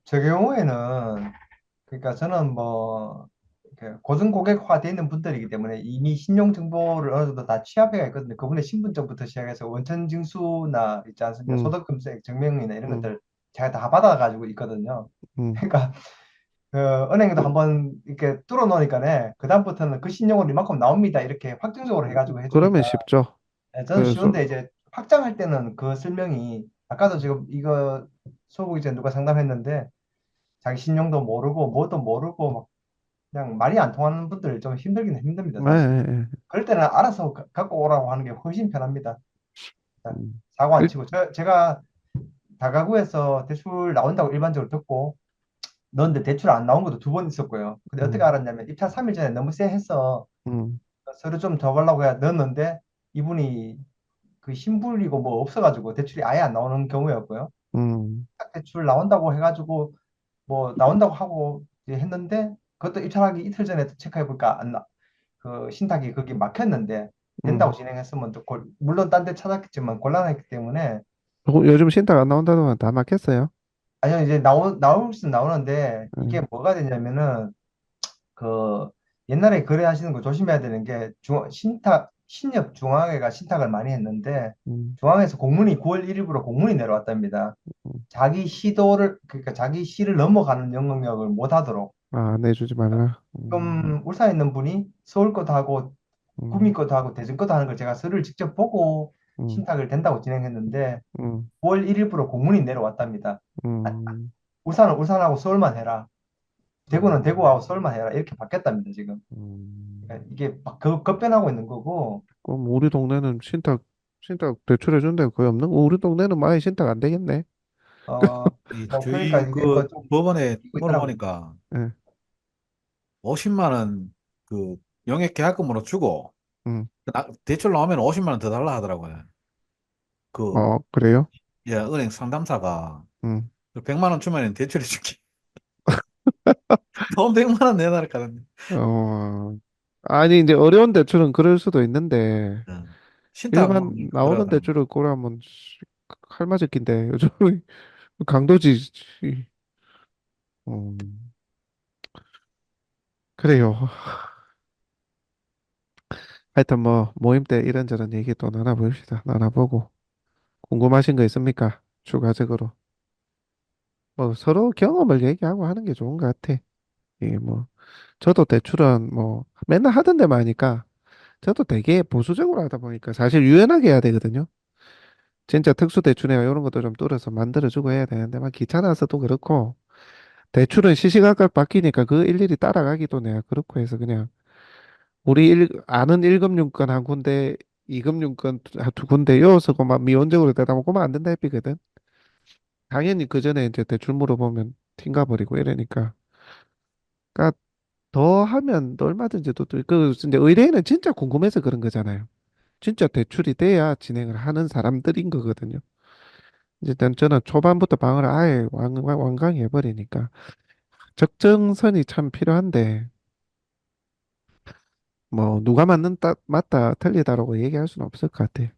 Speaker 5: 제 경우에는 그러니까 저는 뭐 이렇게 고정고객화 돼 있는 분들이기 때문에 이미 신용 정보를 어느 정도 다 취합해가 있거든요. 그분의 신분증부터 시작해서 원천 징수나 있지 않습니까?
Speaker 1: 음,
Speaker 5: 소득금액 증명이나 이런
Speaker 1: 음,
Speaker 5: 것들 제가 다 받아가지고 있거든요.
Speaker 1: 음.
Speaker 5: 그러니까 그 은행에도 한번 이렇게 뚫어놓으니까네 그다음부터는 그 신용으로 이만큼 나옵니다. 이렇게 확정적으로 해가지고
Speaker 1: 그러면
Speaker 5: 해주니까
Speaker 1: 쉽죠.
Speaker 5: 저는
Speaker 1: 그래서
Speaker 5: 쉬운데 이제 확장할 때는 그 설명이 아까도 지금 이거 소고기 전에 누가 상담했는데 자기 신용도 모르고 뭐도 모르고 막 그냥 말이 안 통하는 분들 좀 힘들긴 힘듭니다,
Speaker 1: 예,
Speaker 5: 사실.
Speaker 1: 예, 예.
Speaker 5: 그럴 때는 알아서 갖고 오라고 하는 게 훨씬 편합니다. 자,
Speaker 1: 음.
Speaker 5: 사고 안
Speaker 1: 일-
Speaker 5: 치고. 제가 다가구에서 대출 나온다고 일반적으로 듣고 넣었는데 대출 안 나온 것도 두 번 있었고요. 근데 어떻게
Speaker 1: 음,
Speaker 5: 알았냐면 입찰 3일 전에 너무 쎄해서
Speaker 1: 음,
Speaker 5: 서류 좀 더 가려고 해야 넣었는데 이분이 그 신불이고 뭐 없어가지고 대출이 아예 안 나오는 경우였고요.
Speaker 1: 음,
Speaker 5: 딱 대출 나온다고 해가지고 뭐 나온다고 하고 이제 했는데 그것도 입찰하기 이틀 전에 체크해 볼까 안 나. 그 신탁이 거기 막혔는데 된다고
Speaker 1: 음.
Speaker 5: 진행했으면 또 물론 딴 데 찾았겠지만 곤란했기 때문에
Speaker 1: 요즘 신탁 안 나온다더만 다 막혔어요.
Speaker 5: 아니요 이제 나올 수 나오는데 이게
Speaker 1: 음,
Speaker 5: 뭐가 되냐면은 그 옛날에 거래하시는 거 조심해야 되는 게 신협중앙회가 신탁을 많이 했는데
Speaker 1: 음,
Speaker 5: 중앙에서 공문이 9월 1일부로 공문이 내려왔답니다. 그러니까 자기 시를 넘어가는 영향력을 못 하도록.
Speaker 1: 내주지 말라.
Speaker 5: 지금 울산에 있는 분이 서울 것도 하고 구미
Speaker 1: 음,
Speaker 5: 것도 하고 대전 것도 하는 걸 제가 서류를 직접 보고
Speaker 1: 음,
Speaker 5: 신탁을 된다고 진행했는데
Speaker 1: 음,
Speaker 5: 9월 1일부로 공문이 내려왔답니다.
Speaker 1: 음,
Speaker 5: 울산은 울산하고 서울만 해라. 대구는
Speaker 4: 음.
Speaker 5: 대구하고 서울만 해라. 이렇게 바뀌었답니다, 지금.
Speaker 1: 음.
Speaker 5: 그러니까 이게 막 급변하고 있는 거고.
Speaker 1: 그럼 우리 동네는 신탁 대출해 준 데가 거의 없는 거. 우리 동네는 많이 신탁 안 되겠네.
Speaker 5: 어, 뭐 그러니까
Speaker 4: 저희
Speaker 5: 이게
Speaker 4: 그
Speaker 5: 그좀
Speaker 4: 법원에
Speaker 5: 바뀌고 있더라고요.
Speaker 4: 물어보니까
Speaker 1: 예,
Speaker 4: 50만 원 그 영액 계약금으로 주고
Speaker 1: 음,
Speaker 4: 대출 나오면 50만 원 더 달라 하더라고요. 그
Speaker 1: 그래요?
Speaker 4: 예, 은행 상담사가
Speaker 1: 음,
Speaker 4: 그 100만 원 주면 대출해 줄게. 돈 100만 원 내놔라 카던데.
Speaker 1: 어, 아니, 이제 어려운 대출은 그럴 수도 있는데,
Speaker 4: 예. 신탁은
Speaker 1: 일반
Speaker 4: 그러라
Speaker 1: 나오는
Speaker 4: 그러면.
Speaker 1: 대출을 고려하면 칼 맞을 낀데, 요즘 강도지. 음, 그래요. 하여튼 뭐, 모임 때 이런저런 얘기 또 나눠봅시다. 나눠보고. 궁금하신 거 있습니까? 추가적으로. 뭐, 서로 경험을 얘기하고 하는 게 좋은 것 같아. 이게 뭐, 저도 대출은 뭐, 맨날 하던 데만 하니까, 저도 되게 보수적으로 하다 보니까 사실 유연하게 해야 되거든요. 진짜 특수 대출이나 이런 것도 좀 뚫어서 만들어주고 해야 되는데, 막 귀찮아서도 그렇고, 대출은 시시각각 바뀌니까 그 일일이 따라가기도 내가 그렇고 해서 그냥, 아는 1금융권 한 군데, 2금융권 두 군데 이어서고 막 미온적으로 대다 보면 안 된다 했거든. 당연히 그 전에 이제 대출 물어보면 튕가 버리고 이러니까. 그러니까 더 하면 또 얼마든지 그 이제 의뢰인은 진짜 궁금해서 그런 거잖아요. 진짜 대출이 돼야 진행을 하는 사람들인 거거든요. 이제 저는 초반부터 방을 아예 완강히 해버리니까 적정선이 참 필요한데 뭐 누가 맞다 틀리다라고 얘기할 수는 없을 것 같아요.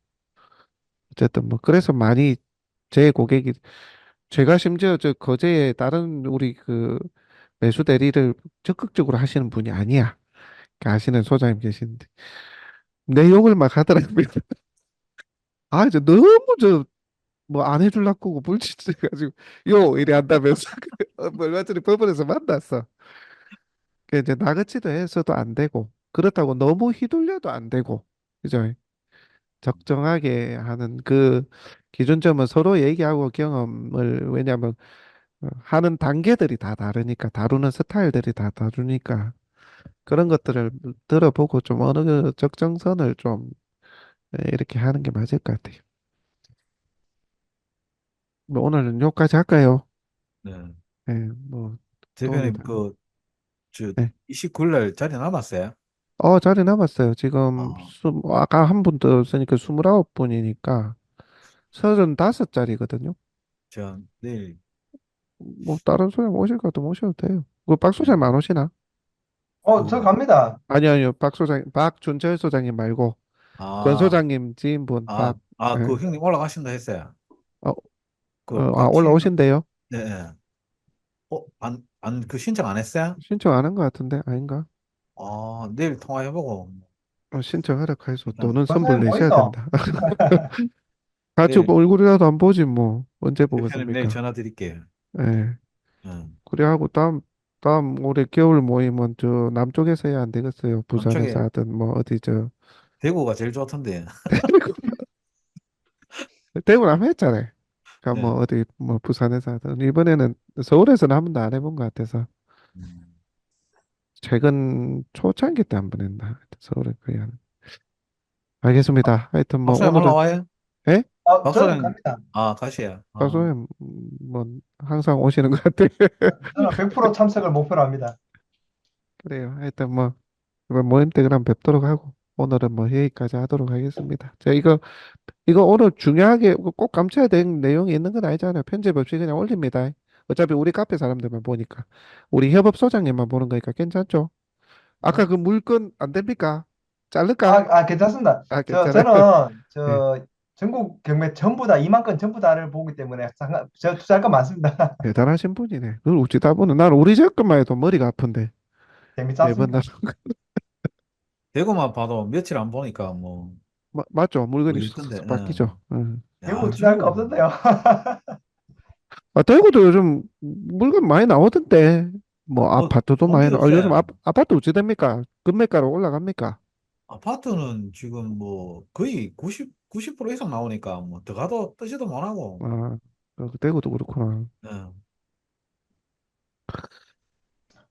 Speaker 1: 어쨌든 뭐 그래서 많이 제 고객이 제가 심지어 저 거제에 다른 우리 그 매수 대리를 적극적으로 하시는 분이 아니야. 그 아시는 소장님 계시는데 내 욕을 막 하더라고요. 아 이제 너무 저 뭐 안 해줄라고 불친해가지고 요 이래 한다면서 뭐 얼마 전에 법원에서 만났어. 그 이제 나그치도 해서도 안 되고 그렇다고 너무 휘둘려도 안 되고 그죠? 적정하게 하는 그 기준점은 서로 얘기하고 경험을 왜냐하면 하는 단계들이 다 다르니까 다루는 스타일들이 다 다르니까 그런 것들을 들어보고 좀 어느 그 적정선을 좀 이렇게 하는 게 맞을 것 같아요. 뭐 오늘은 여기까지 할까요?
Speaker 4: 네.
Speaker 1: 네, 뭐 도움이
Speaker 4: 대표님
Speaker 1: 되면.
Speaker 4: 그 저
Speaker 1: 네.
Speaker 4: 29일 날 자리 남았어요?
Speaker 1: 자리 남았어요. 지금
Speaker 4: 어,
Speaker 1: 아까 한 분 더 쓰니까 29분이니까 35자리거든요.
Speaker 4: 저 내일
Speaker 1: 뭐 다른 소장 오실 것 같으면 오셔도 돼요. 박
Speaker 4: 네.
Speaker 1: 소장님 안 오시나?
Speaker 5: 저
Speaker 4: 누구요?
Speaker 5: 갑니다.
Speaker 1: 아니요. 박준철 소장님 말고 권
Speaker 4: 아,
Speaker 1: 소장님 지인분
Speaker 4: 그
Speaker 1: 예.
Speaker 4: 형님 올라가신다 했어요.
Speaker 1: 어,
Speaker 4: 그 박지윤,
Speaker 1: 올라오신대요?
Speaker 4: 네, 네. 그 신청 안 했어요?
Speaker 1: 신청 안 한 것 같은데 아닌가?
Speaker 4: 내일 통화해보고
Speaker 1: 신청하라 해서
Speaker 4: 일단
Speaker 1: 돈은 선불
Speaker 5: 권사님 뭐
Speaker 1: 내셔야
Speaker 5: 있어?
Speaker 1: 된다. 같이
Speaker 4: 내일
Speaker 1: 뭐 얼굴이라도 안 보지 뭐 언제
Speaker 4: 대표님 내일
Speaker 1: 보겠습니까?
Speaker 4: 전화 드릴게요.
Speaker 1: 예.
Speaker 4: 응.
Speaker 1: 그래 하고 다음 올해 겨울 모임은 저 남쪽에서 해야 안 되겠어요. 부산에서
Speaker 4: 남쪽에
Speaker 1: 하든 뭐 어디 저
Speaker 4: 대구가 제일 좋던데.
Speaker 1: 대구를 한번 했잖아요. 그러니까
Speaker 4: 네.
Speaker 1: 뭐 어디 뭐 부산에서 하든 이번에는 서울에서는 한 번도 안 해본 것 같아서
Speaker 4: 음.
Speaker 1: 최근 초창기 때 한 번 했나 서울에 거의 한 알겠습니다. 하여튼 뭐
Speaker 4: 박사님
Speaker 1: 오늘은
Speaker 4: 올라와요?
Speaker 1: 예?
Speaker 5: 저는
Speaker 4: 박사님
Speaker 5: 갑니다.
Speaker 4: 가시야.
Speaker 1: 박소연 뭐 항상 오시는 것 같아요.
Speaker 5: 저는 100% 참석을 목표로 합니다.
Speaker 1: 그래요. 하여튼 뭐 이번 모임 때 그럼 뵙도록 하고 오늘은 뭐 여기까지 하도록 하겠습니다. 자 이거 오늘 중요하게 꼭 감춰야 될 내용이 있는 건 아니잖아요. 편집 없이 그냥 올립니다. 어차피 우리 카페 사람들만 보니까 우리 협업소장님만 보는 거니까 괜찮죠? 아까 그 물건 안 됩니까? 자를까?
Speaker 5: 괜찮습니다.
Speaker 1: 괜찮아요.
Speaker 5: 저는
Speaker 1: 예,
Speaker 5: 전국 경매 전부 다 2만 건 전부 다를 보기 때문에 투자할 건 많습니다.
Speaker 1: 대단하신 분이네. 그걸 어찌 다 보는. 난 우리 집 것만 해도 머리가 아픈데
Speaker 5: 재밌지
Speaker 1: 매번
Speaker 5: 않습니까?
Speaker 4: 대구만 봐도 며칠 안 보니까 뭐
Speaker 1: 맞죠? 물건이
Speaker 4: 모르겠던데.
Speaker 1: 쑥쑥 바뀌죠.
Speaker 5: 대구
Speaker 4: 야,
Speaker 5: 투자할 거
Speaker 4: 중국은
Speaker 5: 없었대요.
Speaker 1: 아, 대구도 요즘 물건 많이 나오던데. 뭐
Speaker 4: 뭐
Speaker 1: 아파트도
Speaker 4: 좋은
Speaker 1: 많이
Speaker 4: 게
Speaker 1: 나. 요즘
Speaker 4: 없어요.
Speaker 1: 아파트 어찌 됩니까? 금매가로 올라갑니까?
Speaker 4: 아파트는 지금 뭐 거의 90% 이상 나오니까 뭐 더 가도 뜨지도 못하고.
Speaker 1: 아, 대구도 그렇구나.
Speaker 4: 예.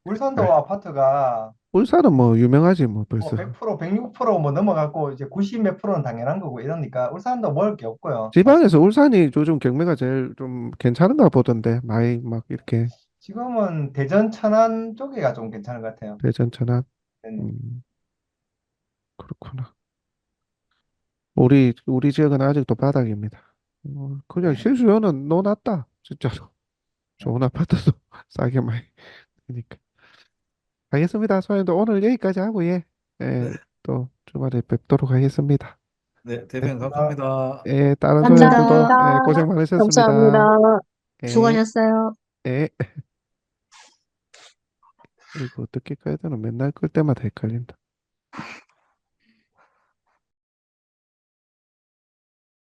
Speaker 5: 울산도
Speaker 1: 아,
Speaker 5: 아파트가
Speaker 1: 울산은 뭐 유명하지 뭐
Speaker 5: 뭐
Speaker 1: 벌써.
Speaker 5: 100%, 106%뭐 넘어갔고 이제 90 몇 프로는 당연한 거고 이러니까 울산도 먹을 게 없고요. 사실
Speaker 1: 지방에서 울산이 요즘 경매가 제일 좀 괜찮은가 보던데. 많이 막 이렇게
Speaker 5: 지금은 대전 천안 쪽이가 좀 괜찮은 것 같아요.
Speaker 1: 대전 천안.
Speaker 5: 네.
Speaker 1: 음, 그렇구나. 우리 지역은 아직도 바닥입니다. 그냥
Speaker 5: 네.
Speaker 1: 실수요는 노났다. 진짜로. 좋은 아파트도 싸게 많이. 그러니까. 알겠습니다. 소장님도 오늘 여기까지 하고 예. 예,
Speaker 4: 네,
Speaker 1: 또 주말에 뵙도록 하겠습니다.
Speaker 4: 네,
Speaker 1: 네,
Speaker 4: 대표님 감사합니다.
Speaker 1: 예, 다른 소장님들도
Speaker 6: 감사합니다.
Speaker 1: 예, 고생 많으셨습니다.
Speaker 6: 감사합니다.
Speaker 1: 예,
Speaker 6: 수고하셨어요.
Speaker 1: 예. 이거 어떻게 꺼야 되나? 맨날 끌 때마다 헷갈린다.